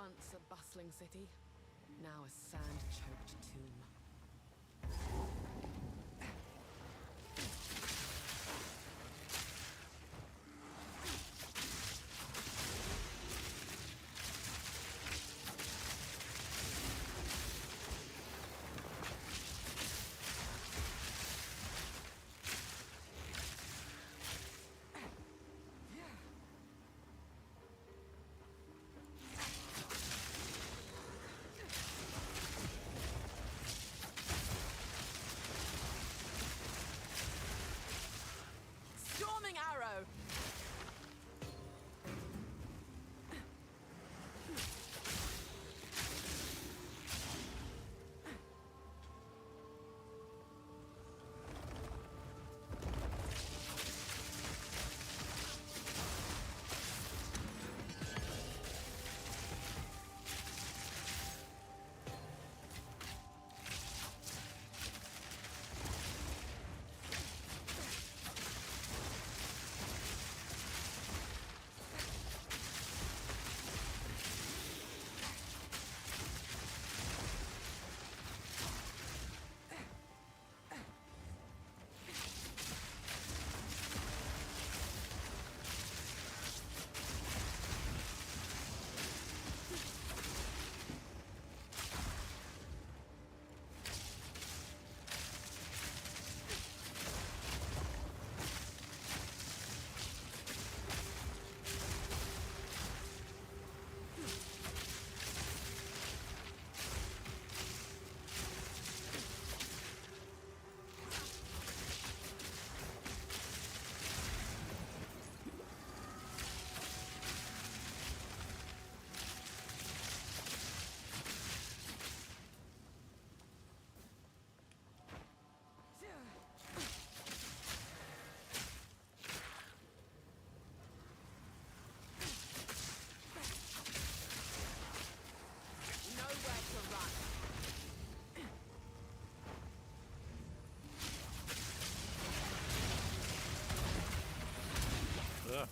Once a bustling city, now a sand-choked tomb. Storming arrow! Nowhere to run. Ugh.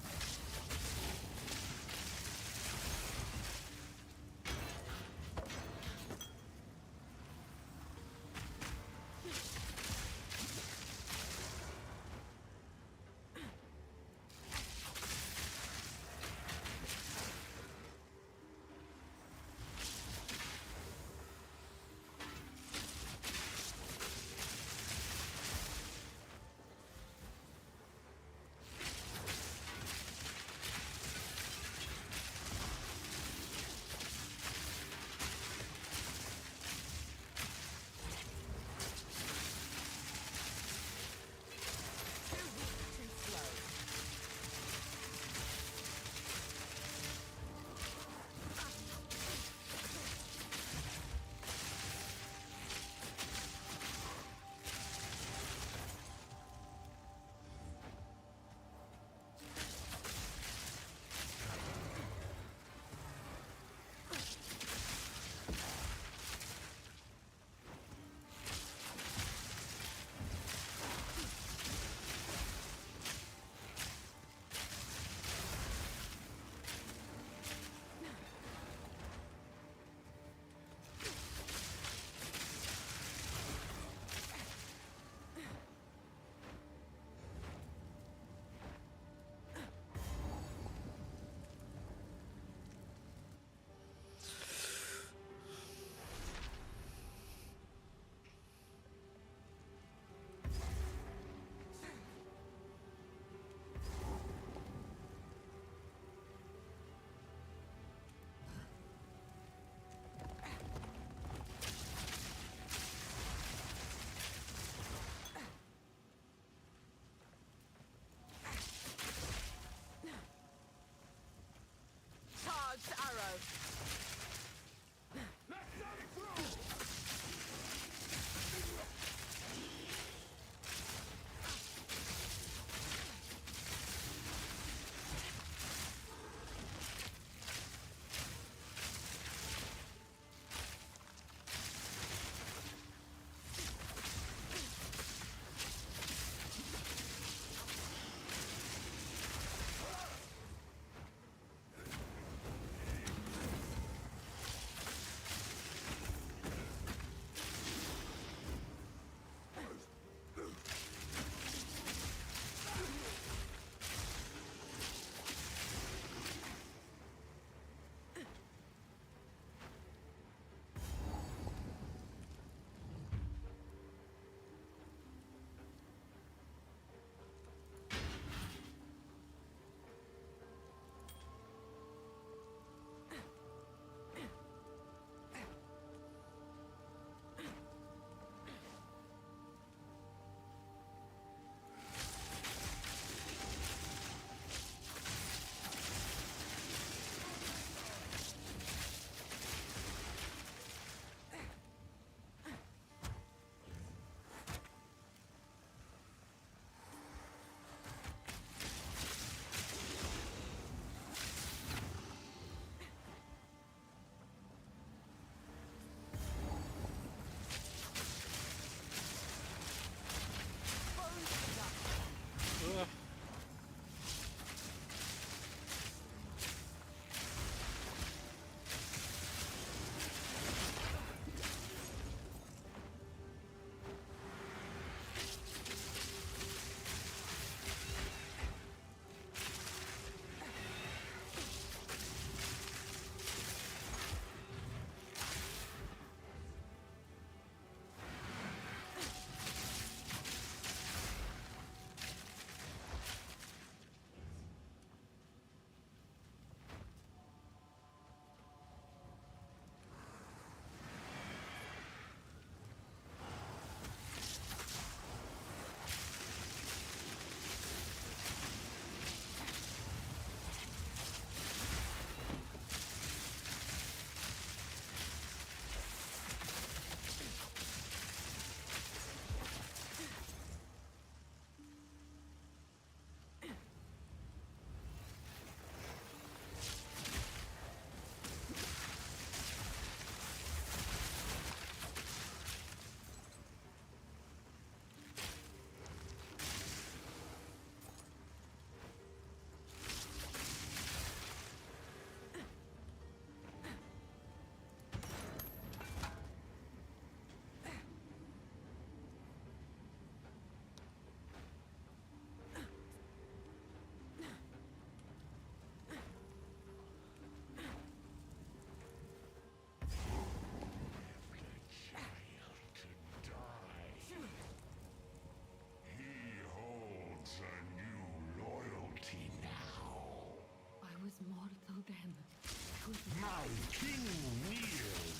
Now King nears.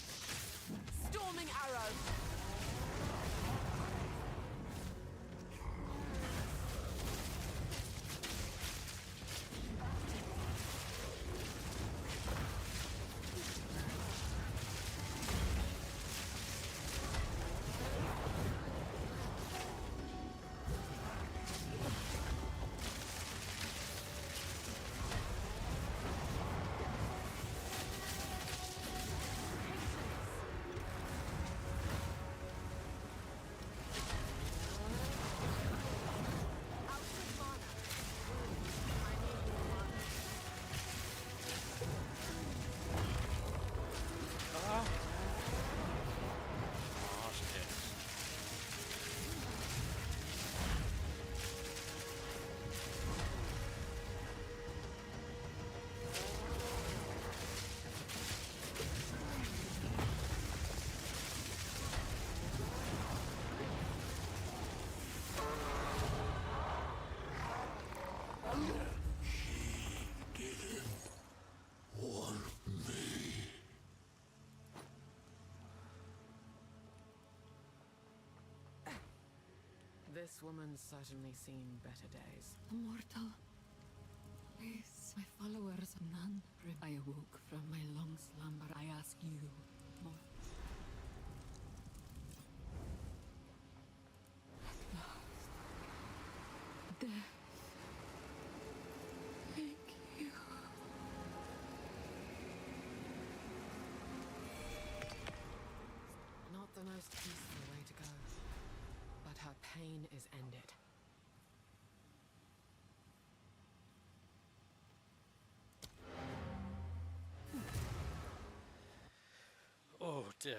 Storming arrow! Oh, shit. One me. This woman's certainly seen better days. Immortal. Please, my followers are none. I awoke from my long slumber. I ask you, more. At last. Death. Thank you. Not the most peaceful way to go, but her pain is ended. Oh dear.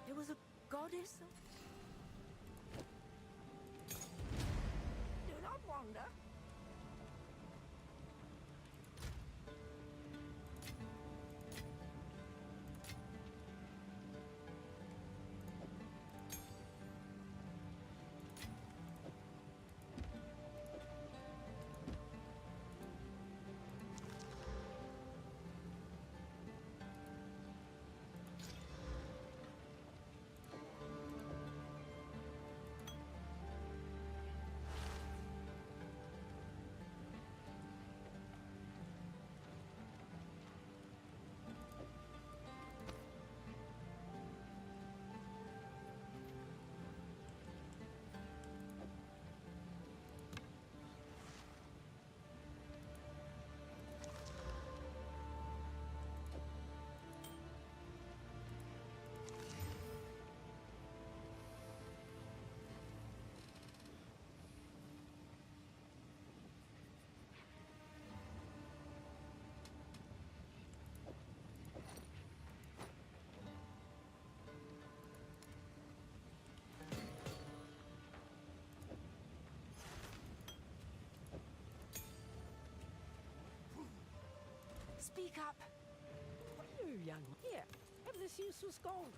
There was a goddess. Do not wander. Speak up! What are you, young? Here, have this useless gold.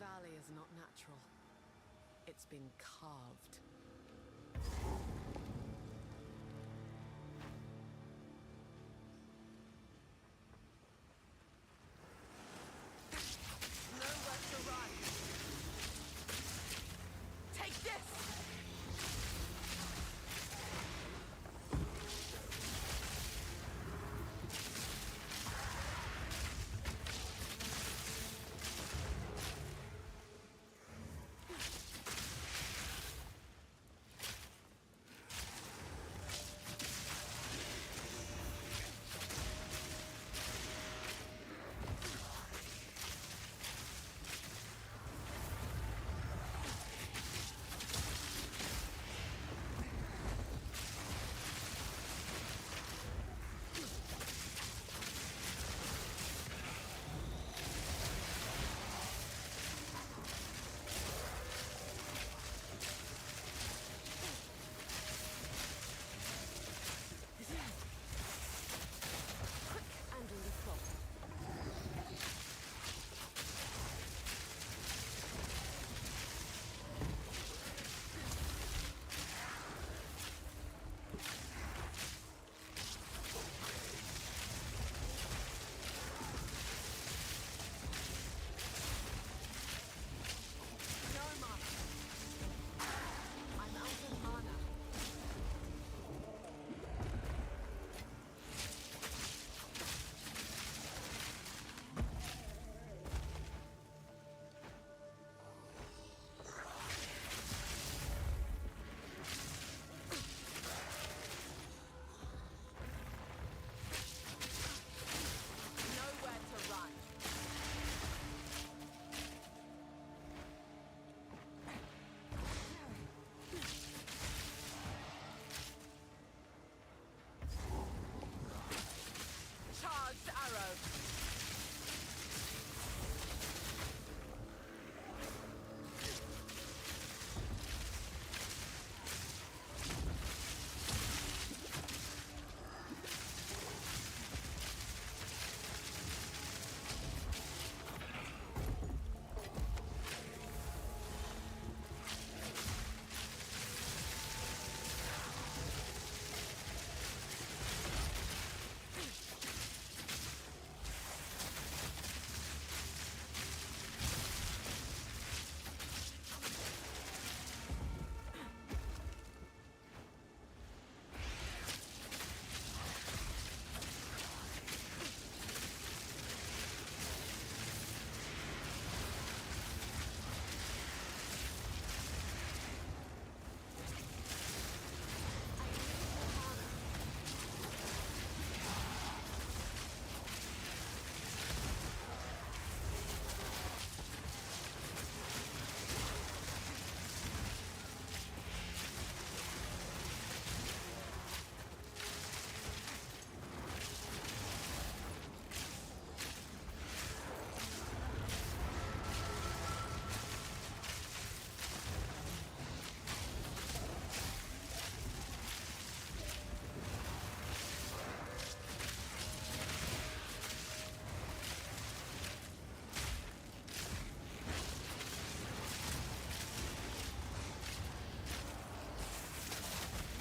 valley is not natural. It's been carved. Nowhere to run. Take this! And lethal. No, Master. I'm out of mana. Nowhere to run. Charged arrow.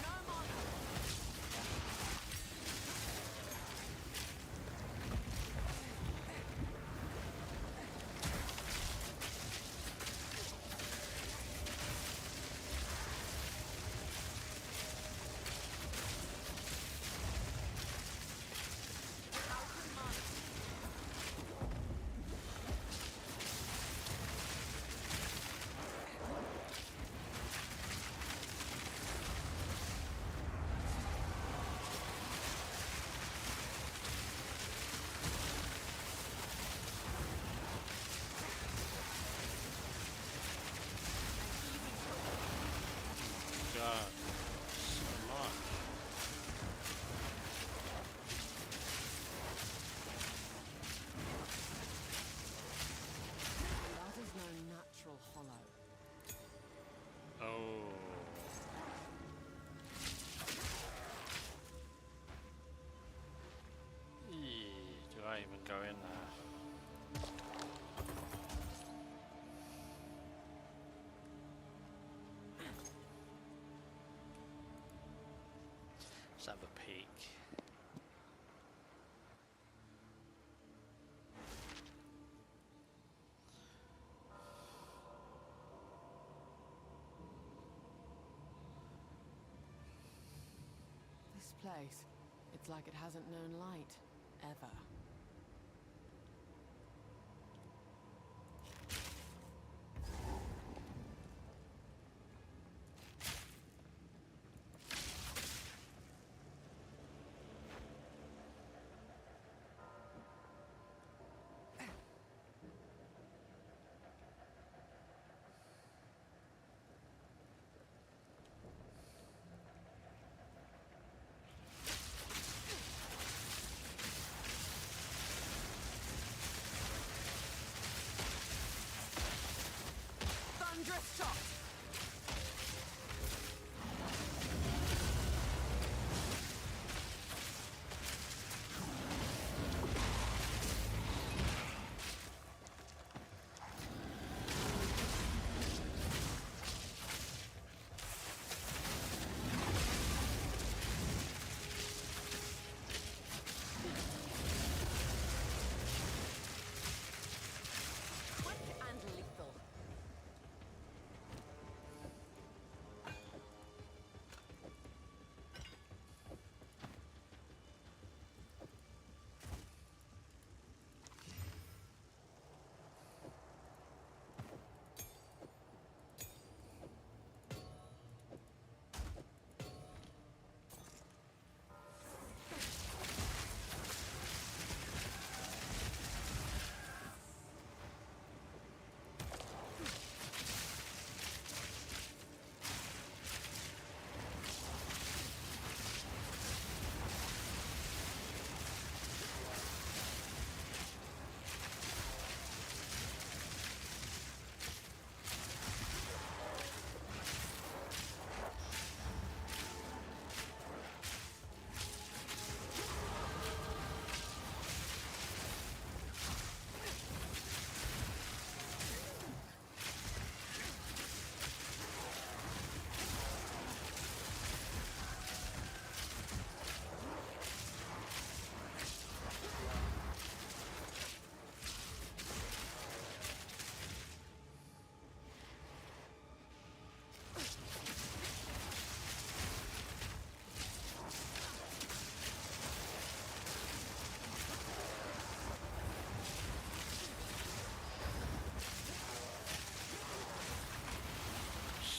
No mana. Out of mana. God, so much. That is no natural hollow. Oh. Eee, do I even go in there? place. It's like it hasn't known light, ever. Thunderous shot! Quick and lethal.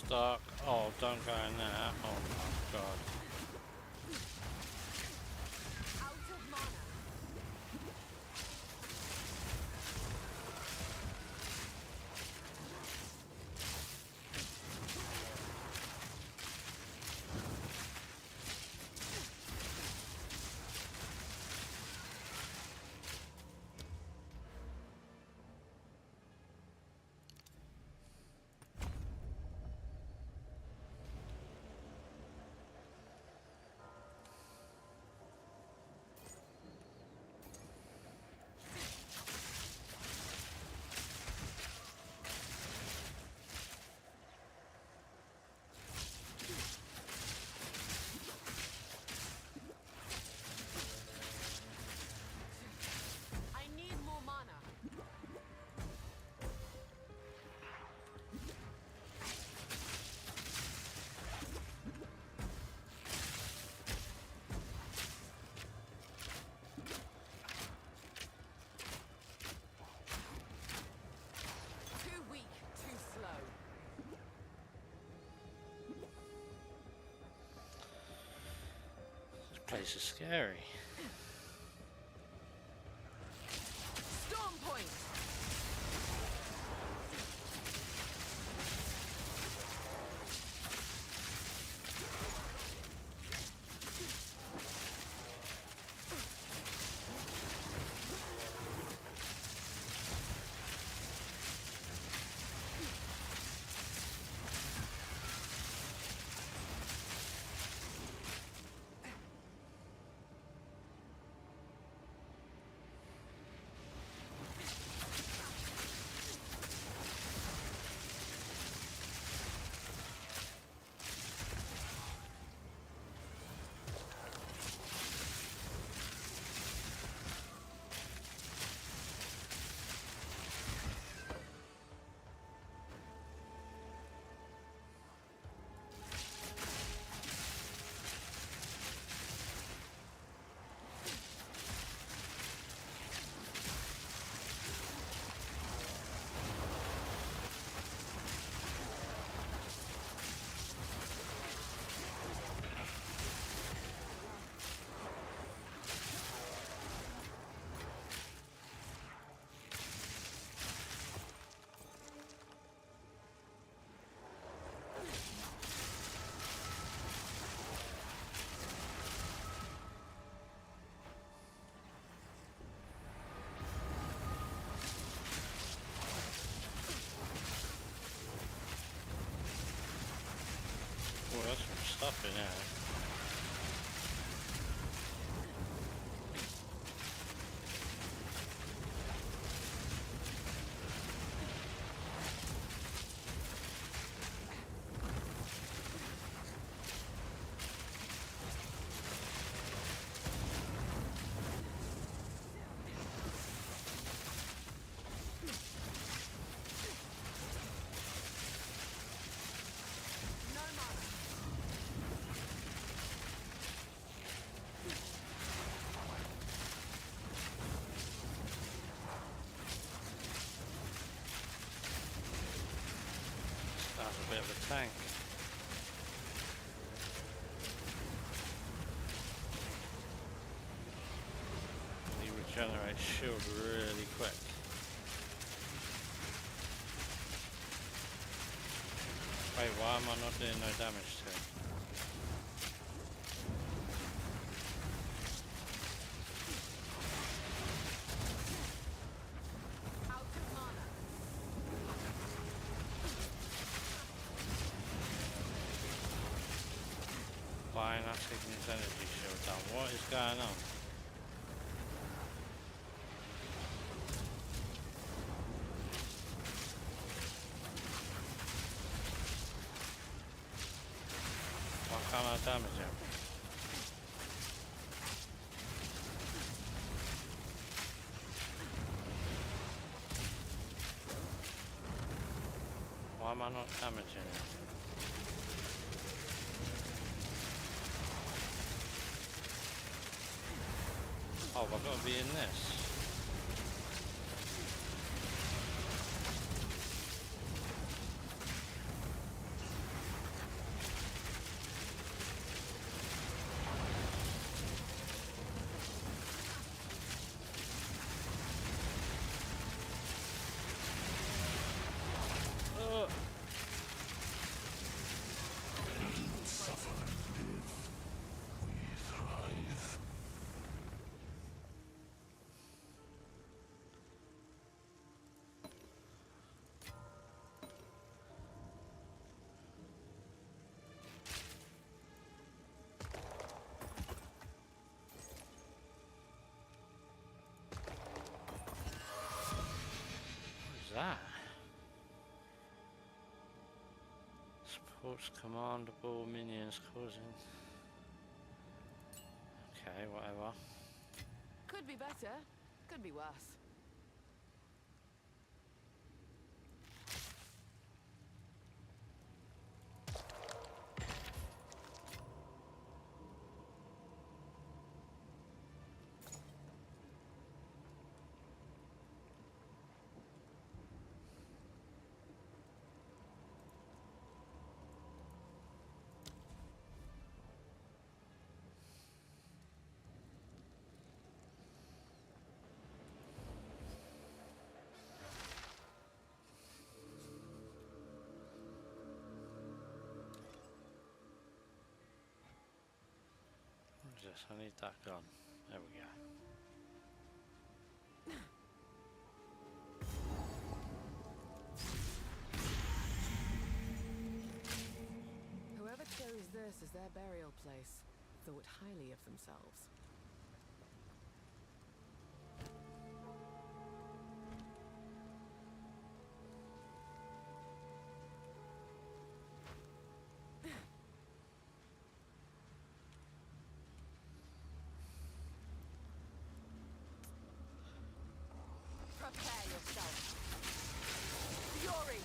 Stuck. Oh, don't go in there. Oh my god. Out of mana. I need more mana. Too weak, too slow. This place is scary. Storm point! stuff in here. That's a bit of a tank. He regenerates shield really quick. Wait, why am I not doing no damage to him? Out of mana. Why not taking his energy shield down? What is going on? Why can't I damage him? Why am I not damaging him? Oh, I've got to be in this. Suffer and live. We thrive. What is that? Supports commandable minions causing... Okay, whatever. Could be better. Could be worse. What is this? I need that gun. There we go. Whoever chose this as their burial place thought highly of themselves. Prepare yourself. Fury!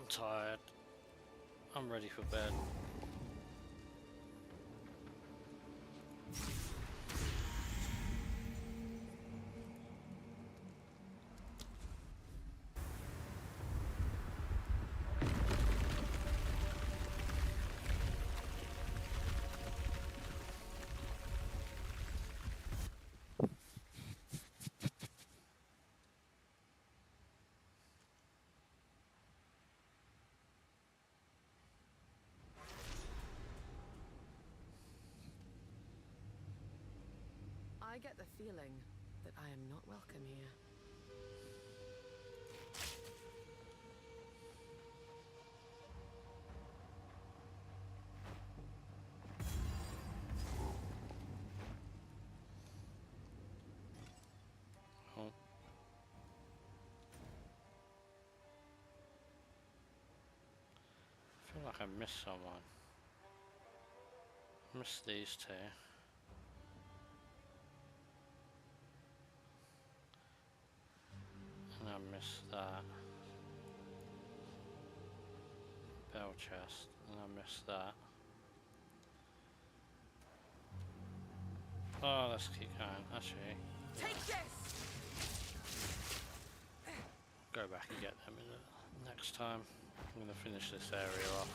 I'm tired. I'm ready for bed. I get the feeling that I am not welcome here. Oh. I feel like I missed someone. I missed these two. And I missed that. Bell chest. And I missed that. Oh, let's keep going. Actually, Take this! go back and get them in the next time. I'm going to finish this area off.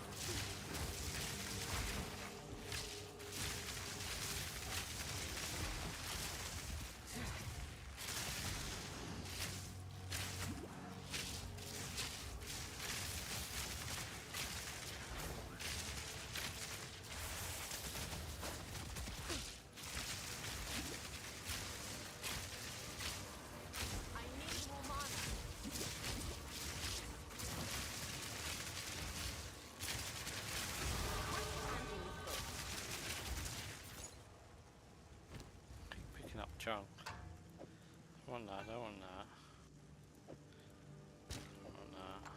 I need more mana. Keep picking up junk. I want that, I want that. I want that.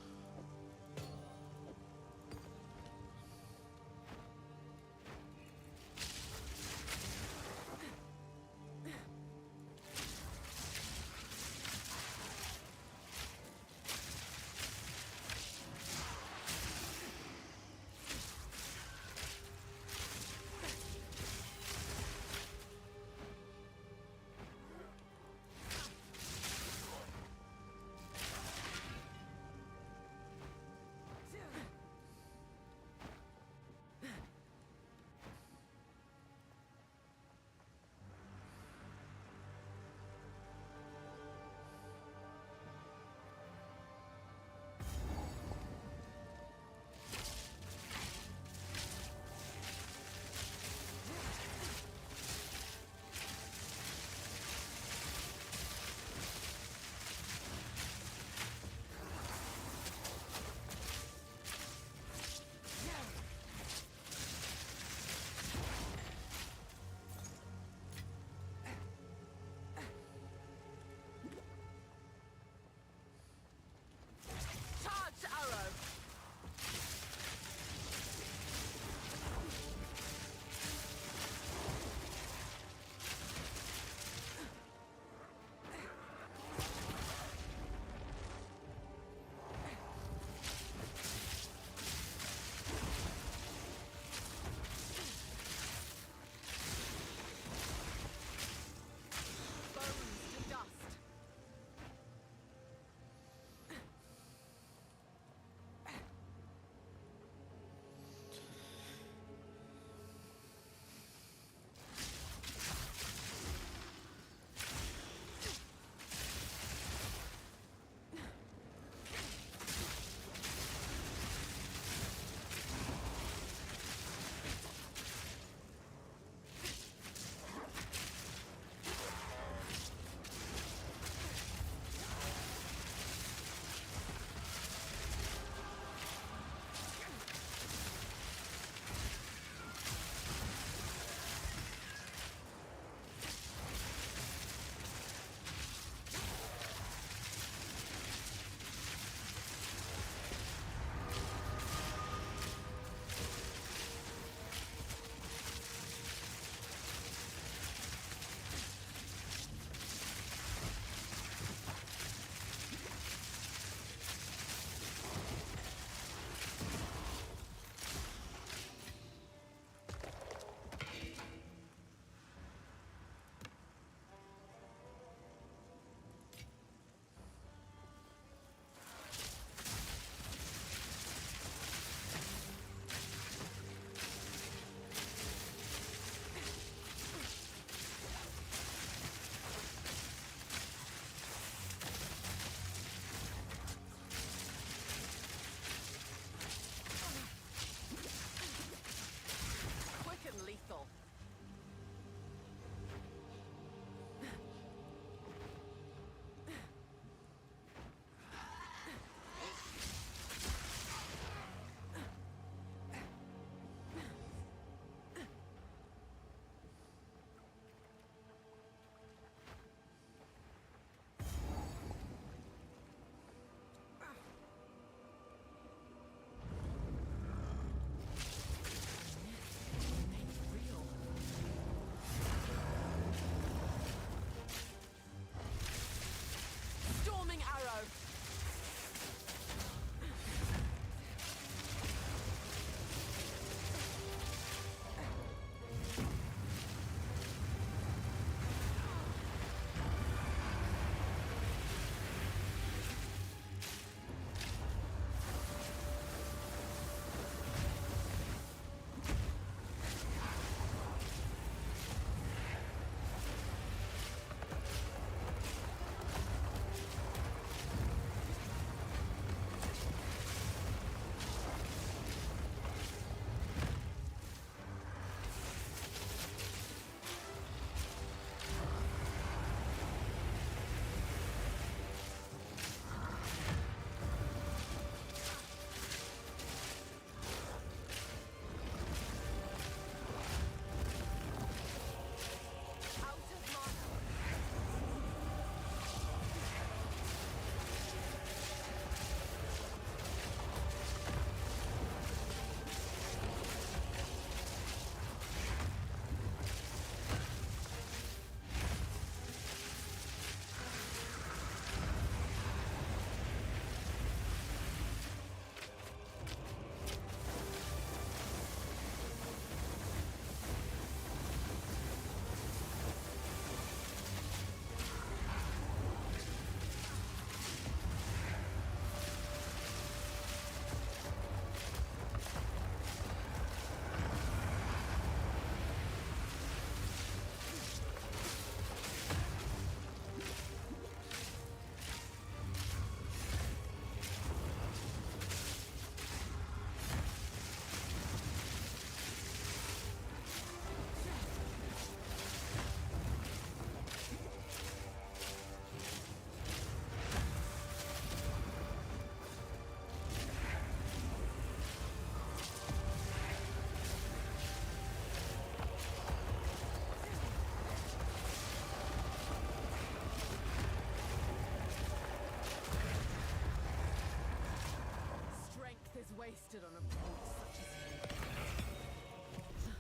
wasted on a brute such as you.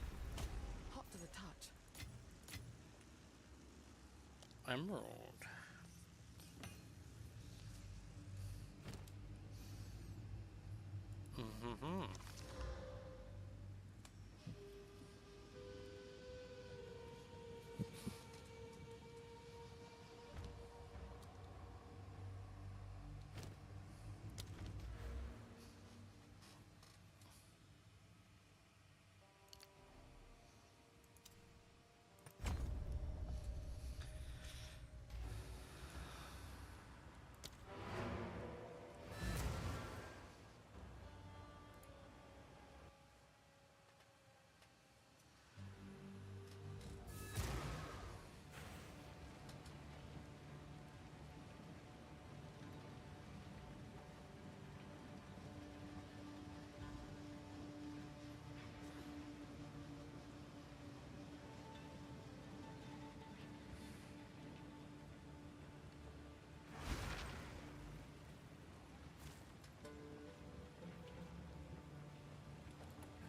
Hot to the touch. Emerald. Mm-hmm.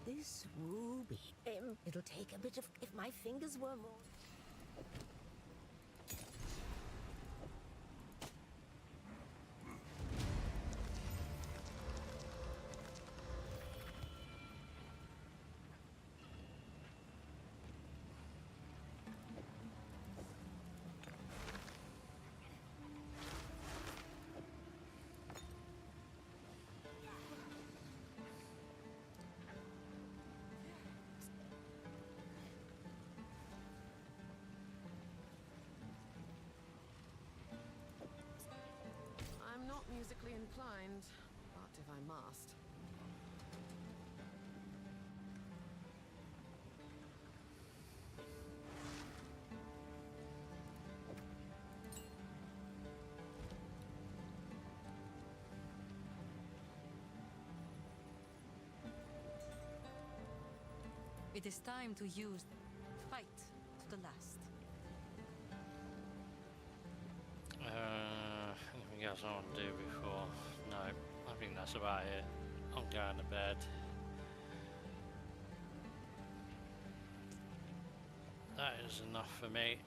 This ruby. It'll take a bit of. If my fingers were more. I'm not musically inclined, but if I must. It is time to use fight to the last. Anything else I want to do before? No, I think that's about it. I'm going to bed. That is enough for me.